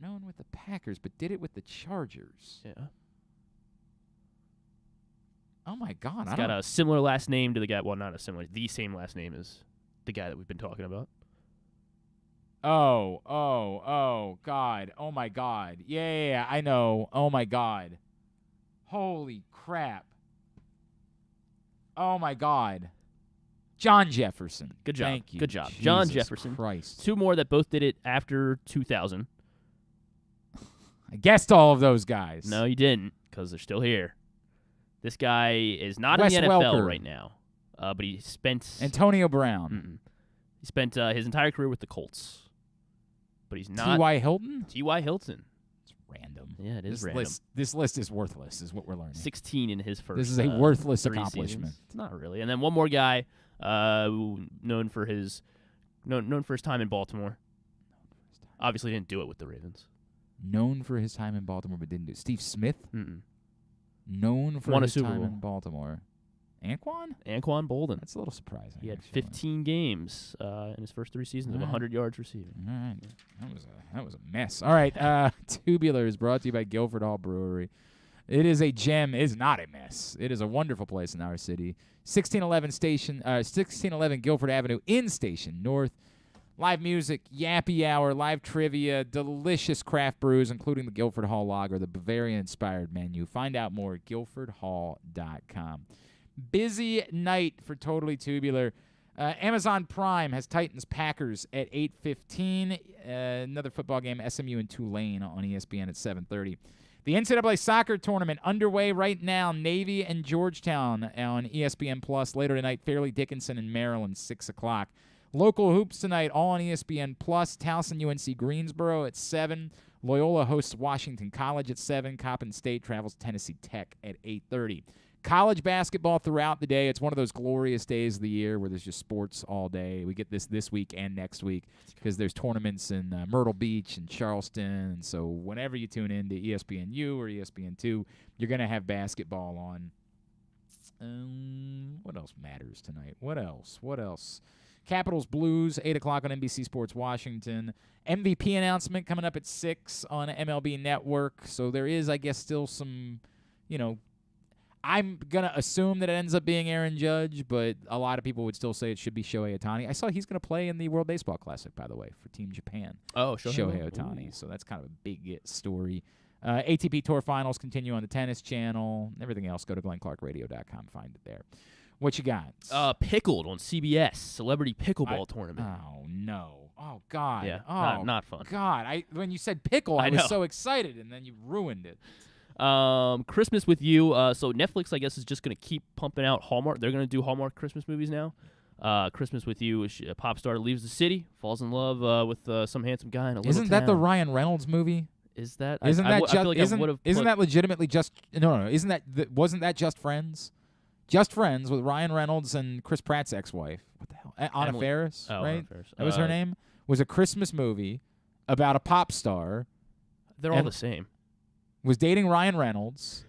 known with the Packers, but did it with the Chargers. Yeah. Oh my God. He's got a similar last name to the guy. Well, not a similar. The same last name as the guy that we've been talking about. Oh, God. Oh, my God. Yeah, I know. Oh, my God. Holy crap. Oh, my God. John Jefferson. Good job. Thank you. Good job. Jesus John Jefferson. Christ. 2 more that both did it after 2000. I guessed all of those guys. No, you didn't, because they're still here. This guy is not Wes in the NFL Welker. right now, but he spent Antonio Brown. He spent his entire career with the Colts, but he's not. T.Y. Hilton? T.Y. Hilton. It's random. Yeah, it is random. This list is worthless, is what we're learning. 16 in his first. This is a worthless 3 accomplishment. seasons. It's not really. And then one more guy, known for his time in Baltimore. Obviously, didn't do it with the Ravens. Known for his time in Baltimore, but didn't do it. Steve Smith? Mm-mm. Known for Won a his Super time Bowl. in Baltimore. Anquan Bolden. That's a little surprising. He had actually. 15 games in his first 3 seasons of 100 yards receiving. All right. That was a mess. All right. Tubular is brought to you by Guilford Hall Brewery. It is a gem. It is not a mess. It is a wonderful place in our city. 1611 Guilford Avenue in Station North. Live music, yappy hour, live trivia, delicious craft brews, including the Guilford Hall Lager, the Bavaria-inspired menu. Find out more at guilfordhall.com. Busy night for Totally Tubular. Amazon Prime has Titans-Packers at 8:15. Another football game, SMU and Tulane on ESPN at 7:30. The NCAA soccer tournament underway right now. Navy and Georgetown on ESPN+. Later tonight, Fairleigh Dickinson and Maryland, 6 o'clock. Local hoops tonight, all on ESPN+. Towson UNC Greensboro at 7. Loyola hosts Washington College at 7. Coppin State travels Tennessee Tech at 8:30. College basketball throughout the day. It's one of those glorious days of the year where there's just sports all day. We get this week and next week because there's tournaments in Myrtle Beach and Charleston. And so whenever you tune in to ESPNU or ESPN2, you're going to have basketball on. What else matters tonight? What else? Capitals Blues, 8 o'clock on NBC Sports Washington. MVP announcement coming up at 6 on MLB Network. So there is, I guess, still some, I'm going to assume that it ends up being Aaron Judge, but a lot of people would still say it should be Shohei Ohtani. I saw he's going to play in the World Baseball Classic, by the way, for Team Japan. Oh, Shohei Ohtani. Ooh. So that's kind of a big story. ATP Tour Finals continue on the Tennis Channel. Everything else, go to glennclarkradio.com. Find it there. What you got? Pickled on CBS, Celebrity Pickleball Tournament. Oh, no. Oh, God. Yeah, oh, not fun. God. When you said pickle, I was so excited, and then you ruined it. Christmas with You. So Netflix, I guess, is just going to keep pumping out Hallmark. They're going to do Hallmark Christmas movies now. Christmas with You, a pop star leaves the city, falls in love with some handsome guy in a little Isn't that the town. Ryan Reynolds movie? Is that? Isn't I feel like isn't that legitimately just? No. Isn't that wasn't that Just Friends? Just Friends with Ryan Reynolds and Chris Pratt's ex-wife. What the hell? Anna Faris, right? Anna Faris. That was her name. Was a Christmas movie about a pop star. They're all the same. Was dating Ryan Reynolds.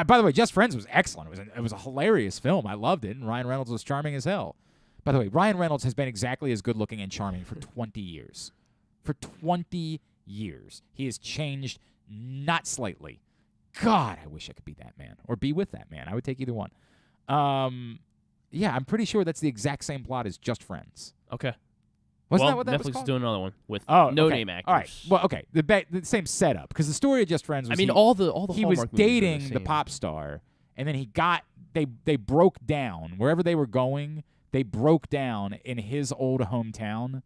By the way, Just Friends was excellent. It was a hilarious film. I loved it, and Ryan Reynolds was charming as hell. By the way, Ryan Reynolds has been exactly as good looking and charming for 20 years. For 20 years. He has changed not slightly. God, I wish I could be that man or be with that man. I would take either one. Yeah, I'm pretty sure that's the exact same plot as Just Friends. Okay. Wasn't that what that Netflix was called? is doing another one with okay. no-name actors. All right. Well, okay. The same setup because the story of Just Friends was all the he Hallmark was movies are dating the the same. pop star, and then they broke down wherever they were going. They broke down in his old hometown,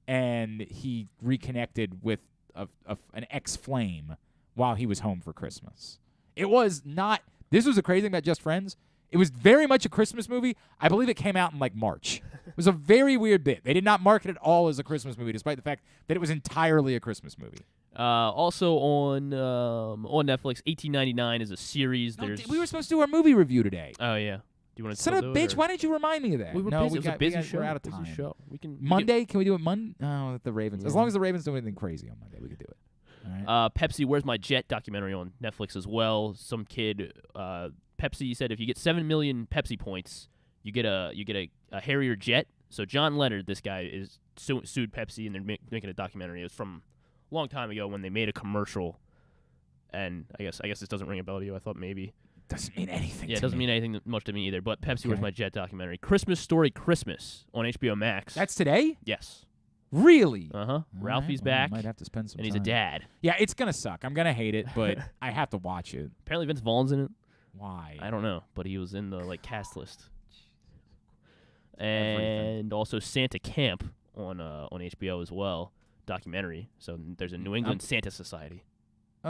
and he reconnected with an ex-flame while he was home for Christmas. It was not. This was the crazy thing about Just Friends. It was very much a Christmas movie. I believe it came out in like March. It was a very weird bit. They did not market it all as a Christmas movie, despite the fact that it was entirely a Christmas movie. Also on Netflix, 1899 is a series. No, we were supposed to do our movie review today. Oh yeah. Do you want to? Son of a bitch! Why didn't you remind me of that? We were busy. It was a busy show. We're out of time. Busy show. Monday? Can we do it Monday? Oh, the Ravens. Yeah. As long as the Ravens do anything crazy on Monday, we could do it. All right. Pepsi, Where's My Jet documentary on Netflix as well. Some kid, Pepsi said if you get 7 million Pepsi points, you get a Harrier jet. So John Leonard, this guy, is sued Pepsi, and they're making a documentary. It was from a long time ago when they made a commercial, and I guess this doesn't ring a bell to you. I thought maybe. Doesn't mean anything. Yeah, it doesn't mean anything much to me either. But Pepsi, Where's My Jet documentary. Christmas Story Christmas on HBO Max. That's today? Yes. Really? Uh-huh. Ralphie's back. I might have to spend some time. And he's a dad. Yeah, it's going to suck. I'm going to hate it, but I have to watch it. Apparently Vince Vaughn's in it. Why? I don't know, but he was in the cast list. And also Santa Camp on HBO as well, documentary. So there's a New England Santa Society.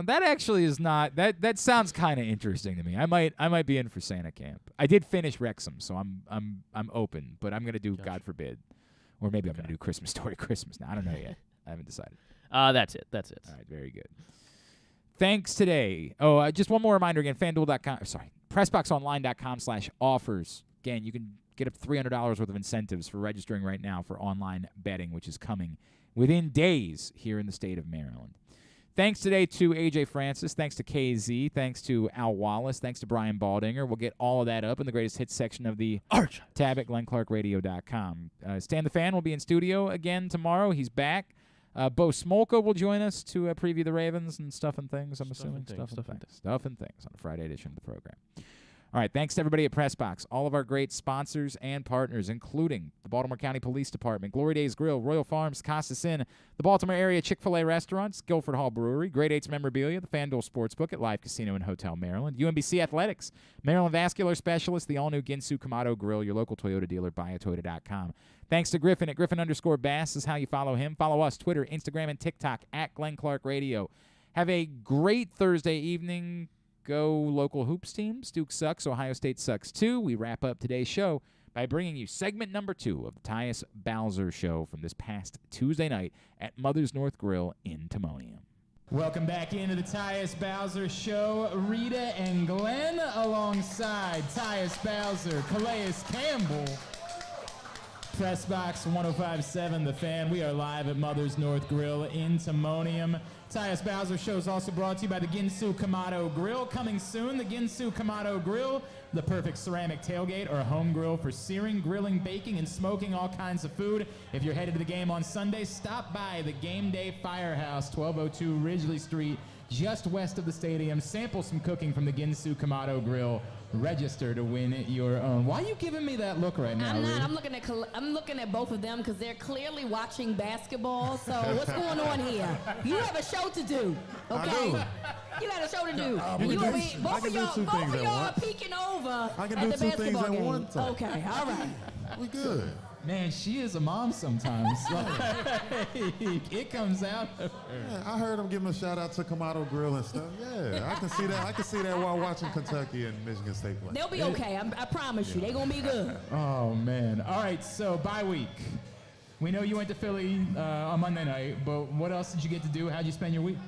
That actually is not. That sounds kind of interesting to me. I might be in for Santa Camp. I did finish Wrexham, so I'm open. But I'm gonna do God forbid, or maybe I'm gonna do Christmas Story Christmas. Now I don't know yet. I haven't decided. That's it. All right, very good. Thanks today. Oh, just one more reminder again. FanDuel.com. Sorry, PressBoxOnline.com/offers. Again, you can get up to $300 worth of incentives for registering right now for online betting, which is coming within days here in the state of Maryland. Thanks today to AJ Francis. Thanks to KZ. Thanks to Al Wallace. Thanks to Brian Baldinger. We'll get all of that up in the greatest hits section of the tab at GlennClarkRadio.com. Stan the Fan will be in studio again tomorrow. He's back. Bo Smolka will join us to preview the Ravens and stuff and things, I'm assuming. Stuff and things on the Friday edition of the program. All right, thanks to everybody at PressBox, all of our great sponsors and partners, including the Baltimore County Police Department, Glory Days Grill, Royal Farms, Costas Inn, the Baltimore area Chick-fil-A restaurants, Guilford Hall Brewery, Grade 8's Memorabilia, the FanDuel Sportsbook at Live Casino and Hotel Maryland, UMBC Athletics, Maryland Vascular Specialist, the all-new Ginsu Kamado Grill, your local Toyota dealer, buyatoyota.com. Thanks to Griffin at Griffin_Bass is how you follow him. Follow us, Twitter, Instagram, and TikTok at Glenn Clark Radio. Have a great Thursday evening. Go local hoops teams. Duke sucks. Ohio State sucks too. We wrap up today's show by bringing you segment number 2 of the Tyus Bowser Show from this past Tuesday night at Mother's North Grill in Timonium. Welcome back into the Tyus Bowser Show. Rita and Glenn alongside Tyus Bowser, Calais Campbell. Pressbox 105.7 The Fan. We are live at Mother's North Grill in Timonium. Tyus Bowser Show is also brought to you by the Ginsu Kamado Grill. Coming soon, the Ginsu Kamado Grill, the perfect ceramic tailgate or home grill for searing, grilling, baking, and smoking all kinds of food. If you're headed to the game on Sunday, stop by the Game Day Firehouse, 1202 Ridgely Street, just west of the stadium. Sample some cooking from the Ginsu Kamado Grill. Register to win your own. Why are you giving me that look right now? I'm not. Rita? I'm looking at both of them because they're clearly watching basketball. So what's going on here? You have a show to do. Okay. I do. You got a show to do. Both of y'all are peeking over I can at do the two things basketball at game. one time. Okay. All right. We good. Man, she is a mom sometimes. It comes out. Yeah, I heard him give him a shout out to Kamado Grill and stuff. Yeah, I can see that. I can see that while watching Kentucky and Michigan State play. They'll be okay. I promise you. They're gonna be good. Oh man. All right. So bye week. We know you went to Philly on Monday night, but what else did you get to do? How'd you spend your week?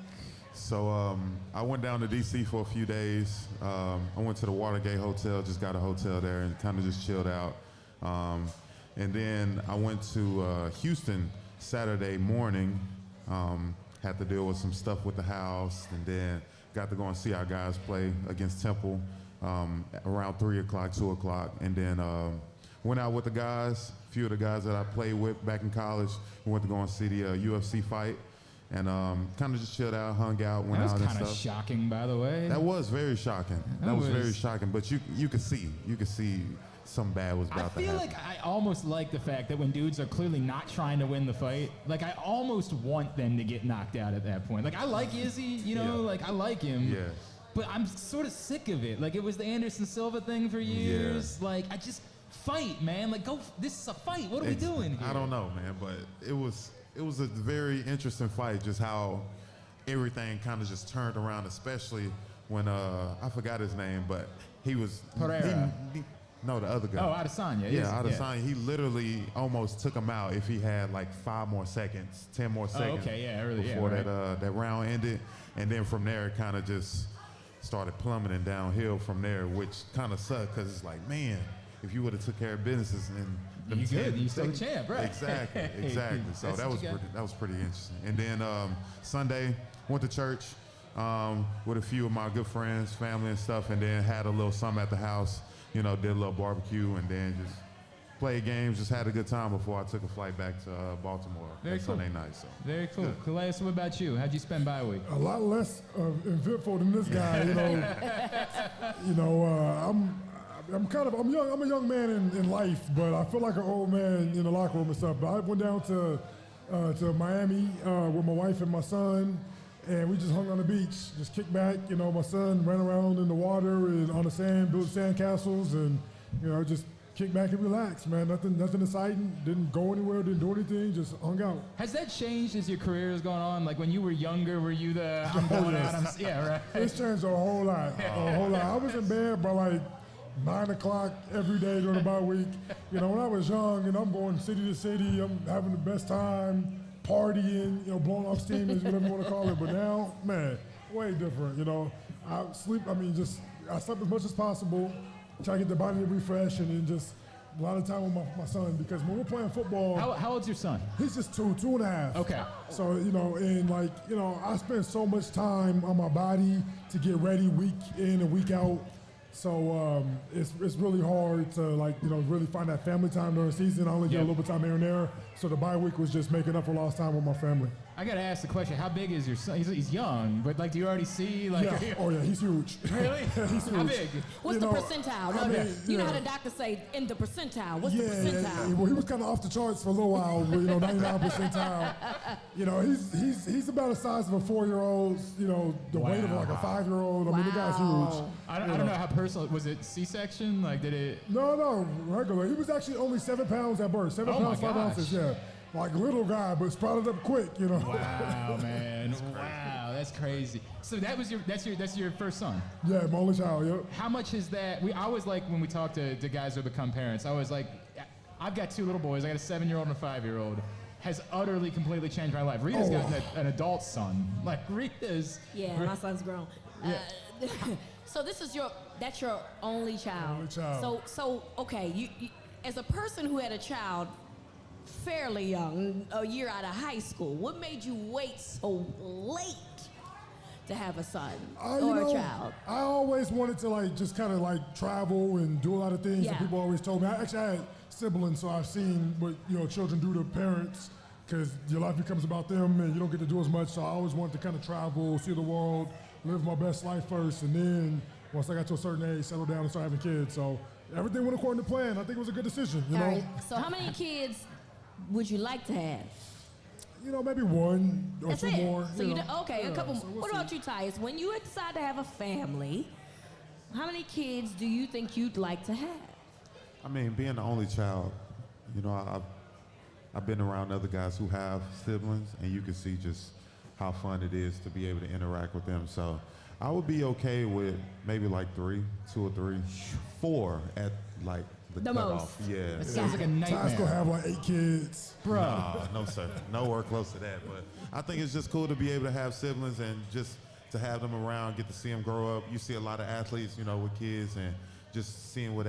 So I went down to D.C. for a few days. I went to the Watergate Hotel, just got a hotel there and kind of just chilled out. And then I went to Houston Saturday morning, had to deal with some stuff with the house, and then got to go and see our guys play against Temple around 3 o'clock, 2 o'clock, and then went out with the guys, a few of the guys that I played with back in college. We went to go and see the UFC fight, and kind of just chilled out, hung out, went out and stuff. That was kind of shocking, by the way. That was very shocking. That was very shocking, but you could see something bad was about to happen. I feel like I almost like the fact that when dudes are clearly not trying to win the fight, like I almost want them to get knocked out at that point. Like I like Izzy, you know, like I like him. Yeah. but I'm sort of sick of it. Like, it was the Anderson Silva thing for years. Yeah. Like, I just fight, man. Like, this is a fight. What are we doing here? I don't know, man, but it was a very interesting fight, just how everything kind of just turned around, especially when I forgot his name, but he was Pereira. No, the other guy. Oh, Adesanya. Yeah, Adesanya. He literally almost took him out if he had like 5 more seconds, 10 more seconds. Before that round ended, and then from there it kind of just started plummeting downhill from there, which kind of sucked because it's like, man, if you would have took care of business and you good, you still the champ, right? Exactly. So that was pretty interesting. And then Sunday went to church with a few of my good friends, family and stuff, and then had a little something at the house. Did a little barbecue and then just played games, just had a good time before I took a flight back to Baltimore Sunday night. So very cool. Calais, what about you? How'd you spend bye week? A lot less eventful than this guy. I'm a young man in life, but I feel like an old man in the locker room and stuff. But I went down to Miami with my wife and my son. And we just hung on the beach, just kicked back. My son ran around in the water and on the sand, built sand castles, and just kick back and relax, man. Nothing exciting. Didn't go anywhere. Didn't do anything. Just hung out. Has that changed as your career has gone on? Like when you were younger, were you the I'm going out? Yeah, right. It's changed a whole lot. I was in bed by like 9 o'clock every day during the bye week. When I was young, I'm going city to city. I'm having the best time. Partying, blowing off steam, as whatever you want to call it. But now, man, way different. I sleep. I slept as much as possible, try to get the body to refresh, and then just a lot of time with my son, because when we're playing football. How old's your son? He's just 2.5. Okay. So I spend so much time on my body to get ready week in and week out. So it's really hard to really find that family time during the season. I only get a little bit of time here and there. So the bye week was just making up for lost time with my family. I gotta ask the question: how big is your son? He's young, but do you already see he's huge. Really? He's huge. How big? What's the percentile? You know how the doctors say in the percentile. What's the percentile? Yeah. Well, he was kind of off the charts for a little while, but 99 percentile. He's about the size of a 4-year-old. The weight of like a 5-year-old. I mean, the guy's huge. I don't know how personal. Was it C-section? Did it? No, regular. He was actually only 7 pounds at birth. 7 pounds 5 ounces. Yeah. Like little guy, but sprouted up quick, Wow, man! Wow, that's crazy. So that's your first son. Yeah, my only child. Yep. How much is that? I always like when we talk to guys who become parents. I always like, I've got 2 little boys. I got a 7-year-old and a 5-year-old. Has utterly, completely changed my life. Rita's got an adult son. Rita's. Yeah, my son's grown. Yeah. So that's your only child. Only child. So okay, you as a person who had a child fairly young, a year out of high school, what made you wait so late to have a son or a child? I always wanted to just kind of travel and do a lot of things that people always told me. I had siblings, so I've seen what children do to parents, because your life becomes about them and you don't get to do as much. So I always wanted to kind of travel, see the world, live my best life first, and then once I got to a certain age, settle down and start having kids. So everything went according to plan. I think it was a good decision. All right. So how many kids would you like to have? Maybe 1 or That's 2 it. more. So a couple more. What about you, Tyus? When you decide to have a family, how many kids do you think you'd like to have? I mean, being the only child, I've been around other guys who have siblings, and you can see just how fun it is to be able to interact with them. So I would be okay with maybe 3, 2 or 3, 4 at the cutoff. most. Yeah. That sounds like a nightmare. Ty's gonna have 8 kids. Bro. No, sir. Nowhere close to that. But I think it's just cool to be able to have siblings and just to have them around, get to see them grow up. You see a lot of athletes, with kids, and just seeing what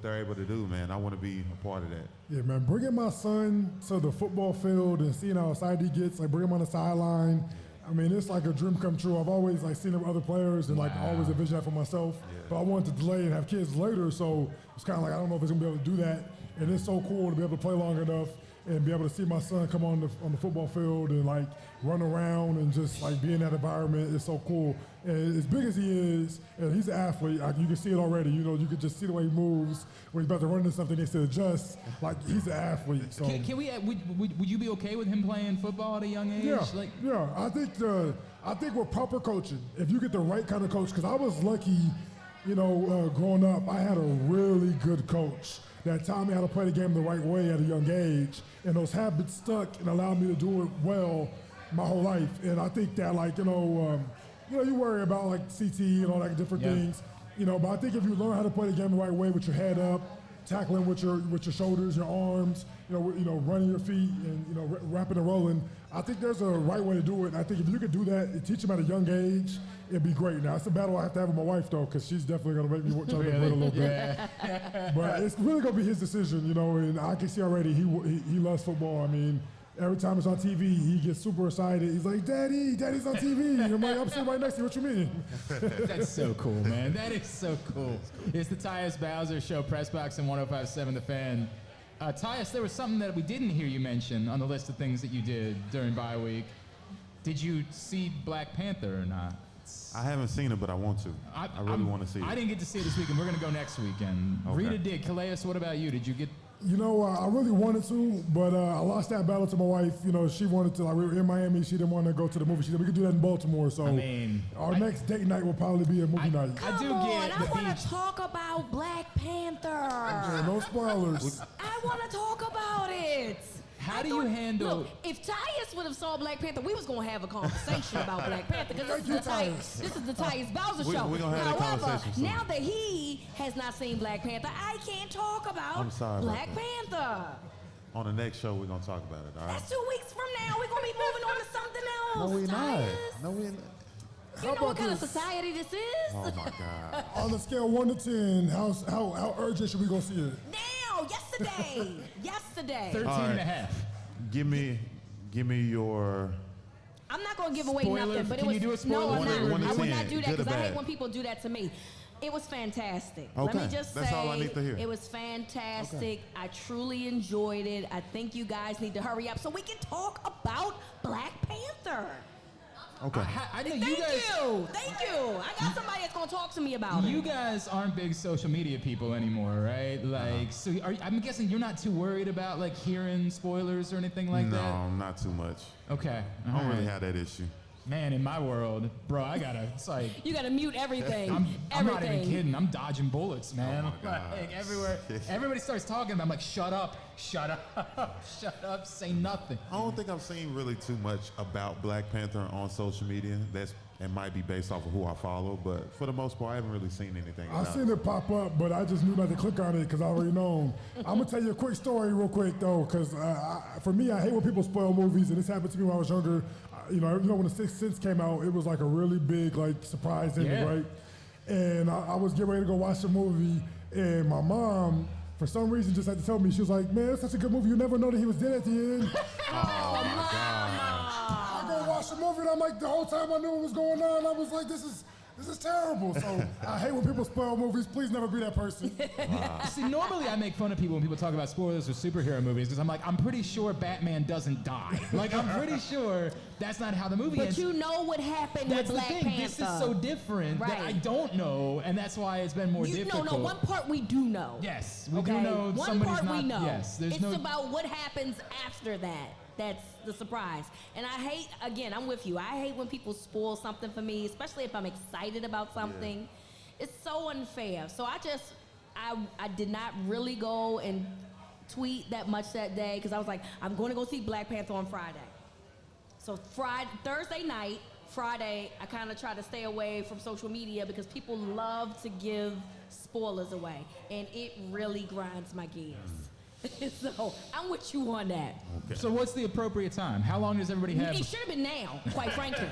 they're able to do, man. I want to be a part of that. Yeah, man. Bringing my son to the football field and seeing how excited he gets, bring him on the sideline. I mean, it's like a dream come true. I've always seen it with other players and always envisioned that for myself. Yeah. But I wanted to delay and have kids later, so it's kind of I don't know if he's gonna be able to do that. And it's so cool to be able to play long enough and be able to see my son come on the football field and run around and just be in that environment. It's so cool. And as big as he is, and he's an athlete, you can see it already. You can just see the way he moves when he's about to run into something. He needs to adjust. He's an athlete. So can we? Would you be okay with him playing football at a young age? Yeah, I think I think with proper coaching, if you get the right kind of coach, because I was lucky, growing up, I had a really good coach that taught me how to play the game the right way at a young age, and those habits stuck and allowed me to do it well my whole life. And I think that, you worry about like CT and all that different things, but I think if you learn how to play the game the right way with your head up, tackling with your shoulders, your arms, running your feet, and wrapping and rolling, I think there's a right way to do it. And I think if you could do that and teach them at a young age, it'd be great. Now, it's a battle I have to have with my wife, though, because she's definitely going to make me try to make a little bit. But it's really going to be his decision, and I can see already he loves football. I mean, every time it's on TV, he gets super excited. He's like, Daddy's on TV. I'm sitting right next to you. What you mean? That's so cool, man. That is so cool. It's the Tyus Bowser Show, Press Box and 105.7 The Fan. Tyus, there was something that we didn't hear you mention on the list of things that you did during bye week. Did you see Black Panther or not? I haven't seen it, but I want to. I really want to see it. I didn't get to see it this weekend. We're going to go next weekend. Okay. Rita did. Calais, what about you? Did you get... I really wanted to, but I lost that battle to my wife. She wanted to, we were in Miami. She didn't want to go to the movie. She said, we could do that in Baltimore. So our next date night will probably be a movie night. I want to talk about Black Panther. Yeah, no spoilers. I want to talk about it. How do you handle... Look, if Tyus would have saw Black Panther, we was going to have a conversation about Black Panther, because this is the Tyus Bowser Show. We're going to have that conversation soon. Now that he has not seen Black Panther, I can't talk about Black Panther. On the next show, we're going to talk about it, all right? That's 2 weeks from now. We're going to be moving on to something else, No, we're Tyus. not. No, we're not. You know what kind of society this is? Oh, my God. On a scale of 1 to 10, how urgent should we go see it? Now, yesterday. 13 and a half. Give me your... I'm not going to give away Spoiler, nothing, but can you do a spoiler? No, I'm not. I would 10, not do that, good or because I hate bad? when people do that to me. It was fantastic. Okay, Let me just say, that's all I need to hear. It was fantastic. I truly enjoyed it. I think you guys need to hurry up so we can talk about Black Panther. Okay. I know Thank you guys... Thank you. I got somebody that's going to talk to me about it. You guys aren't big social media people anymore, right? So I'm guessing you're not too worried about hearing spoilers or anything like that? No, not too much. Okay. I don't really have that issue. Man, in my world, bro, it's like... You got to mute everything. I'm not even kidding. I'm dodging bullets, man. Oh my God. Everywhere. Everybody starts talking. I'm like, shut up, shut up, say nothing. I don't think I've seen really too much about Black Panther on social media. It might be based off of who I follow, but for the most part, I haven't really seen anything. I've seen it pop up, but I just knew not to click on it because I already know. I'm going to tell you a quick story real quick, though, because for me, I hate when people spoil movies, and this happened to me when I was younger. When The Sixth Sense came out, it was like a really big, surprise ending, right? And I was getting ready to go watch the movie, and my mom, for some reason, just had to tell me, she was like, man, that's such a good movie, you never know that he was dead at the end. Oh, my God. I go watch the movie, and I'm like, the whole time I knew what was going on, I was like, this is terrible. So I hate when people spoil movies. Please never be that person. Wow. See, normally I make fun of people when people talk about spoilers or superhero movies because I'm pretty sure Batman doesn't die. I'm pretty sure that's not how the movie ends. But you know what happened with Black Panther. This is so different that I don't know, and that's why it's been more difficult. No, one part we do know. Yes, we do know one part not, we know. Yes, it's about what happens after that. That's the surprise. And I hate, again, I'm with you. I hate when people spoil something for me, especially if I'm excited about something. Yeah. It's so unfair. So I did not really go and tweet that much that day because I was like, I'm going to go see Black Panther on Friday. So Thursday night, Friday, I kind of try to stay away from social media because people love to give spoilers away. And it really grinds my gears. So I'm with you on that. Okay. So what's the appropriate time? How long does everybody have? It should have been now, quite frankly.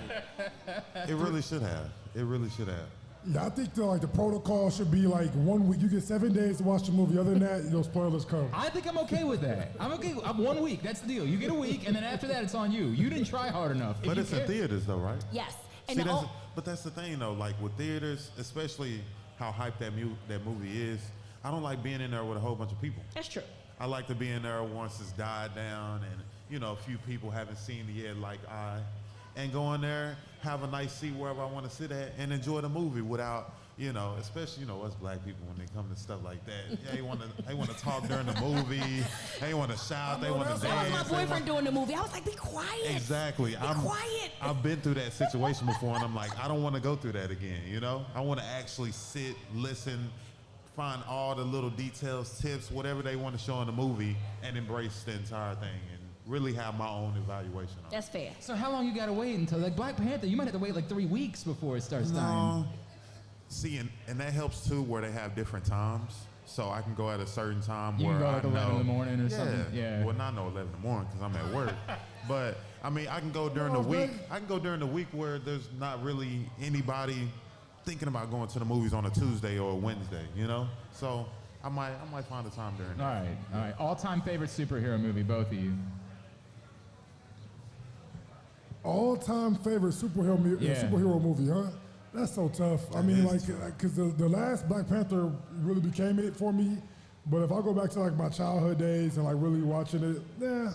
It really should have. Yeah, I think the protocol should be 1 week. You get 7 days to watch the movie. Other than that, spoilers come. I think I'm okay with that. I'm okay. I'm 1 week. That's the deal. You get a week, and then after that, it's on you. You didn't try hard enough. But it's in theaters, though, right? Yes. See, but that's the thing, though. With theaters, especially how hyped that movie is, I don't like being in there with a whole bunch of people. That's true. I like to be in there once it's died down and, a few people haven't seen it yet like I. and go in there, have a nice seat wherever I want to sit at, and enjoy the movie without, especially, us black people when they come to stuff like that. Yeah, they want to talk during the movie. They want to shout. They want to dance. That was my boyfriend doing the movie. I was like, be quiet. Exactly. Be quiet. I've been through that situation before, and I'm like, I don't want to go through that again, I want to actually sit, listen, find all the little details, tips, whatever they want to show in the movie, and embrace the entire thing and really have my own evaluation on it. That's fair. So how long you got to wait until, like Black Panther, you might have to wait like 3 weeks before it starts dying. See, and that helps too, where they have different times. So I can go at a certain time You where can go I like know 11 in the morning or something. Yeah. Well, not 11 in the morning because I'm at work. But I mean, I can go during the week. I can go during the week where there's not really anybody thinking about going to the movies on a Tuesday or a Wednesday. So I might find a time during. All right. All-time favorite superhero movie, both of you. All-time favorite superhero movie, huh? That's so tough. I mean, because the last Black Panther really became it for me. But if I go back to like my childhood days and like really watching it, the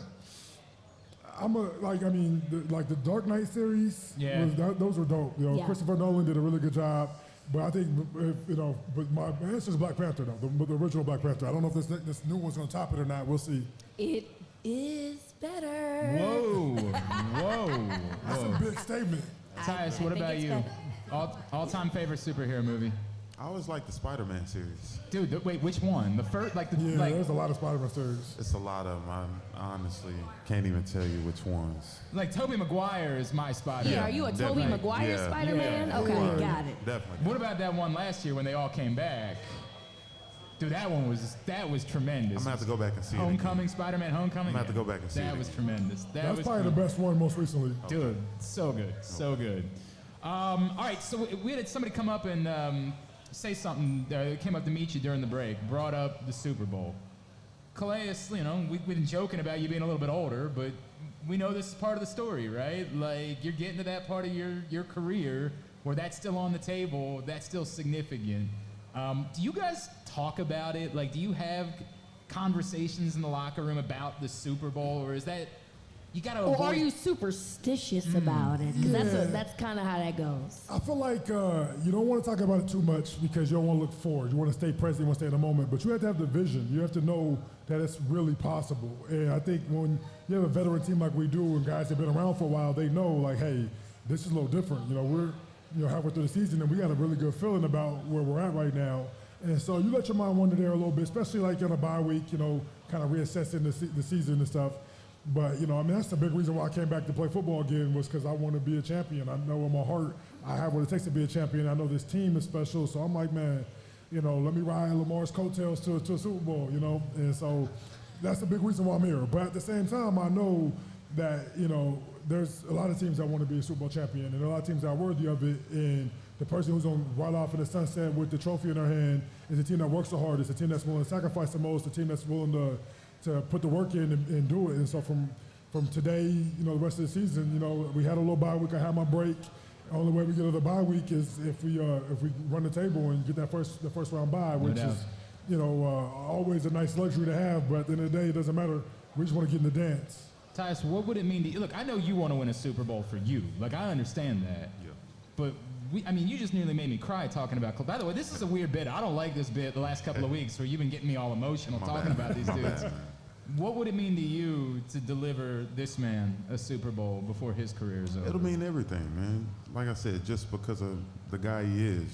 Dark Knight series. Yeah. Those were dope. Christopher Nolan did a really good job. But I think but my answer is Black Panther though, the original Black Panther. I don't know if this new one's gonna top it or not. We'll see. It is better. Whoa. That's a big statement. Tyus, what about you? All-time favorite superhero movie? I always like the Spider-Man series. Dude, wait, which one? The first, there's a lot of Spider-Man series. It's a lot of them. I honestly can't even tell you which ones. Like Tobey Maguire is my Spider-Man. Yeah, are you a Tobey Maguire Spider-Man? Yeah. Okay, got it. Definitely. What about that one last year when they all came back? Dude, that was tremendous. I'm gonna have to go back and see Homecoming, Spider-Man Homecoming. I'm gonna have to go back and see it. That was tremendous. That's probably the best one most recently. Dude, so good, so good. All right, so we had somebody come up and say something. Came up to meet you during the break, brought up the Super Bowl. Calais, we've been joking about you being a little bit older, but we know this is part of the story, right? Like, you're getting to that part of your career where that's still on the table, that's still significant. Do you guys talk about it? Like, do you have conversations in the locker room about the Super Bowl, or is that you gotta avoid? Or are you superstitious about it? Because that's kind of how that goes. I feel like you don't want to talk about it too much because you don't want to look forward. You want to stay present, you want to stay in the moment. But you have to have the vision. You have to know that it's really possible. And I think when you have a veteran team like we do and guys that have been around for a while, they know, like, hey, this is a little different. We're halfway through the season and we got a really good feeling about where we're at right now. And so you let your mind wander there a little bit, especially like on a bye week, kind of reassessing the season and stuff. But, that's the big reason why I came back to play football again was because I want to be a champion. I know in my heart I have what it takes to be a champion. I know this team is special. So I'm like, man, let me ride Lamar's coattails to a Super Bowl, And so that's the big reason why I'm here. But at the same time, I know that, there's a lot of teams that want to be a Super Bowl champion and a lot of teams that are worthy of it. And the person who's going to ride off in the sunset with the trophy in their hand is a team that works the hardest, a team that's willing to sacrifice the most, a team that's willing to put the work in and do it. And so from today, the rest of the season, we had a little bye week. I had my break. The only way we get to the bye week is if we run the table and get the first round bye, which is always a nice luxury to have. But at the end of the day, it doesn't matter. We just want to get in the dance. Tyus, what would it mean to you? Look, I know you want to win a Super Bowl for you. Like, I understand that. Yeah. But you just nearly made me cry talking about. By the way, this is a weird bit. I don't like this bit the last couple of weeks where you've been getting me all emotional talking about these dudes. What would it mean to you to deliver this man a Super Bowl before his career is over? It'll mean everything, man. Like I said, just because of the guy he is,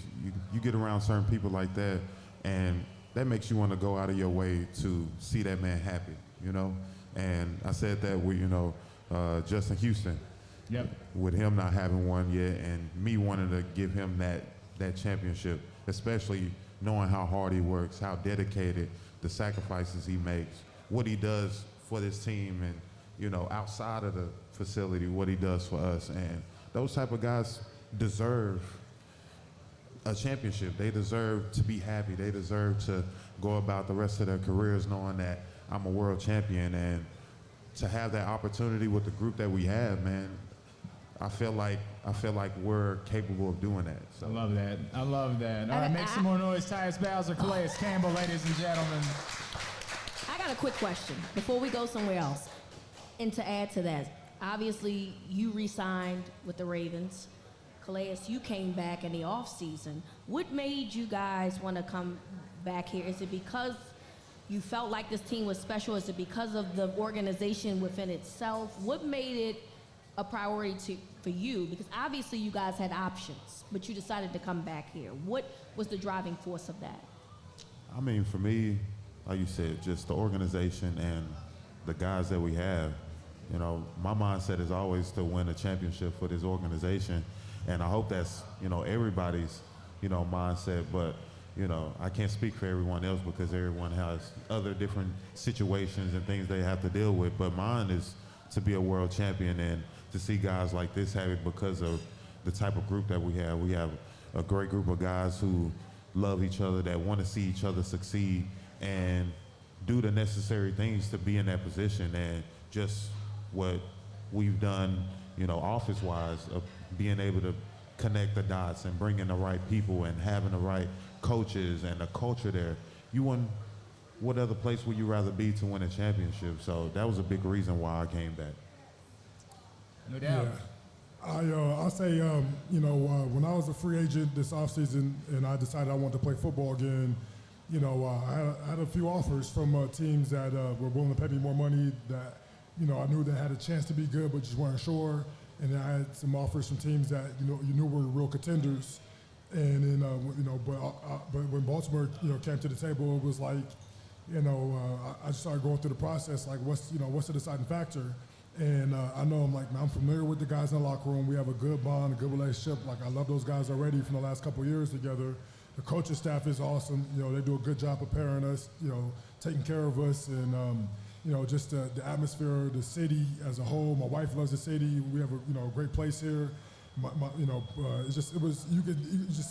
you get around certain people like that, and that makes you want to go out of your way to see that man happy, And I said that with, Justin Houston. Yep. With him not having one yet and me wanting to give him that championship, especially knowing how hard he works, how dedicated, the sacrifices he makes, what he does for this team and, outside of the facility, what he does for us. And those type of guys deserve a championship. They deserve to be happy. They deserve to go about the rest of their careers knowing that I'm a world champion. And to have that opportunity with the group that we have, man, I feel like we're capable of doing that. So. I love that. All right, make some more noise. Tyus Bowser, Calais Campbell, ladies and gentlemen. I got a quick question before we go somewhere else. And to add to that, Obviously, you re-signed with the Ravens. Calais, you came back in the offseason. What made you guys want to come back here? Is it because you felt like this team was special? Is it because of the organization within itself? What made it a priority for you? Because obviously you guys had options, but you decided to come back here. What was the driving force of that? I mean, for me, like you said, just the organization and the guys that we have. You know, my mindset is always to win a championship for this organization. And I hope that's, you know, everybody's, you know, mindset. But, you know, I can't speak for everyone else because everyone has other different situations and things they have to deal with. But mine is to be a world champion and to see guys like this have it because of the type of group that we have. We have a great group of guys who love each other, that want to see each other succeed and do the necessary things to be in that position. And just what we've done, you know, office-wise, of being able to connect the dots and bring in the right people and having the right coaches and the culture there. What other place would you rather be to win a championship? So that was a big reason why I came back. No doubt. Yeah. I'll say, you know, when I was a free agent this offseason and I decided I wanted to play football again, you know, I had a few offers from teams that were willing to pay me more money that, you know, I knew they had a chance to be good but just weren't sure. And then I had some offers from teams that, you knew were real contenders. And then, you know, but when Baltimore, you know, came to the table, it was like, you know, I just started going through the process, like what's the deciding factor? And I know I'm familiar with the guys in the locker room. We have a good bond, a good relationship. Like, I love those guys already from the last couple of years together. The coaching staff is awesome. You know, they do a good job preparing us, you know, taking care of us. And, you know, just the atmosphere, the city as a whole. My wife loves the city. We have a great place here.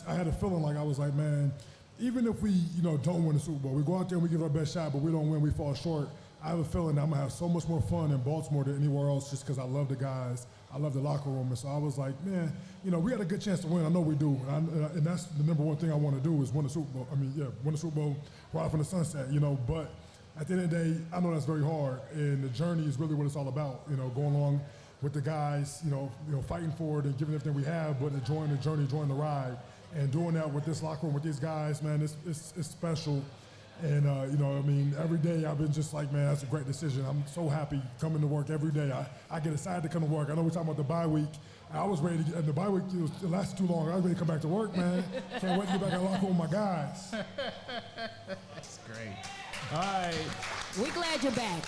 I had a feeling like I was like, man, even if we, you know, don't win the Super Bowl, we go out there and we give our best shot, but we don't win, we fall short. I have a feeling that I'm gonna have so much more fun in Baltimore than anywhere else just because I love the guys. I love the locker room. And so I was like, man, you know, we got a good chance to win. I know we do. And that's the number one thing I want to do is win the Super Bowl. Win the Super Bowl right off in the sunset, you know, but at the end of the day, I know that's very hard, and the journey is really what it's all about. You know, going along with the guys, you know, fighting for it and giving everything we have, but enjoying the journey, enjoying the ride, and doing that with this locker room, with these guys, man, it's special. And you know, I mean, every day I've been just like, man, that's a great decision. I'm so happy coming to work every day. I get excited to come to work. I know we're talking about the bye week. I was ready to get, and the bye week it lasted too long. I was ready to come back to work, man. Can't wait to get back in the locker room with my guys. That's great. All right. We're glad you're back.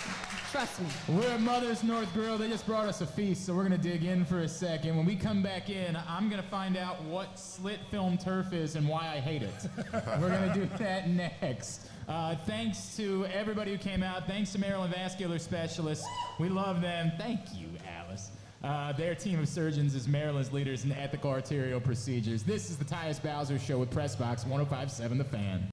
Trust me. We're at Mother's North Grill. They just brought us a feast, so we're going to dig in for a second. When we come back in, I'm going to find out what slit film turf is and why I hate it. We're going to do that next. Thanks to everybody who came out. Thanks to Maryland Vascular Specialists. We love them. Thank you, Alice. Their team of surgeons is Maryland's leaders in ethical arterial procedures. This is the Tyus Bowser Show with Pressbox 105.7 The Fan.